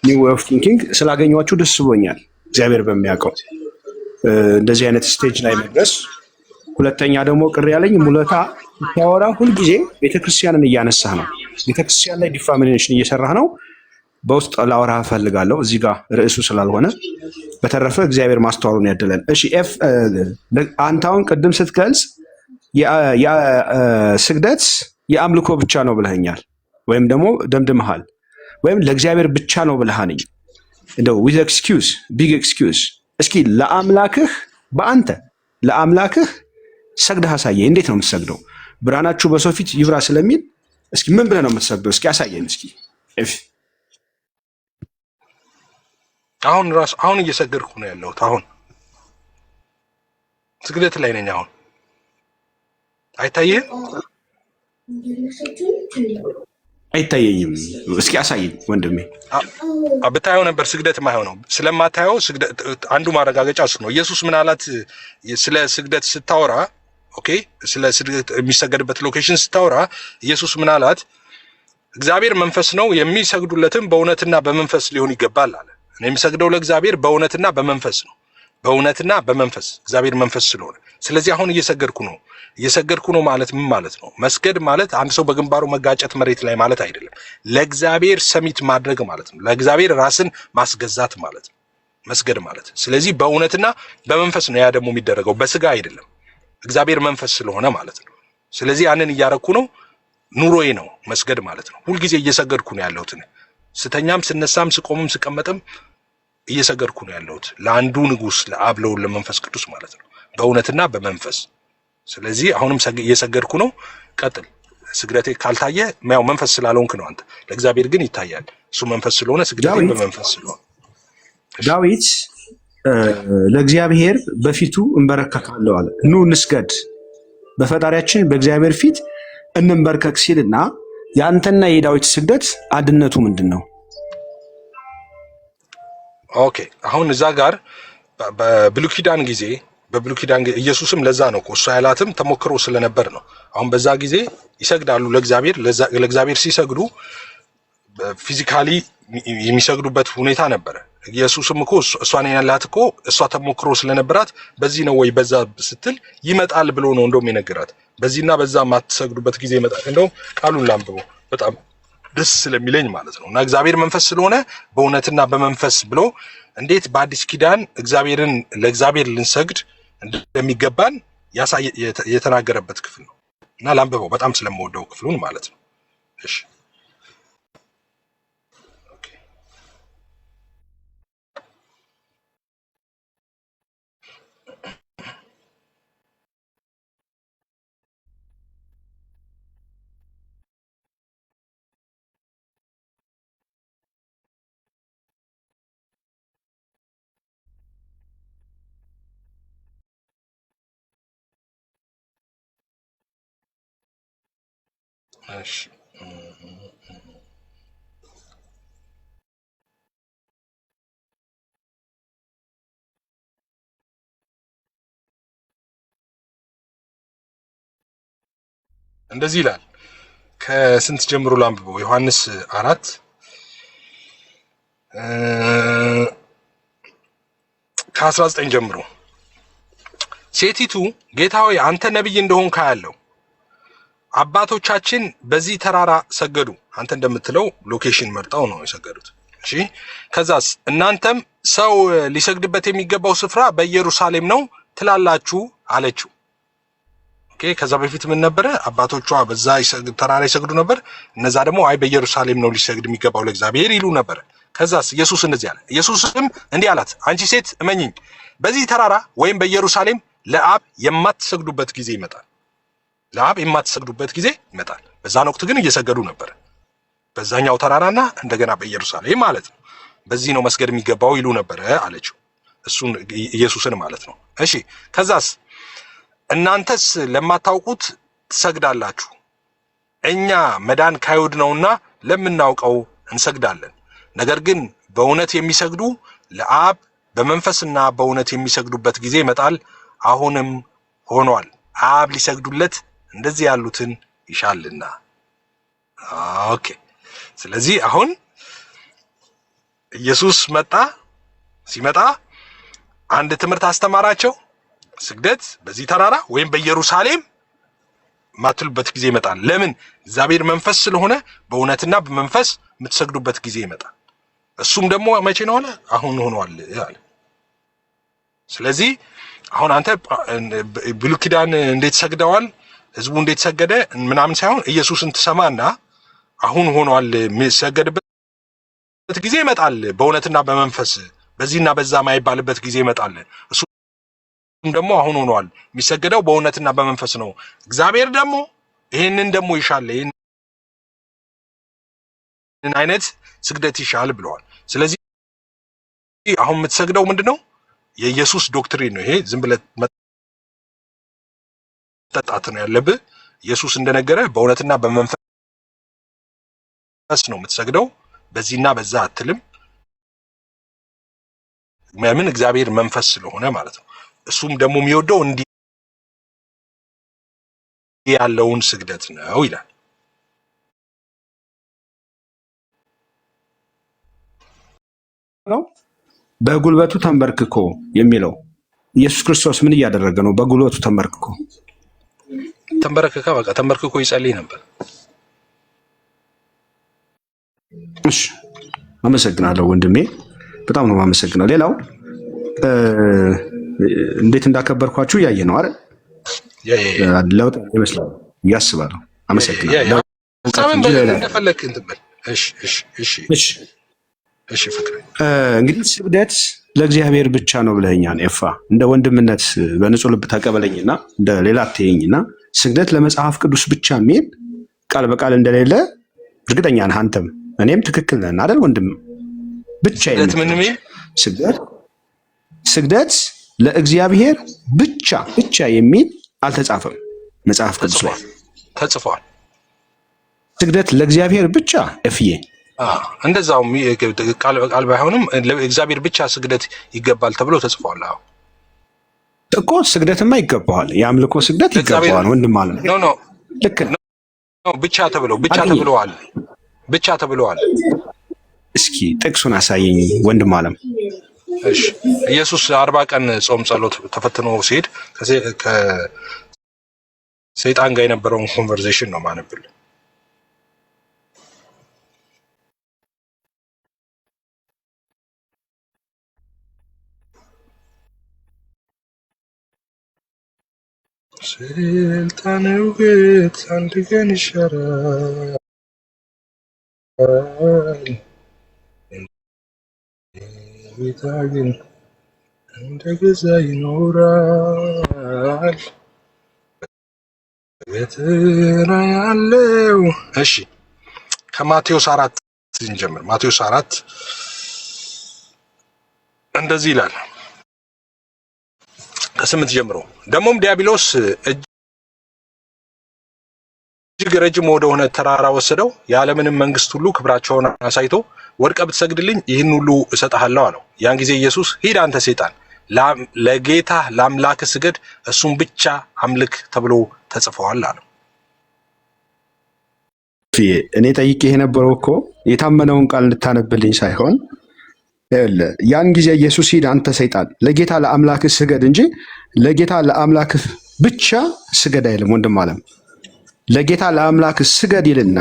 ኒው ዌይ ኦፍ ቲንኪንግ ስላገኘኋችሁ ደስ ብሎኛል። እግዚአብሔር በሚያውቀው እንደዚህ አይነት ስቴጅ ላይ መድረስ። ሁለተኛ ደግሞ ቅር ያለኝ ሙለታ ሲያወራ ሁልጊዜ ቤተክርስቲያንን እያነሳህ ነው። ቤተክርስቲያን ላይ ዲፋሚኔሽን እየሰራህ ነው። በውስጥ ላወራህ እፈልጋለሁ እዚህ ጋር ርዕሱ ስላልሆነ። በተረፈ እግዚአብሔር ማስተዋሉን ያደለን። እሺ አንተ አሁን ቅድም ስትገልጽ ስግደት የአምልኮ ብቻ ነው ብለኸኛል፣ ወይም ደግሞ ደምድመሃል፣ ወይም ለእግዚአብሔር ብቻ ነው ብለሃንኝ እንደው ዊዝ ኤክስኪውዝ ቢግ ኤክስኪውዝ። እስኪ ለአምላክህ በአንተ ለአምላክህ ሰግደህ አሳየኝ። እንዴት ነው የምትሰግደው? ብርሃናችሁ በሰው ፊት ይብራ ስለሚል እስኪ ምን ብለህ ነው የምትሰግደው? እስኪ አሳየን። እስኪ አሁን እየሰገድኩ ነው ያለሁት። አሁን ስግደት ላይ ነኝ። አሁን አይታየህም? አይታየኝም። እስኪ አሳየኝ ወንድሜ። ብታየው ነበር ስግደት የማይሆነው። ስለማታየው ስግደት አንዱ ማረጋገጫ እሱ ነው። ኢየሱስ ምን አላት? ስለ ስግደት ስታወራ ኦኬ፣ ስለ ስግደት የሚሰገድበት ሎኬሽን ስታወራ ኢየሱስ ምን አላት? እግዚአብሔር መንፈስ ነው፣ የሚሰግዱለትም በእውነትና በመንፈስ ሊሆን ይገባል አለ። እኔ የሚሰግደው ለእግዚአብሔር በእውነትና በመንፈስ ነው። በእውነትና በመንፈስ እግዚአብሔር መንፈስ ስለሆነ፣ ስለዚህ አሁን እየሰገድኩ ነው ማለት ምን ማለት ነው? መስገድ ማለት አንድ ሰው በግንባሩ መጋጨት መሬት ላይ ማለት አይደለም። ለእግዚአብሔር ሰሚት ማድረግ ማለት ነው። ለእግዚአብሔር ራስን ማስገዛት ማለት ነው መስገድ ማለት። ስለዚህ በእውነትና በመንፈስ ነው። ያ ደግሞ የሚደረገው በስጋ አይደለም፣ እግዚአብሔር መንፈስ ስለሆነ ማለት ነው። ስለዚህ ያንን እያረኩ ነው። ኑሮዬ ነው መስገድ ማለት ነው። ሁልጊዜ እየሰገድኩ ነው ያለሁት። ስተኛም ስነሳም ስቆምም ስቀመጥም እየሰገድኩ ነው ያለሁት ለአንዱ ንጉስ ለአብ ለወልድ ለመንፈስ ቅዱስ ማለት ነው፣ በእውነትና በመንፈስ። ስለዚህ አሁንም እየሰገድኩ ነው። ቀጥል። ስግደቴ ካልታየ ያው መንፈስ ስላልሆንክ ነው አንተ። ለእግዚአብሔር ግን ይታያል። እሱ መንፈስ ስለሆነ ስግደቴ በመንፈስ ስለሆነ። ዳዊት ለእግዚአብሔር በፊቱ እንበረከካለሁ አለ። ኑ እንስገድ፣ በፈጣሪያችን በእግዚአብሔር ፊት እንንበርከክ ሲልና ያንተና የዳዊት ስግደት አንድነቱ ምንድነው? ኦኬ አሁን እዛ ጋር በብሉይ ኪዳን ጊዜ ኢየሱስም ለዛ ነው እሱ ያላትም ተሞክሮ ስለነበር ነው። አሁን በዛ ጊዜ ይሰግዳሉ ለእግዚአብሔር ሲሰግዱ ፊዚካሊ የሚሰግዱበት ሁኔታ ነበር። ኢየሱስም እኮ እሷን ያላት እኮ እሷ ተሞክሮ ስለነበራት በዚህ ነው ወይ በዛ ስትል ይመጣል ብሎ ነው እንደውም የነገራት። በዚህና በዛ ማትሰግዱበት ጊዜ ይመጣል። እንደውም ቃሉን ላንብበው በጣም ደስ ስለሚለኝ ማለት ነው። እና እግዚአብሔር መንፈስ ስለሆነ በእውነትና በመንፈስ ብሎ እንዴት በአዲስ ኪዳን ለእግዚአብሔር ልንሰግድ እንደሚገባን የተናገረበት ክፍል ነው። እና ላንብበው በጣም ስለምወደው ክፍሉን ማለት ነው። እሺ እሺ እንደዚህ ይላል። ከስንት ጀምሮ ላንብበው? ዮሐንስ 4 ከ19 ጀምሮ። ሴቲቱ ጌታ ሆይ አንተ ነብይ እንደሆን ካያለው አባቶቻችን በዚህ ተራራ ሰገዱ። አንተ እንደምትለው ሎኬሽን መርጠው ነው የሰገዱት። እሺ ከዛስ እናንተም ሰው ሊሰግድበት የሚገባው ስፍራ በኢየሩሳሌም ነው ትላላችሁ አለችው። ኦኬ ከዛ በፊት ምን ነበረ? አባቶቿ በዛ ተራራ ይሰግዱ ነበር። እነዛ ደግሞ አይ በኢየሩሳሌም ነው ሊሰግድ የሚገባው ለእግዚአብሔር ይሉ ነበር። ከዛስ ኢየሱስ እንደዚህ አለ። ኢየሱስም እንዲህ አላት፣ አንቺ ሴት እመኚኝ፣ በዚህ ተራራ ወይም በኢየሩሳሌም ለአብ የማትሰግዱበት ጊዜ ይመጣል። ለአብ የማትሰግዱበት ጊዜ ይመጣል። በዛን ወቅት ግን እየሰገዱ ነበር፣ በዛኛው ተራራና እንደገና በኢየሩሳሌም ማለት ነው። በዚህ ነው መስገድ የሚገባው ይሉ ነበር አለችው። እሱን ኢየሱስን ማለት ነው። እሺ ከዛስ እናንተስ ለማታውቁት ትሰግዳላችሁ፣ እኛ መዳን ከአይሁድ ነውና ለምናውቀው እንሰግዳለን። ነገር ግን በእውነት የሚሰግዱ ለአብ በመንፈስና በእውነት የሚሰግዱበት ጊዜ ይመጣል፣ አሁንም ሆኗል። አብ ሊሰግዱለት እንደዚህ ያሉትን ይሻልና። ኦኬ ስለዚህ አሁን ኢየሱስ ሲመጣ አንድ ትምህርት አስተማራቸው። ስግደት በዚህ ተራራ ወይም በኢየሩሳሌም ማትሉበት ጊዜ ይመጣል። ለምን? እግዚአብሔር መንፈስ ስለሆነ በእውነትና በመንፈስ የምትሰግዱበት ጊዜ ይመጣል። እሱም ደግሞ መቼ ነው አለ? አሁን ሆኗል አለ። ስለዚህ አሁን አንተ ብሉይ ኪዳን እንዴት ሰግደዋል፣ ህዝቡ እንዴት ሰገደ ምናምን ሳይሆን ኢየሱስን ትሰማና አሁን ሆኗል የሚሰገድበት ጊዜ ይመጣል፣ በእውነትና በመንፈስ በዚህና በዛ ማይባልበት ጊዜ ይመጣል። እሱም ደግሞ አሁን ሆኗል፣ የሚሰገደው በእውነትና በመንፈስ ነው። እግዚአብሔር ደግሞ ይሄንን ደግሞ ይሻል፣ ይሄንን አይነት ስግደት ይሻል ብለዋል። ስለዚህ አሁን የምትሰግደው ምንድነው? የኢየሱስ ዶክትሪን ነው። ይሄ ዝም ብለህ መጠጣት ነው ያለብህ። ኢየሱስ እንደነገረ በእውነትና በመንፈስ ነው የምትሰግደው፣ በዚህና በዛ አትልም። ምን እግዚአብሔር መንፈስ ስለሆነ ማለት ነው። እሱም ደግሞ የሚወደው እንዲህ ያለውን ስግደት ነው ይላል። ነው በጉልበቱ ተንበርክኮ የሚለው ኢየሱስ ክርስቶስ ምን እያደረገ ነው? በጉልበቱ ተንበርክኮ በቃ ተንበርክኮ ይጸልይ ነበር። እሺ አመሰግናለሁ ወንድሜ፣ በጣም ነው የማመሰግነው። ሌላው እንዴት እንዳከበርኳችሁ እያየ ነው አይደል? ለውጥ ይመስላል እያስባለሁ። አመሰግናለሁ። እሺ ፍቅር፣ እንግዲህ ስግደት ለእግዚአብሔር ብቻ ነው ብለኸኛል። ኤፋ እንደ ወንድምነት በንጹህ ልብ ተቀበለኝና እንደ ሌላ አትየኝና ስግደት ለመጽሐፍ ቅዱስ ብቻ የሚል ቃል በቃል እንደሌለ እርግጠኛ ነህ አንተም እኔም ትክክል ነን አይደል ወንድም? ብቻ ስግደት ለእግዚአብሔር ብቻ የሚል አልተጻፈም መጽሐፍ ቅዱስ ላይ። ተጽፏል። ስግደት ለእግዚአብሔር ብቻ እፍዬ እንደዛውም ቃል በቃል ባይሆንም ለእግዚአብሔር ብቻ ስግደት ይገባል ተብሎ ተጽፏል። እኮ ስግደትማ ይገባዋል። የአምልኮ ስግደት ይገባዋል ወንድም አለ። ኖ ልክ ነው። ብቻ ተብለዋል። እስኪ ጥቅሱን አሳየኝ ወንድም አለም። እሺ ኢየሱስ 40 ቀን ጾም ጸሎት ተፈትኖ ሲሄድ ከሰይጣን ጋር የነበረውን ኮንቨርሴሽን ነው ማነብል። ስልጣን ውበት አንድ ቀን ይሻራል ጌታ ግን እንደገዛ ይኖራል በገተራ ያለው። እሺ ከማቴዎስ 4 እንጀምር። ማቴዎስ 4 እንደዚህ ይላል ከ8 ጀምሮ። ደግሞም ዲያብሎስ እጅግ ረጅም ወደሆነ ተራራ ወሰደው፣ የዓለምንም መንግስት ሁሉ ክብራቸውን አሳይቶ ወድቀ ብትሰግድልኝ ይህን ሁሉ እሰጥሃለሁ አለው። ያን ጊዜ ኢየሱስ ሂድ አንተ ሰይጣን ለጌታ ለአምላክ ስገድ እሱም ብቻ አምልክ ተብሎ ተጽፏል አለው። እኔ ጠይቄ የነበረው እኮ የታመነውን ቃል እንድታነብልኝ ሳይሆን ያን ጊዜ ኢየሱስ ሂድ አንተ ሰይጣን ለጌታ ለአምላክ ስገድ እንጂ ለጌታ ለአምላክ ብቻ ስገድ አይልም ወንድም አለም። ለጌታ ለአምላክ ስገድ ይልና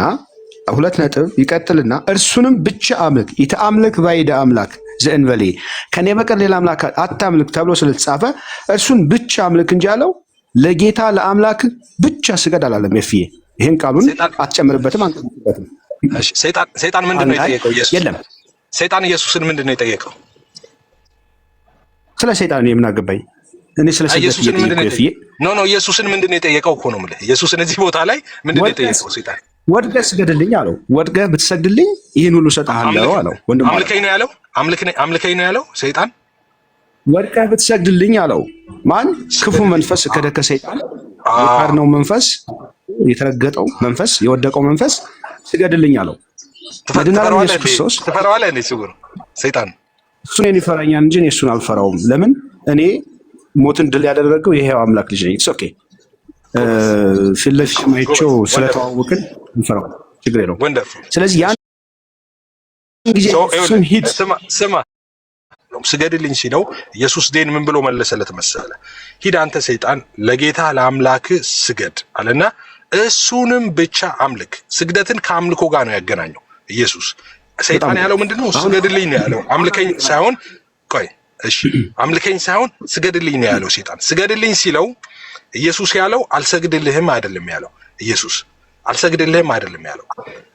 2 ነጥብ ይቀጥልና እርሱንም ብቻ አምልክ ይተአምልክ ባይደ አምላክ ዘእንበሌ ከኔ በቀር ሌላ አምላክ አታምልክ ተብሎ ስለተጻፈ እርሱን ብቻ አምልክ እንጂ አለው ለጌታ ለአምላክ ብቻ ስገድ አላለም። ይፍዬ ይሄን ቃሉን አትጨምርበትም አንተበትም። እሺ ሰይጣን ምንድነው የጠየቀው? ኢየሱስ የለም ሰይጣን ኢየሱስን ምንድነው የጠየቀው? ስለ ሰይጣን የምን አገባኝ እኔ ስለ ሰይጣን የጠየቀው ይፍዬ ኖ ኢየሱስን ምንድነው የጠየቀው እኮ ነው የምልህ። ኢየሱስን እዚህ ቦታ ላይ ምንድነው የጠየቀው? ሰይጣን ወድቀህ ስገድልኝ አለው። ወድቀህ ብትሰግድልኝ ይህን ሁሉ እሰጥሃለሁ አለው። ወንድም አምልከኝ ነው ያለው። አምልከኝ ነው ያለው ሰይጣን። ወድቀህ ብትሰግድልኝ አለው። ማን? ክፉ መንፈስ ከደከ ሰይጣን የካድነው መንፈስ የተረገጠው መንፈስ የወደቀው መንፈስ ስገድልኝ አለው። መድኃኒዓለም ኢየሱስ ክርስቶስ ተፈራዋለህ እንዴ? ሲጉር ሰይጣን እሱን ይፈራኛል እንጂ እሱን አልፈራውም። ለምን? እኔ ሞትን ድል ያደረገው የሕያው አምላክ ልጅ ነኝ። ኦኬ ፊት ለፊት ማይቸው ስለተዋወቅን እንፈራው ችግር የለውም። ስለዚህ ያን ጊዜ እሱን ሂድ ስማ ስገድልኝ ሲለው ኢየሱስ ዴን ምን ብሎ መለሰለት መሰለ? ሂድ አንተ ሰይጣን ለጌታ ለአምላክ ስገድ አለና እሱንም ብቻ አምልክ። ስግደትን ከአምልኮ ጋር ነው ያገናኘው ኢየሱስ። ሰይጣን ያለው ምንድነው? ስገድልኝ ነው ያለው። አምልከኝ ሳይሆን አምልከኝ ሳይሆን ስገድልኝ ነው ያለው ሰይጣን። ስገድልኝ ሲለው ኢየሱስ ያለው አልሰግድልህም አይደለም ያለው። ኢየሱስ አልሰግድልህም አይደለም ያለው።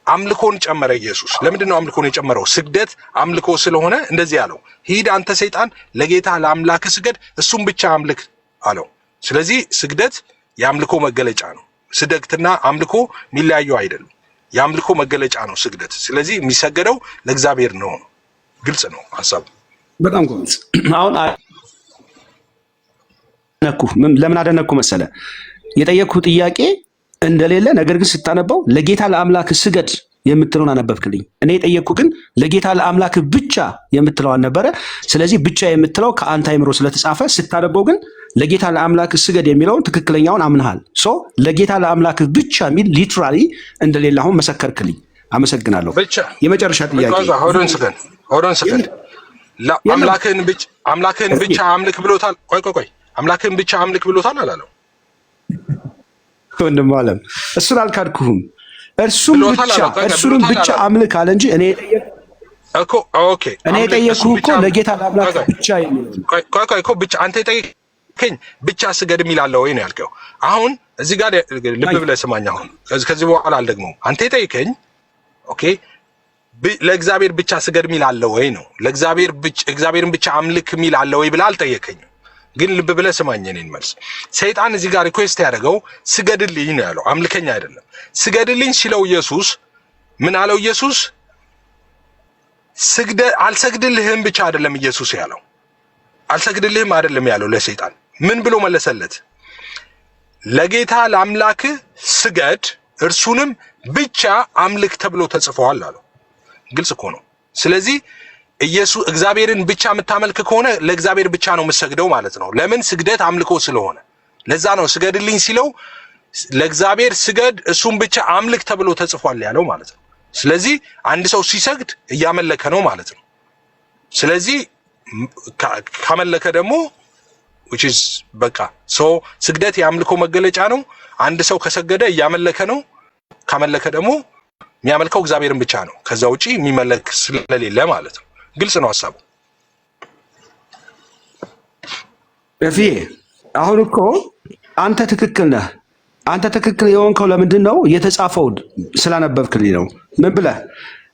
አምልኮን ጨመረ ኢየሱስ። ለምንድነው አምልኮን የጨመረው? ስግደት አምልኮ ስለሆነ እንደዚህ ያለው። ሂድ አንተ ሰይጣን ለጌታ ለአምላክ ስገድ እሱም ብቻ አምልክ አለው። ስለዚህ ስግደት የአምልኮ መገለጫ ነው። ስግደትና አምልኮ የሚለያዩ አይደሉም። የአምልኮ መገለጫ ነው ስግደት። ስለዚህ የሚሰገደው ለእግዚአብሔር ነው። ግልጽ ነው ሐሳቡ። በጣም ጎበዝ። አሁን ለምን አደነኩ መሰለ? የጠየቅኩ ጥያቄ እንደሌለ ነገር ግን ስታነባው ለጌታ ለአምላክ ስገድ የምትለውን አነበብክልኝ። እኔ የጠየቅኩ ግን ለጌታ ለአምላክ ብቻ የምትለውን ነበረ። ስለዚህ ብቻ የምትለው ከአንተ አይምሮ ስለተጻፈ ስታነበው ግን ለጌታ ለአምላክ ስገድ የሚለውን ትክክለኛውን አምንሃል። ለጌታ ለአምላክ ብቻ የሚል ሊትራሊ እንደሌለ አሁን መሰከርክልኝ። አመሰግናለሁ። የመጨረሻ ጥያቄ ሆዶን ስገድ አምላክህን ብቻ አምልክ ብሎታል። ቆይ አምላክህን ብቻ አምልክ ብሎታል አላለው? ወንድም አለም እሱን አልካድኩህም። እርሱንም ብቻ አምልክ አለ እንጂ እኔ የጠየቅኩህ እኮ ለጌታ ለአምላክ ብቻ የሚለው ብቻ አንተ የጠየቀኝ ብቻ ስገድ የሚላለው ወይ ነው ያልከው። አሁን እዚህ ጋር ልብ ብለህ ስማኝ። አሁን ከዚህ በኋላ አልደግመውም። አንተ የጠየቀኝ ለእግዚአብሔር ብቻ ስገድ የሚላለው ወይ ነው። እግዚአብሔርን ብቻ አምልክ የሚላለው ወይ ብለህ አልጠየቀኝም። ግን ልብ ብለህ ስማኝ እኔን መልስ። ሰይጣን እዚህ ጋር ሪኩዌስት ያደረገው ስገድልኝ ነው ያለው፣ አምልከኝ አይደለም። ስገድልኝ ሲለው ኢየሱስ ምን አለው? ኢየሱስ አልሰግድልህም ብቻ አይደለም ኢየሱስ ያለው፣ አልሰግድልህም አይደለም ያለው ለሰይጣን። ምን ብሎ መለሰለት? ለጌታ ለአምላክ ስገድ እርሱንም ብቻ አምልክ ተብሎ ተጽፏል አለው። ግልጽ እኮ ነው። ስለዚህ ኢየሱስ እግዚአብሔርን ብቻ የምታመልክ ከሆነ ለእግዚአብሔር ብቻ ነው የምትሰግደው ማለት ነው። ለምን? ስግደት አምልኮ ስለሆነ። ለዛ ነው ስገድልኝ ሲለው ለእግዚአብሔር ስገድ እሱም ብቻ አምልክ ተብሎ ተጽፏል ያለው ማለት ነው። ስለዚህ አንድ ሰው ሲሰግድ እያመለከ ነው ማለት ነው። ስለዚህ ካመለከ ደግሞ which is በቃ ስግደት የአምልኮ መገለጫ ነው። አንድ ሰው ከሰገደ እያመለከ ነው። ካመለከ ደግሞ የሚያመልከው እግዚአብሔርን ብቻ ነው። ከዛ ውጪ የሚመለክ ስለሌለ ማለት ነው። ግልጽ ነው ሐሳቡ። እፊ አሁን እኮ አንተ ትክክል ነህ። አንተ ትክክል የሆንከው ለምንድን ነው? የተጻፈውን ስላነበብክልኝ ነው። ምን ብለህ?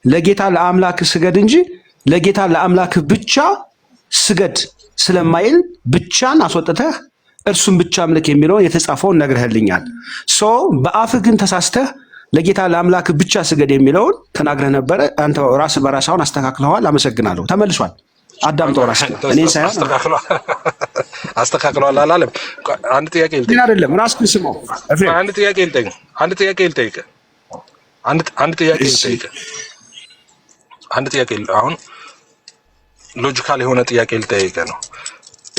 ለጌታ ለአምላክ ስገድ እንጂ ለጌታ ለአምላክ ብቻ ስገድ ስለማይል ብቻን አስወጥተህ እርሱን ብቻ አምልክ የሚለውን የተጻፈውን ነግረህልኛል። በአፍህ ግን ተሳስተህ ለጌታ ለአምላክ ብቻ ስገድ የሚለውን ተናግረህ ነበረ። አንተ ራስህ በራስህ አስተካክለዋል። አመሰግናለሁ። ተመልሷል። አዳምጠው ራስህ እኔን ሳይሆን አስተካክለዋል አላለም። አንድ ጥያቄ ልጠይቅ አይደለም ራስህን ስማው። አንድ ጥያቄ ልጠይቅ አሁን ሎጂካል የሆነ ጥያቄ ልጠይቅ ነው።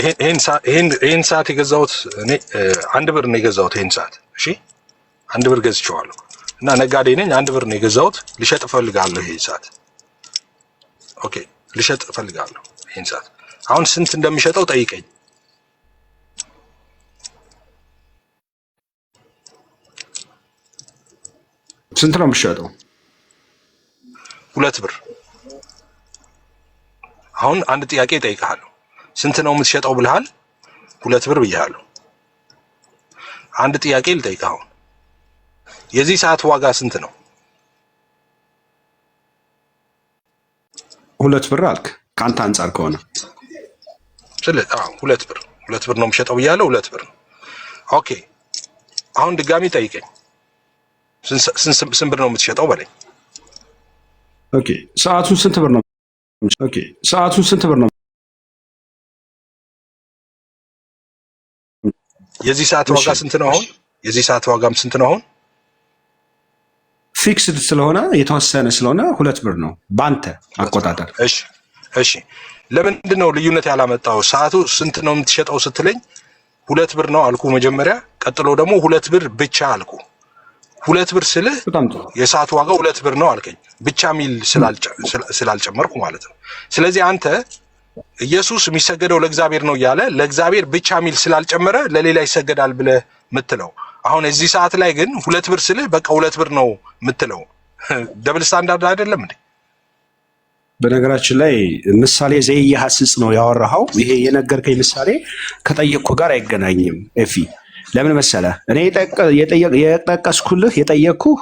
ይሄን ሰዓት የገዛሁት እኔ 1 ብር ነው የገዛሁት። ይሄን ሰዓት እሺ 1 ብር ገዝቼዋለሁ እና ነጋዴ ነኝ። 1 ብር ነው የገዛሁት። ልሸጥ እፈልጋለሁ ይሄን ሰዓት። ኦኬ ልሸጥ እፈልጋለሁ ይሄን ሰዓት። አሁን ስንት እንደሚሸጠው ጠይቀኝ። ስንት ነው የሚሸጠው? 2 ብር። አሁን አንድ ጥያቄ እጠይቅሃለሁ። ስንት ነው የምትሸጠው ብለሃል? 2 ብር ብያለሁ። አንድ ጥያቄ ልጠይቅህ። አሁን የዚህ ሰዓት ዋጋ ስንት ነው? 2 ብር አልክ። ከአንተ አንጻር ከሆነ ስለዚህ 2 ብር ነው የምሸጠው ብያለሁ። 2 ብር ነው። ኦኬ አሁን ድጋሚ ጠይቀኝ። ስንት ብር ነው የምትሸጠው በለኝ። ኦኬ ሰዓቱን ስንት ብር ነው? ኦኬ ሰዓቱን ስንት ብር ነው? የዚህ ሰዓት ዋጋ ስንት ነው? አሁን የዚህ ሰዓት ዋጋም ስንት ነው? አሁን ፊክስድ ስለሆነ የተወሰነ ስለሆነ 2 ብር ነው ባንተ አቆጣጠር። እሺ ለምንድን ነው ልዩነት ያላመጣው? ሰዓቱ ስንት ነው የምትሸጠው ስትለኝ 2 ብር ነው አልኩ መጀመሪያ። ቀጥሎ ደግሞ 2 ብር ብቻ አልኩ። 2 ብር ስልህ የሰዓት ዋጋው 2 ብር ነው አልከኝ። ብቻ ሚል ስላልጨመርኩ ማለት ነው። ስለዚህ አንተ ኢየሱስ የሚሰገደው ለእግዚአብሔር ነው እያለ ለእግዚአብሔር ብቻ ሚል ስላልጨመረ ለሌላ ይሰገዳል ብለህ ምትለው። አሁን እዚህ ሰዓት ላይ ግን 2 ብር ስልህ በቃ 2 ብር ነው ምትለው። ደብል ስታንዳርድ አይደለም እንዴ? በነገራችን ላይ ምሳሌ ዘየሐስጽ ነው ያወራኸው። ይሄ የነገርከኝ ምሳሌ ከጠየቅኩ ጋር አይገናኝም። ኤፊ ለምን መሰለህ? እኔ የጠየቅኩህ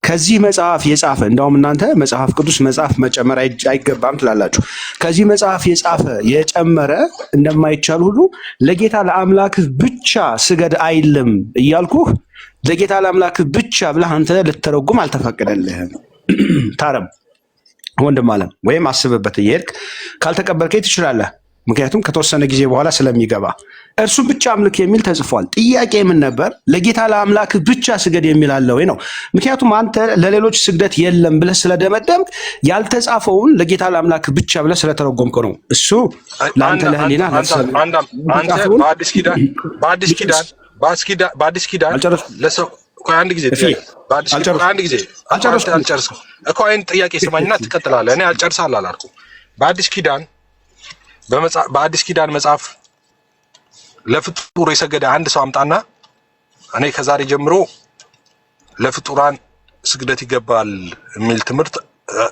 ከዚህ መጽሐፍ የጻፈ እንዳውም እናንተ መጽሐፍ ቅዱስ መጽሐፍ መጨመር አይገባም ትላላችሁ። ከዚህ መጽሐፍ የጨመረ እንደማይቻል ሁሉ ለጌታ ለአምላክህ ብቻ ስገድ አይልም እያልኩህ ለጌታ ለአምላክህ ብቻ ብለህ አንተ ልትተረጉም አልተፈቀደልህም። ታረም ወንድም አለም ወይም አስብበት እየሄድክ ካልተቀበልከኝ ትችላለህ። ምክንያቱም ከተወሰነ ጊዜ በኋላ ስለሚገባ እርሱን ብቻ አምልክ የሚል ተጽፏል። ጥያቄ ምን ነበር? ለጌታ ለአምላክ ብቻ ስገድ የሚል አለ ወይ ነው። ምክንያቱም አንተ ለሌሎች ስግደት የለም ብለህ ስለደመደምክ ያልተጻፈውን ለጌታ ለአምላክ ብቻ ብለህ ስለተረጎምከው ነው። እሱ ለአንተ ለህሊና በአዲስ ኪዳን ለሰው አንድ ጊዜ አልጨርስም እኮ አይን ጥያቄ ስማኝና ትቀጥላለህ። እኔ አልጨርሳለሁ አላልኩም። በአዲስ ኪዳን መጽሐፍ ለፍጡር የሰገደ አንድ ሰው አምጣና እኔ ከዛሬ ጀምሮ ለፍጡራን ስግደት ይገባል የሚል ትምህርት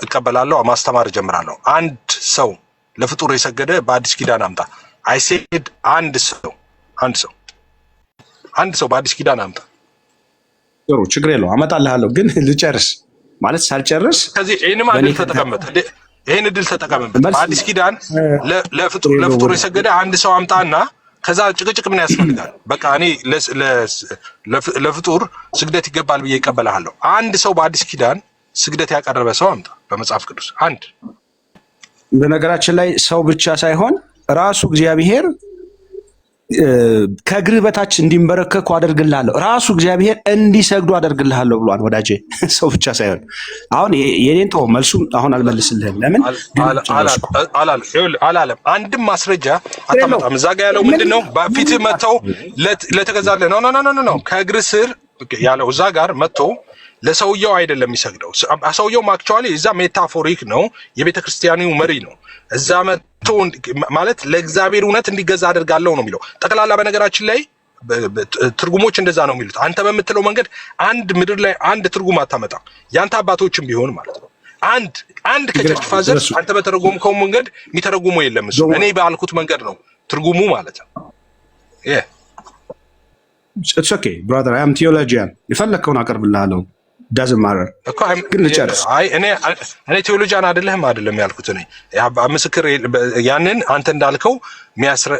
እቀበላለሁ፣ ማስተማር እጀምራለሁ። አንድ ሰው ለፍጡር የሰገደ በአዲስ ኪዳን አምጣ። አይ ሴድ አንድ ሰው በአዲስ ኪዳን አምጣ። ጥሩ ችግር የለው አመጣልሃለሁ። ግን ልጨርስ ማለት ሳልጨርስ ከዚህ ይሄንም አንድ ተጠቀምበት። ይሄን እድል ተጠቀምበት። በአዲስ ኪዳን ለፍጡር የሰገደ አንድ ሰው አምጣና ከዛ ጭቅጭቅ ምን ያስፈልጋል? በቃ እኔ ለፍጡር ስግደት ይገባል ብዬ እቀበላለሁ። አንድ ሰው በአዲስ ኪዳን ስግደት ያቀረበ ሰው አምጣ በመጽሐፍ ቅዱስ አንድ። በነገራችን ላይ ሰው ብቻ ሳይሆን ራሱ እግዚአብሔር ከእግርህ በታች እንዲንበረከኩ አደርግልሃለሁ፣ ራሱ እግዚአብሔር እንዲሰግዱ አደርግልሃለሁ ብሏል። ወዳጄ ሰው ብቻ ሳይሆን አሁን የኔን ተው፣ መልሱም አሁን አልመልስልህም። ለምን አላለም? አንድም ማስረጃ አታመጣም። እዛ ጋ ያለው ምንድነው? በፊት መተው ለተገዛለ ነው ከእግር ስር ያለው እዛ ጋር መተው ለሰውየው አይደለም የሚሰግደው። ሰውየው አክቹዋሊ እዛ ሜታፎሪክ ነው፣ የቤተ ክርስቲያኑ መሪ ነው። እዛ መጥቶ ማለት ለእግዚአብሔር እውነት እንዲገዛ አደርጋለሁ ነው የሚለው ጠቅላላ። በነገራችን ላይ ትርጉሞች እንደዛ ነው የሚሉት። አንተ በምትለው መንገድ አንድ ምድር ላይ አንድ ትርጉም አታመጣም፣ ያንተ አባቶችም ቢሆን ማለት ነው። አንድ ከቸርች ፋዘር አንተ በተረጎምከው መንገድ የሚተረጉመው የለም። እሱ እኔ ባልኩት መንገድ ነው ትርጉሙ ማለት ነው። It's okay brother, I am theologian. የፈለከውን አቀርብልሃለሁ። doesn't matter እኮ ግን ልጨርስ። እኔ ቴዎሎጂያን አይደለም ያልኩት። እኔ ምስክር ያንን አንተ እንዳልከው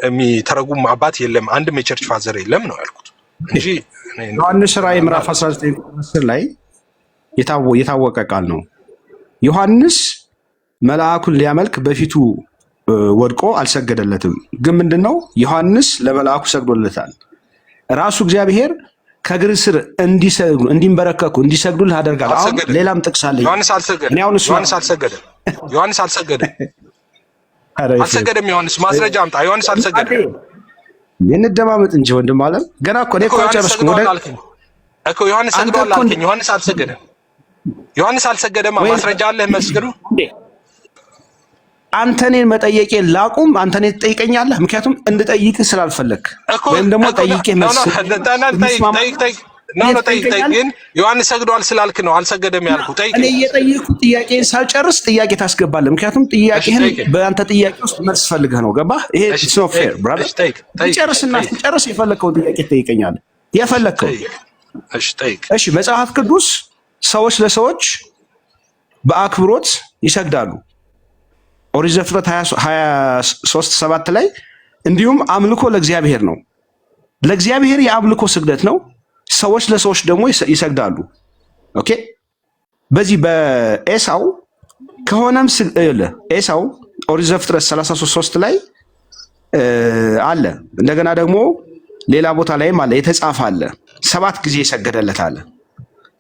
የሚተረጉም አባት የለም፣ አንድም የቸርች ፋዘር የለም ነው ያልኩት እንጂ ዮሐንስ ራእይ ምዕራፍ 19 ላይ የታወቀ ቃል ነው። ዮሐንስ መልአኩን ሊያመልክ በፊቱ ወድቆ አልሰገደለትም። ግን ምንድነው ዮሐንስ ለመልአኩ ሰግዶለታል። ራሱ እግዚአብሔር ከእግር ስር እንዲንበረከኩ እንዲሰግዱልህ አደርጋለሁ። አሁን ሌላም ጥቅስ አለ። ዮሐንስ አልሰገደም። ዮሐንስ ማስረጃ አምጣ። ዮሐንስ አልሰገደም። እንደማመጥ እንጂ ወንድም አለም ገና እኮ ነው ጨረስኩ እኮ ዮሐንስ ሰግዷል አልከኝ። ዮሐንስ አልሰገደም። ዮሐንስ አልሰገደም። ማስረጃ አለህ መስክሩ። አንተ እኔን መጠየቄን ላቁም። አንተ እኔን ትጠይቀኛለህ፣ ምክንያቱም እንድጠይቅህ ስላልፈለክ ወይም ደግሞ ጠይቄ ግን ዮሐንስ ሰግዷል ስላልክ ነው አልሰገደም ያልኩ። እኔ እየጠየቅኩ ጥያቄን ሳልጨርስ ጥያቄ ታስገባለህ። ምክንያቱም ጥያቄህን በአንተ ጥያቄ ውስጥ መልስ ፈልገህ ነው። ገባህ? ይሄ ኢትስ ኖት ፌር ብራዘር። ትጨርስና ትጨርስ የፈለግከውን ጥያቄ ትጠይቀኛለህ። የፈለግከው እሺ። መጽሐፍ ቅዱስ ሰዎች ለሰዎች በአክብሮት ይሰግዳሉ። ኦሪት ዘፍጥረት 23:7 ላይ እንዲሁም አምልኮ ለእግዚአብሔር ነው። ለእግዚአብሔር የአምልኮ ስግደት ነው። ሰዎች ለሰዎች ደግሞ ይሰግዳሉ። ኦኬ። በዚህ በኤሳው ከሆነም ኤሳው ኦሪት ዘፍጥረት 33:3 ላይ አለ። እንደገና ደግሞ ሌላ ቦታ ላይም አለ፣ የተጻፈ አለ። 7 ጊዜ ይሰገደለት አለ።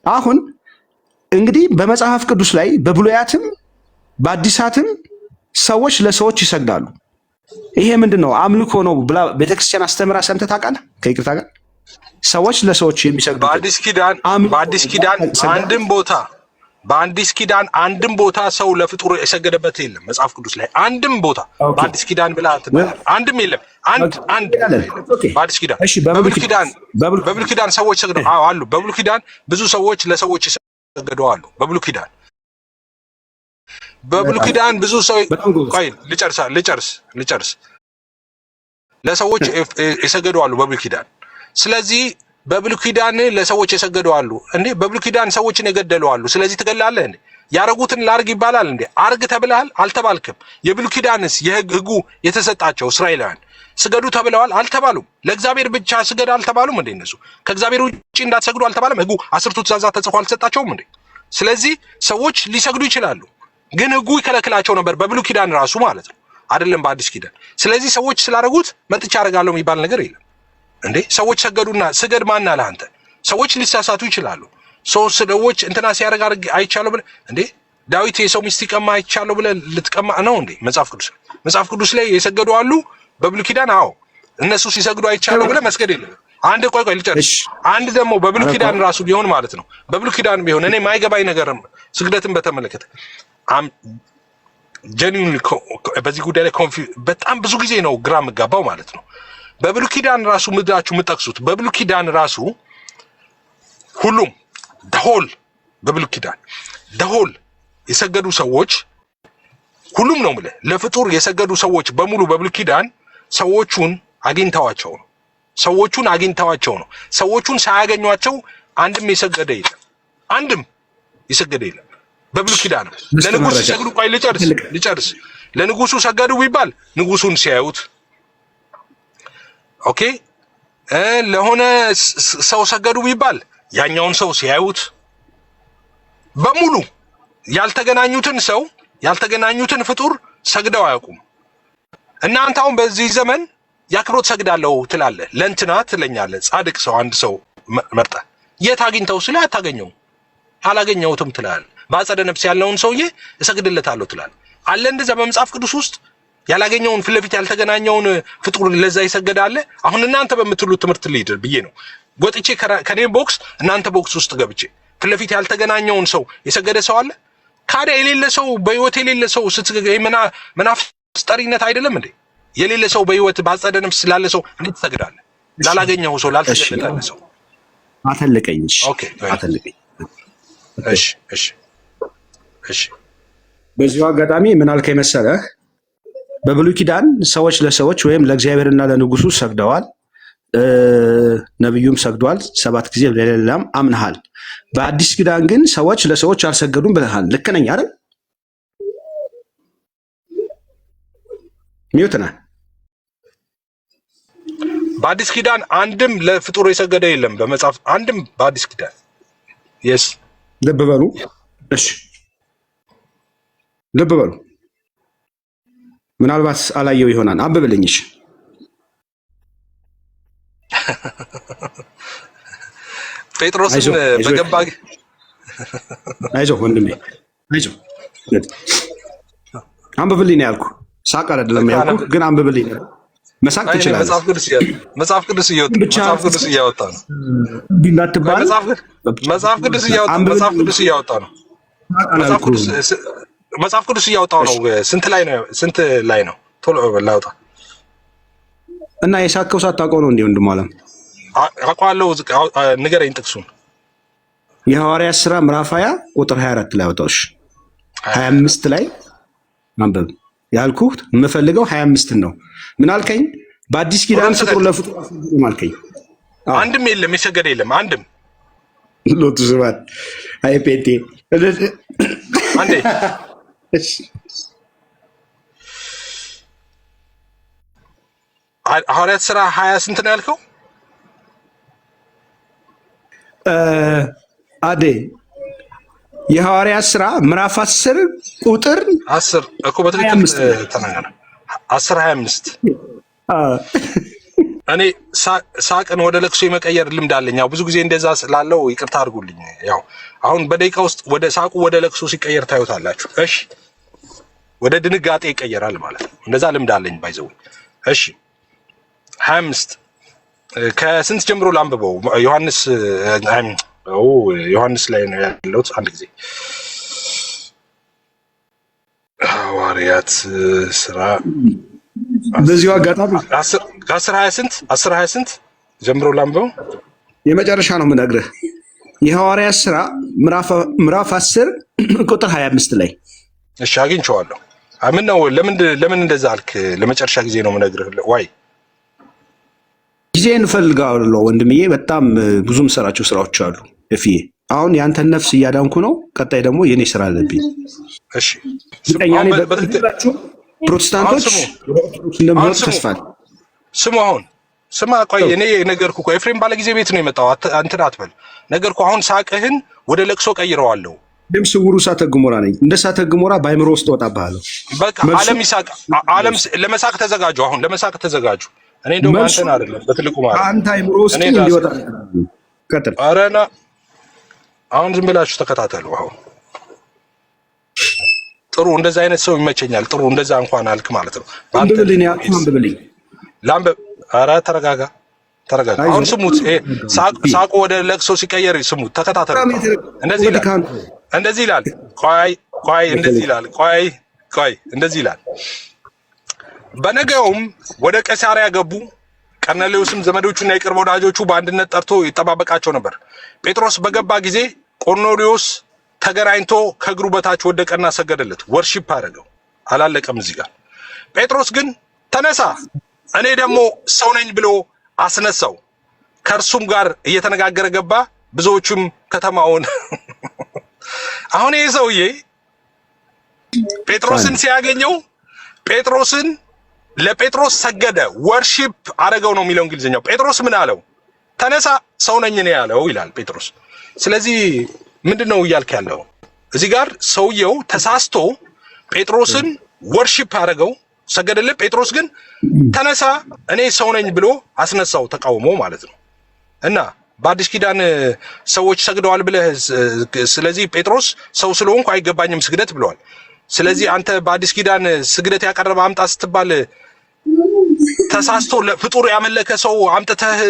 አሁን እንግዲህ በመጽሐፍ ቅዱስ ላይ በብሉያትም በአዲሳትም ሰዎች ለሰዎች ይሰግዳሉ። ይሄ ምንድነው? አምልኮ ነው ብላ ቤተክርስቲያን አስተምራ ሰምተህ ታውቃለህ? ከይቅርታ ጋር ሰዎች ለሰዎች የሚሰግዱ በአዲስ ኪዳን አንድም ቦታ ሰው ለፍጡር የሰገደበት የለም። መጽሐፍ ቅዱስ ላይ አንድም ቦታ በአዲስ ኪዳን ብላ አንድም የለም። አንድ በአዲስ ኪዳን እሺ። በብሉይ ኪዳን ሰዎች ሰግደው አሉ። በብሉይ ኪዳን ብዙ ሰዎች ለሰዎች ይሰገዱ አሉ። በብሉይ ኪዳን ብዙ ሰው ቆይ ልጨርስ ለሰዎች የሰገዱ አሉ በብሉይ ኪዳን። ስለዚህ በብሉይ ኪዳን ለሰዎች የሰገዱ አሉ እንዴ? በብሉይ ኪዳን ሰዎችን የገደሉ አሉ። ስለዚህ ትገላለህ እንዴ? ያረጉትን ላርግ ይባላል እንዴ? አርግ ተብለሃል? አልተባልክም። የብሉይ ኪዳንስ የሕጉ የተሰጣቸው እስራኤላውያን ስገዱ ተብለዋል? አልተባሉም። ለእግዚአብሔር ብቻ ስገድ አልተባሉም እንዴ? እነሱ ከእግዚአብሔር ውጪ እንዳትሰግዱ አልተባለም? ሕጉ 10ቱ ትእዛዛት ተጽፎ አልተሰጣቸውም እንዴ? ስለዚህ ሰዎች ሊሰግዱ ይችላሉ፣ ግን ሕጉ ይከለክላቸው ነበር በብሉይ ኪዳን ራሱ ማለት ነው፣ አይደለም በአዲስ ኪዳን። ስለዚህ ሰዎች ስላደረጉት መጥቻ አደርጋለሁ የሚባል ነገር የለም እንዴ? ሰዎች ሰገዱና ስገድ ማን አለ አንተ? ሰዎች ሊሳሳቱ ይችላሉ። ሰዎች እንትና ሲያደርግ አይቻለሁ ብለህ እንዴ? ዳዊት የሰው ሚስት ይቀማ አይቻለሁ ብለህ ልትቀማ ነው እንዴ? መጽሐፍ ቅዱስ ላይ የሰገዱ አሉ በብሉይ ኪዳን። አዎ እነሱ ሲሰግዱ አይቻለሁ ብለህ መስገድ የለም። አንድ ቆይ ልጨርስ። አንድ ደግሞ በብሉይ ኪዳን ራሱ ቢሆን ማለት ነው፣ በብሉይ ኪዳን ቢሆን እኔ ማይገባኝ ነገር ስግደትን በተመለከተ ጀኒን በዚህ ጉዳይ ላይ በጣም ብዙ ጊዜ ነው ግራ የምጋባው ማለት ነው። በብሉይ ኪዳን ራሱ ምድራችሁ የምጠቅሱት በብሉይ ኪዳን ራሱ ሁሉም ደሆል በብሉይ ኪዳን ደሆል የሰገዱ ሰዎች ሁሉም ነው የምልህ ለፍጡር የሰገዱ ሰዎች በሙሉ በብሉይ ኪዳን ሰዎቹን አግኝተዋቸው ነው። ሰዎቹን ሳያገኟቸው አንድም የሰገደ የለም። በብሉይ ኪዳን ለንጉስ ሲሰግዱ ቆይ ልጨርስ። ለንጉሱ ሰገዱ ቢባል ንጉሱን ሲያዩት፣ ኦኬ። ለሆነ ሰው ሰገዱ ቢባል ያኛውን ሰው ሲያዩት፣ በሙሉ ያልተገናኙትን ፍጡር ሰግደው አያውቁም። እናንተ አሁን በዚህ ዘመን ያክብሮት ሰግዳለሁ ትላለህ፣ ለእንትና ትለኛለህ። ጻድቅ ሰው አንድ ሰው መርጠህ የት አግኝተው ስለ አታገኘው፣ አላገኘሁትም ትላለህ። በአጸደ ነፍስ ያለውን ሰውዬ እሰግድለታለሁ ትላለህ። አለ እንደዛ በመጽሐፍ ቅዱስ ውስጥ ያላገኘውን ፊት ለፊት ያልተገናኘውን ፍጡር ለዛ ይሰገዳል። አሁን እናንተ በምትሉት ትምህርት ሊድር ብዬ ነው ወጥቼ ከኔ ቦክስ እናንተ ቦክስ ውስጥ ገብቼ ፊት ለፊት ያልተገናኘውን ሰው የሰገደ ሰው አለ? ካዲያ የሌለ ሰው በህይወት የሌለ ሰው መናፍስት ጠሪነት አይደለም እንዴ? የሌለ ሰው በህይወት በአጸደ ነፍስ ስላለ ሰው እንዴት ትሰግዳለህ? ላላገኘው ሰው ላልተሰገደለ ሰው አተልቀኝ። ኦኬ አተልቀኝ። እሺ በዚሁ አጋጣሚ ምን አልከኝ መሰለህ? በብሉይ ኪዳን ሰዎች ለሰዎች ወይም ለእግዚአብሔርና ለንጉሱ ሰግደዋል፣ ነብዩም ሰግዷል 7 ጊዜ ለሌላም አምነሃል። በአዲስ ኪዳን ግን ሰዎች ለሰዎች አልሰገዱም ብለሃል። ልክ ነኝ አይደል? ሚውት ነህ። በአዲስ ኪዳን አንድም ለፍጡር የሰገደ የለም በመጽሐፍ አንድም በአዲስ ኪዳን yes ልብ በሉ። እሺ ልብ በሉ። ምናልባት አላየው ይሆናል። አንብብልኝ። እሺ ጴጥሮስን በገባ አይዞህ ወንድሜ አይዞህ አንብብልኝ ያልኩህ። ሳቅ አይደለም ያልኩህ፣ ግን አንብብልኝ። መሳቅ ትችላለህ። መጽሐፍ ቅዱስ እያወጣ ነው። ቢላትባል መጽሐፍ ቅዱስ እያወጣ ነው። መጽሐፍ ቅዱስ እያወጣው ነው። ስንት ላይ ነው? ቶሎ ላውጣ እና የሳከው ሳታውቀው ነው እንዴ? ወንድም አለም አውቀዋለሁ። ንገረኝ ጥቅሱን። የሐዋርያት ሥራ ምዕራፍ 20 ቁጥር 24 ላይ አውጣው። እሺ 25 ላይ አንብብ። ያልኩህ የምፈልገው 25 ነው። ምን አልከኝ? በአዲስ ኪዳን ፍጡር ለፍጡር አልከኝ። አንድም የለም የሰገደ የለም አንድም። ሎቱ ስባት አይ ፔቴ አንዴ ሐዋርያት ሥራ 20 ስንት ነው ያልከው? አዴ የሐዋርያት ሥራ ምዕራፍ 10 ቁጥር 10 እኮ በትክክል ተናገረ። 10:25 እኔ ሳቅን ወደ ለቅሶ የመቀየር ልምድ አለኝ። ያው ብዙ ጊዜ እንደዛ ስላለው ይቅርታ አድርጉልኝ። ያው አሁን በደቂቃ ውስጥ ወደ ሳቁ ወደ ለቅሶ ሲቀየር ታዩታላችሁ። እሺ ወደ ድንጋጤ ይቀየራል ማለት ነው። እንደዛ ልምድ አለኝ ባይዘው። እሺ 25 ከስንት ጀምሮ ላንብበው? ዮሐንስ ላይ ነው ያለው። አንድ ጊዜ ሐዋርያት ሥራ በዚሁ አጋጣሚ 10:20 ጀምሮ ላንብበው። የመጨረሻ ነው የምነግርህ። የሐዋርያት ሥራ ምዕራፍ 10 ቁጥር 25 ላይ እሺ አግኝቼዋለሁ። ምን ነው ለምን እንደዛ አልክ? ለመጨረሻ ጊዜ ነው የምነግርህ። ዋይ ጊዜ እንፈልጋለሁ ወንድምዬ። በጣም ብዙ የምሰራቸው ስራዎች አሉ። እፍዬ አሁን ያንተን ነፍስ እያዳንኩ ነው። ቀጣይ ደግሞ የኔ ስራ አለብኝ። እሺ ፕሮቴስታንቶች እንደሚወጡ ተስፋ ስሙ። አሁን ስማ፣ ቆይ እኔ ነገርኩህ እኮ ኤፍሬም ባለጊዜ ቤት ነው የመጣው። እንትን አትበል። ነገርኩህ። አሁን ሳቅህን ወደ ለቅሶ ቀይረዋለሁ። ደም ስውሩ እሳተ ገሞራ ነኝ። እንደ እሳተ ገሞራ በአይምሮ ውስጥ ወጣብሃለሁ። በቃ ዓለም ይሳቅ። ዓለም ለመሳቅ ተዘጋጁ። አሁን ለመሳቅ ተዘጋጁ። እኔ ደግሞ አንተን አይደለም በትልቁ ማለት አንተ አይምሮ ውስጥ እንዲወጣ ቀጥል። አረና አሁን ዝም ብላችሁ ተከታተሉ። አሁን ጥሩ፣ እንደዛ አይነት ሰው ይመቸኛል። ጥሩ፣ እንደዛ እንኳን አልክ ማለት ነው። አንብብልኝ። ላምበብ። ኧረ ተረጋጋ። አሁን ስሙት። ሳቁ ወደ ለቅሶ ሲቀየር ስሙት፣ ተከታተሉ። እንደዚህ ይላል። ቆይ እንደዚህ ይላል። ቆይ እንደዚህ ይላል። በነገውም ወደ ቄሳርያ ገቡ። ቀርኔሌዎስም ዘመዶቹና የቅርብ ወዳጆቹ በአንድነት ጠርቶ ይጠባበቃቸው ነበር። ጴጥሮስ በገባ ጊዜ ቆርኔሌዎስ ተገናኝቶ ከእግሩ በታች ወደቀና ሰገደለት፣ ወርሺፕ አደረገው። አላለቀም እዚህ ጋር። ጴጥሮስ ግን ተነሳ፣ እኔ ደግሞ ሰው ነኝ ብሎ አስነሳው። ከእርሱም ጋር እየተነጋገረ ገባ። ብዙዎቹም ከተማውን አሁን ይሄ ሰውዬ ጴጥሮስን ሲያገኘው ለጴጥሮስ ሰገደ፣ ወርሺፕ አደረገው ነው የሚለው እንግሊዝኛው። ጴጥሮስ ምን አለው? ተነሳ ሰው ነኝ እኔ ያለው ይላል ጴጥሮስ። ስለዚህ ምንድነው እያልክ ያለው? እዚህ ጋር ሰውየው ተሳስቶ ጴጥሮስን ወርሺፕ አደረገው፣ ሰገደለት። ጴጥሮስ ግን ተነሳ እኔ ሰው ነኝ ብሎ አስነሳው፣ ተቃውሞ ማለት ነው። እና በአዲስ ኪዳን ሰዎች ሰግደዋል ብለህ ስለዚህ ጴጥሮስ ሰው ስለሆንኩ አይገባኝም ስግደት ብለዋል። ስለዚህ አንተ በአዲስ ኪዳን ስግደት ያቀረበ አምጣ ስትባል ተሳስቶ ለፍጡር ያመለከ ሰው አምጥተህ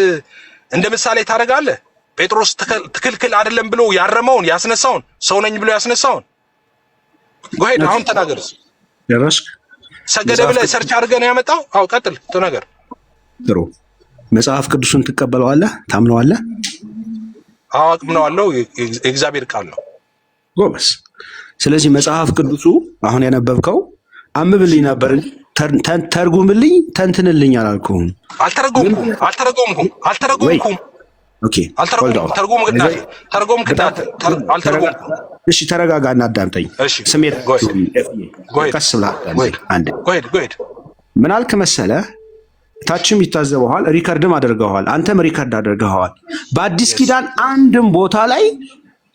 እንደ ምሳሌ ታደርጋለህ? ጴጥሮስ ትክክል አይደለም ብሎ ያረመውን ያስነሳውን ሰው ነኝ ብሎ ያስነሳውን ጎሄድ አሁን ተናገርስ። ደረስክ? ሰገደ ብለህ ሰርች አድርገህ ነው ያመጣው? አዎ ቀጥል ተናገር። ጥሩ። መጽሐፍ ቅዱስን ትቀበለዋለህ? ታምነዋለህ? አዎ አምነዋለሁ። የእግዚአብሔር ቃል ነው። ጎበስ። ስለዚህ መጽሐፍ ቅዱሱ አሁን ያነበብከው አንብብልኝ ነበር እንጂ ተርጉምልኝ ተንትንልኝ አላልኩህም። አልተረጎምኩም። ኦኬ ተርጎም እሺ፣ ተረጋጋና አዳምጠኝ። ስሜት ቀስ ብለህ አንዴ። ምን አልክ መሰለህ? ታችም ይታዘበዋል፣ ሪከርድም አድርገዋል፣ አንተም ሪከርድ አድርገዋል። በአዲስ ኪዳን አንድም ቦታ ላይ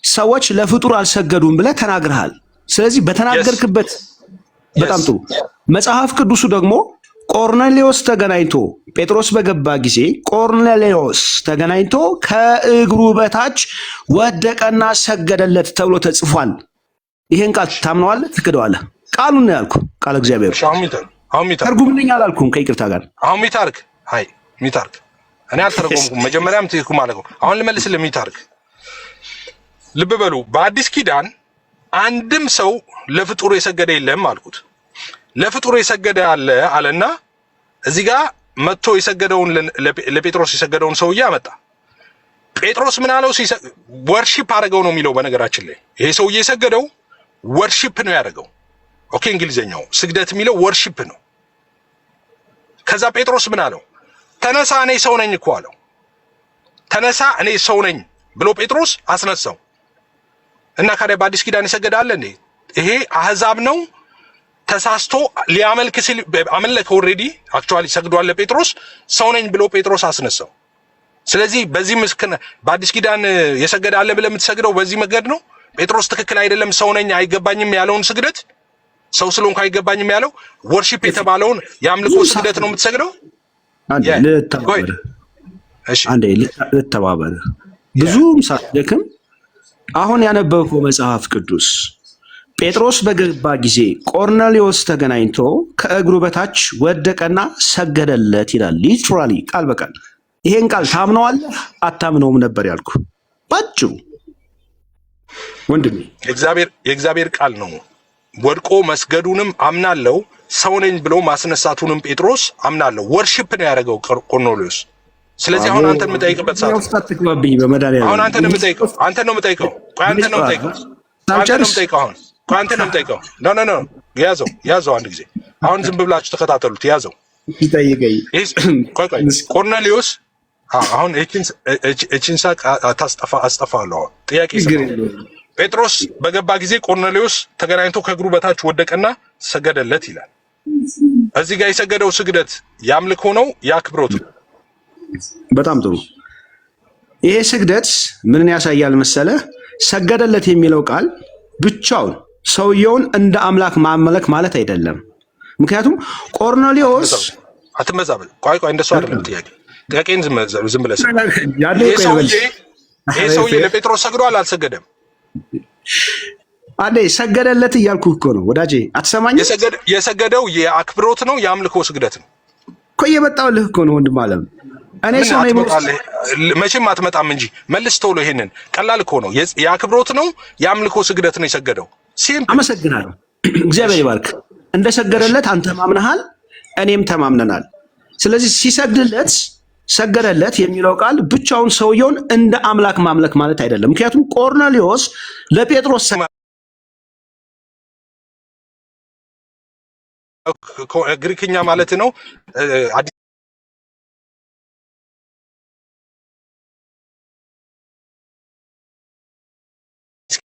ሰዎች ለፍጡር አልሰገዱም ብለህ ተናግረሃል። ስለዚህ በተናገርክበት በጣም ጥሩ። መጽሐፍ ቅዱሱ ደግሞ ቆርኔሌዎስ ተገናኝቶ ጴጥሮስ በገባ ጊዜ ቆርኔሌዎስ ተገናኝቶ ከእግሩ በታች ወደቀና ሰገደለት ተብሎ ተጽፏል። ይሄን ቃል ታምነዋለህ? ትክደዋለህ? ቃሉን ነው ያልኩህ፣ ቃል እግዚአብሔር። ተርጉምልኝ አላልኩም፣ ከይቅርታ ጋር። አሁን ሚታርክ እኔ አልተረጎምኩም። መጀመሪያም ትይኩም ማለት ነው። አሁን ልመልስልህ። ሚታርክ ልብ በሉ፣ በአዲስ ኪዳን አንድም ሰው ለፍጡር የሰገደ የለም አልኩት። ለፍጡር የሰገደ አለና እዚህ ጋር መጥቶ የሰገደውን ለጴጥሮስ የሰገደውን ሰውዬ አመጣ። ጴጥሮስ ምን አለው? ወርሺፕ አደረገው ነው የሚለው። በነገራችን ላይ ይሄ ሰውዬ የሰገደው ወርሺፕ ነው ያደረገው። ኦኬ፣ እንግሊዘኛው ስግደት የሚለው ወርሺፕ ነው። ከዛ ጴጥሮስ ምን አለው? ተነሳ እኔ ሰው ነኝ እኮ አለው። ተነሳ እኔ ሰው ነኝ ብሎ ጴጥሮስ አስነሳው። እና ካዲያ በአዲስ ኪዳን ይሰገዳል እንዴ? ይሄ አህዛብ ነው ተሳስቶ ሊያመልክ ሲል አመለከ። ኦሬዲ አክቹአሊ ሰግዷል ለጴጥሮስ። ሰው ነኝ ብሎ ጴጥሮስ አስነሳው። ስለዚህ በዚህ ምስክር በአዲስ ኪዳን የሰገደ አለ ብለህ የምትሰግደው በዚህ መንገድ ነው። ጴጥሮስ ትክክል አይደለም፣ ሰው ነኝ አይገባኝም ያለውን ስግደት፣ ሰው ስለሆንኩ አይገባኝም ያለው ወርሺፕ የተባለውን የአምልኮ ስግደት ነው የምትሰግደው። አንዴ ልተባበር ብዙም ሳትደክም አሁን ያነበብከው መጽሐፍ ቅዱስ ጴጥሮስ በገባ ጊዜ ቆርኔሌዎስ ተገናኝቶ ከእግሩ በታች ወደቀና ሰገደለት ይላል። ሊትራሊ ቃል በቃል ይሄን ቃል ታምነዋለህ አታምነውም ነበር ያልኩ ባጭሩ ወንድሜ። የእግዚአብሔር ቃል ነው። ወድቆ መስገዱንም አምናለሁ፣ ሰው ነኝ ብሎ ማስነሳቱንም ጴጥሮስ አምናለሁ። ወርሺፕ ነው ያደረገው ቆርኔሌዎስ። ስለዚህ አሁን አንተን የምጠይቅበት ሰዓት አሁን አንተን ነው የምጠይቀው። አንተን ነው የምጠይቀው። ኖ ያዘው አንድ ጊዜ። አሁን ዝም ብላችሁ ተከታተሉት። ያዘው ቆርኔሌዎስ አሁን እቺን ሳቅ አስጠፋለሁ። ጥያቄ ጴጥሮስ በገባ ጊዜ ቆርኔሌዎስ ተገናኝቶ ከእግሩ በታች ወደቀና ሰገደለት ይላል። እዚህ ጋር የሰገደው ስግደት የአምልኮ ነው የአክብሮት ነው? በጣም ጥሩ። ይሄ ስግደት ምንን ያሳያል መሰለ? ሰገደለት የሚለው ቃል ብቻውን ሰውየውን እንደ አምላክ ማመለክ ማለት አይደለም። ምክንያቱም ቆርኔሌዎስ አትመዛበል። ቆይ እንደሱ አይደለም ጥያቄን ዝም ብለህ ይሄ ሰውዬ ለጴጥሮስ ሰግዷል አልሰገደም? አንዴ ሰገደለት እያልኩ እኮ ነው ወዳጄ፣ አትሰማኝ? የሰገደው የአክብሮት ነው የአምልኮ ስግደት ነው እኮ። እየመጣሁልህ እኮ ነው ወንድም አለም። እኔ ሰው ነኝ መቼም አትመጣም እንጂ መልስ ቶሎ። ይሄንን ቀላል እኮ ነው። የአክብሮት ነው የአምልኮ ስግደት ነው የሰገደው። አመሰግናለሁ። እግዚአብሔር ይባርክ። እንደሰገደለት አንተ ማምነሃል፣ እኔም ተማምነናል። ስለዚህ ሲሰግድለት ሰገደለት የሚለው ቃል ብቻውን ሰውየውን እንደ አምላክ ማምለክ ማለት አይደለም። ምክንያቱም ቆርኔሌዎስ ለጴጥሮስ ግሪክኛ ማለት ነው አዲስ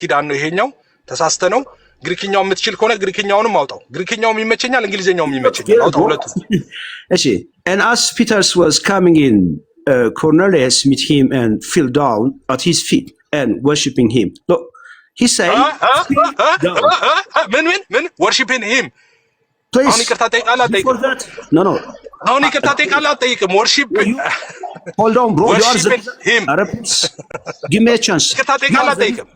ኪዳን ነው ይሄኛው። ተሳስተ ነው። ግሪክኛው የምትችል ከሆነ ግሪክኛውንም አውጣው። ግሪክኛውም ይመቸኛል፣ እንግሊዘኛውም ይመቸኛል። አውጣው ሁለቱ። እሺ and as Peter was coming in, Cornelius met him and fell down at his feet and worshiping him. Look, he said ምን worshiping him please. አሁን ይቅርታ ጠይቃለህ Before አትጠይቅም? that, no. አሁን ይቅርታ ጠይቃለህ አትጠይቅም? ወርሺፕ Hold on, bro. You are worship him. please. Give me a chance. ይቅርታ ጠይቃለህ አትጠይቅም?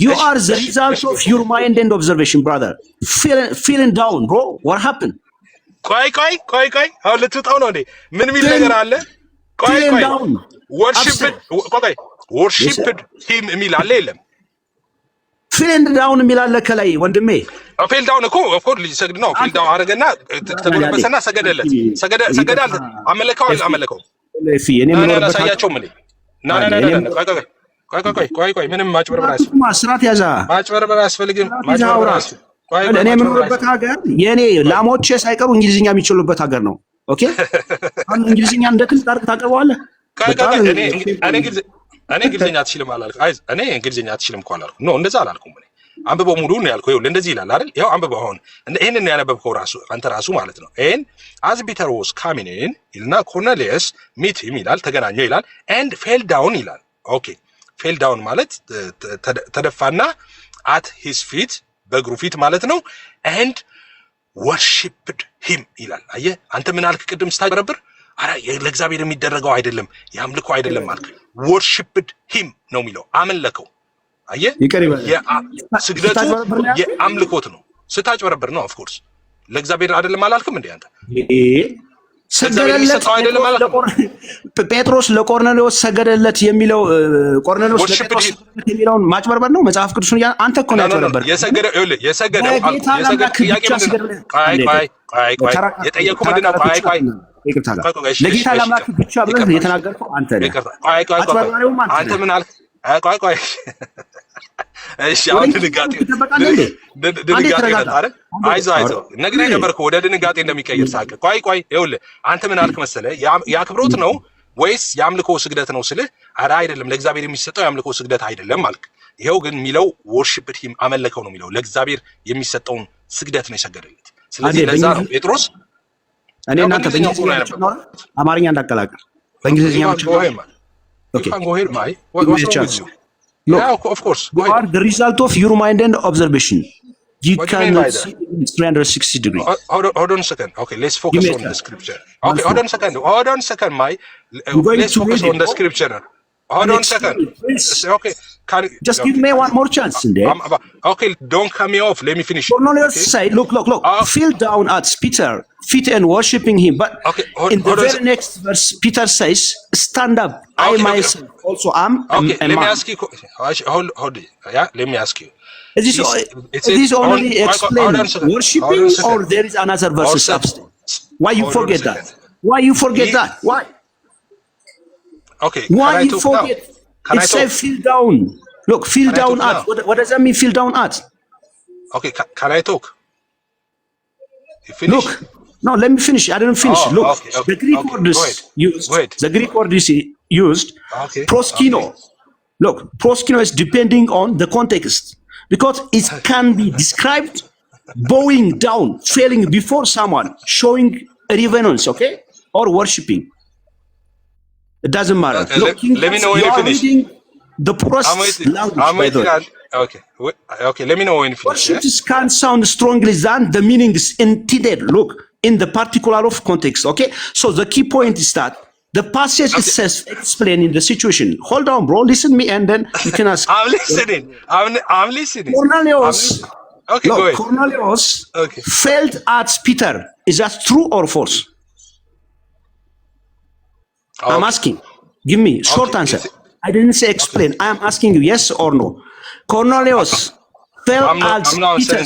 You are the result of your mind and observation, brother. Feeling down, bro. What happened? ቆይ አሁን ልትውጣው ነው እንዴ? ምን የሚል ነገር አለ? ቆይ worshiped him የሚል አለ የለም? ፌል ዳውን የሚል አለ ከላይ ወንድሜ። ፌል ዳውን እኮ ኦፍ ኮርስ ሊሰግድ ነው። ፌል ዳውን አደረገና ተጎነበሰና ሰገደለት። ሰገደ አመለከው አሳያቸው ምን ቆይ ምንም ማጭበርበር አያስፈልግም። እኔ የምኖርበት ሀገር የእኔ ላሞቼ ሳይቀሩ እንግሊዝኛ የሚችሉበት ሀገር ነው። ኦኬ አንድ እንግሊዝኛ እንደ ትልቅ አድርግ ታቀርበዋለህ። እኔ እንግሊዝኛ አትችልም አላልኩም። እኔ እንግሊዝኛ አትችልም እኮ አላልኩም። ኖ እንደዛ አላልኩም። እኔ አንብበው ሙሉ ነው ያልኩህ። ይኸውልህ እንደዚህ ይላል አይደል? ያው አንብበው አሁን ይሄንን ነው ያነበብከው ራሱ አንተ ራሱ ማለት ነው። ኤን አዝ ፒተር ዋዝ ካሚንግ ኢን ይልና ኮርኔሊየስ ሚት ሂም ይላል፣ ተገናኘው ይላል። ኤንድ ፌል ዳውን ይላል። ኦኬ ፌል ዳውን ማለት ተደፋና አት ሂዝ ፊት በእግሩ ፊት ማለት ነው። ኤንድ ወርሺፕድ ሂም ይላል። አየህ አንተ ምን አልክ ቅድም ስታጭበረብር? አረ ለእግዚአብሔር የሚደረገው አይደለም ያምልኮ አይደለም አልክ። ወርሺፕድ ሂም ነው የሚለው አመለከው። አየህ ስግደቱ የአምልኮት ነው። ስታጭበረብር ነው። ኦፍ ኮርስ ለእግዚአብሔር አይደለም አላልክም እንዴ አንተ? ሰገደለት አይደለም አላልክም? ጴጥሮስ ለቆርኔሌዎስ ሰገደለት የሚለው ቆርኔሌዎስ ለጴጥሮስ የሚለውን ማጭበርበር ነው መጽሐፍ ቅዱስን። አንተ እኮ ነው ያጭበረበር። የሰገደው ጥያቄ ምንድን ነው? ቆይ የጠየቁህ ምንድን ነው? ይቅርታ ለጌታ ለአምላክ ብቻ ብለህ የተናገርከው አንተ ነህ። አንተ ምን አልክ? ቆይ እሺ አሁን ድንጋጤ አይደል? አይዞህ ነግሬህ ነበር እኮ ወደ ድንጋጤ እንደሚቀይር ሳቅ። ቆይ ይኸውልህ አንተ ምን አልክ መሰለህ? የአክብሮት ነው ወይስ የአምልኮ ስግደት ነው ስልህ፣ ኧረ አይደለም ለእግዚአብሔር የሚሰጠው የአምልኮ ስግደት አይደለም አልክ። ይኸው ግን የሚለው ወርሺፕድ ሂም አመለከው ነው የሚለው ለእግዚአብሔር የሚሰጠውን ስግደት ነው የሰገደለት። ስለዚህ ለዛ ነው ጴጥሮስ እኔ እናንተ በእንግሊዝኛ ነው አማርኛ እንዳቀላቀል በእንግሊዝኛ ነው። Yeah, of course. You are the result of your mind and observation. You cannot see in 360 degrees. Hold on a second. Okay, let's focus on the scripture. Okay, hold on a second. Let's focus on the scripture. Hold on a second. Okay, just give me one more chance. Okay, don't cut me off. Let me finish. Cornelius said, look. Fell down at Peter's feet and worshiping him. But in the very next verse, Peter says, stand up. I myself also am. Okay, let me ask you. Hold it. Yeah, let me ask you. Is this only explain worshiping, or there is another verse substance? Why you forget that? Why? Okay. Why you forget? It says feel down. Look, feel down at. What does that mean? Feel down at. Okay, can I talk? You finish? Look, no, let me finish. I didn't finish. Look, the Greek word is used. The Greek word is used. Proskino. Look, proskino is depending on the context because it can be described bowing down, failing before someone, showing reverence, okay, or worshiping. It doesn't matter. Look, let me know when you finish. The poorest language, by the way. Okay. Let me know when you finish. Worship can sound strongly than the meaning is intended. Look, in the particular of context. Okay. So the key point is that the passage itself explaining the situation. Hold on, bro. Listen me, and then you can ask. I'm listening. I'm listening. Cornelius. Okay, go ahead. Cornelius failed at Peter. Is that true or false? I'm asking. Give me short answer. I didn't say explain. I am asking you yes or no. Cornelius fell at Peter.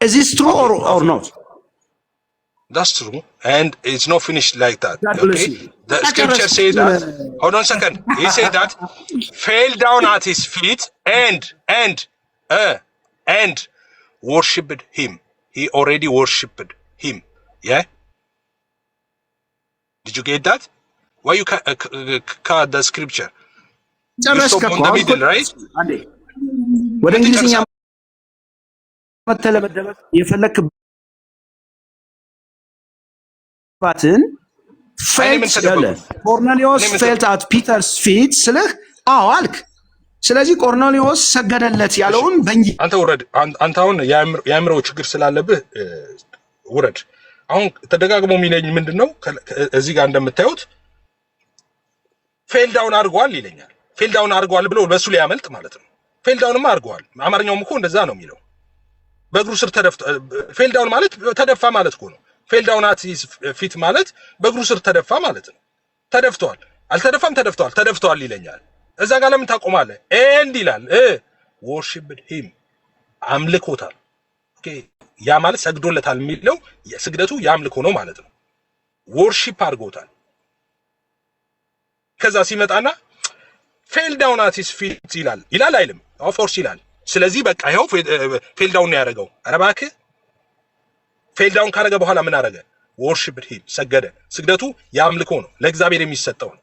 Is this true or not? That's true, and it's not finished like that. Okay, the scripture says that. Hold on a second. He said that fell down at his feet and worshipped him. He already worshipped him. Yeah. Did you get that? Why you cut the scripture? You stop on the middle, right? ወደ እንግሊዝኛ መተለመደበት የፈለክባትን ፌልት ያለ ኮርኔሊዮስ ፌልት አት ፒተርስ ፊት ስልህ አዎ አልክ። ስለዚህ ቆርኔሌዎስ ሰገደለት ያለውን አንተ ውረድ። አንተ አሁን የአእምሮ ችግር ስላለብህ ውረድ። አሁን ተደጋግሞ የሚለኝ ምንድነው እዚህ ጋር እንደምታዩት ፌል ዳውን አድርጓል ይለኛል። ፌል ዳውን አድርጓል ብሎ በሱ ላይ ያመልጥ ማለት ነው። ፌል ዳውንማ አድርጓል። አማርኛውም እኮ እንደዛ ነው የሚለው። በእግሩ ስር ተደፍቶ ፌል ዳውን ማለት ተደፋ ማለት እኮ ነው። ፌል ዳውን አት ሂዝ ፊት ማለት በእግሩ ስር ተደፋ ማለት ነው። ተደፍቷል። አልተደፋም፣ ተደፍቷል ይለኛል። እዛ ጋር ለምን ታቆማለህ? ኤንድ ይላል worshiped him አምልኮታል። ኦኬ ያ ማለት ሰግዶለታል የሚለው ስግደቱ ያምልኮ ነው ማለት ነው። worship አድርጎታል። ከዛ ሲመጣና ፌል ዳውን አት ሂዝ ፊት ይላል አይልም? ኦፍ ኮርስ ይላል። ስለዚህ በቃ ይሄው ፌል ዳውን ነው ያደረገው። ኧረ እባክህ ፌል ዳውን ካደረገ በኋላ ምን አደረገ? worshiped him ሰገደ። ስግደቱ ያምልኮ ነው፣ ለእግዚአብሔር የሚሰጠው ነው።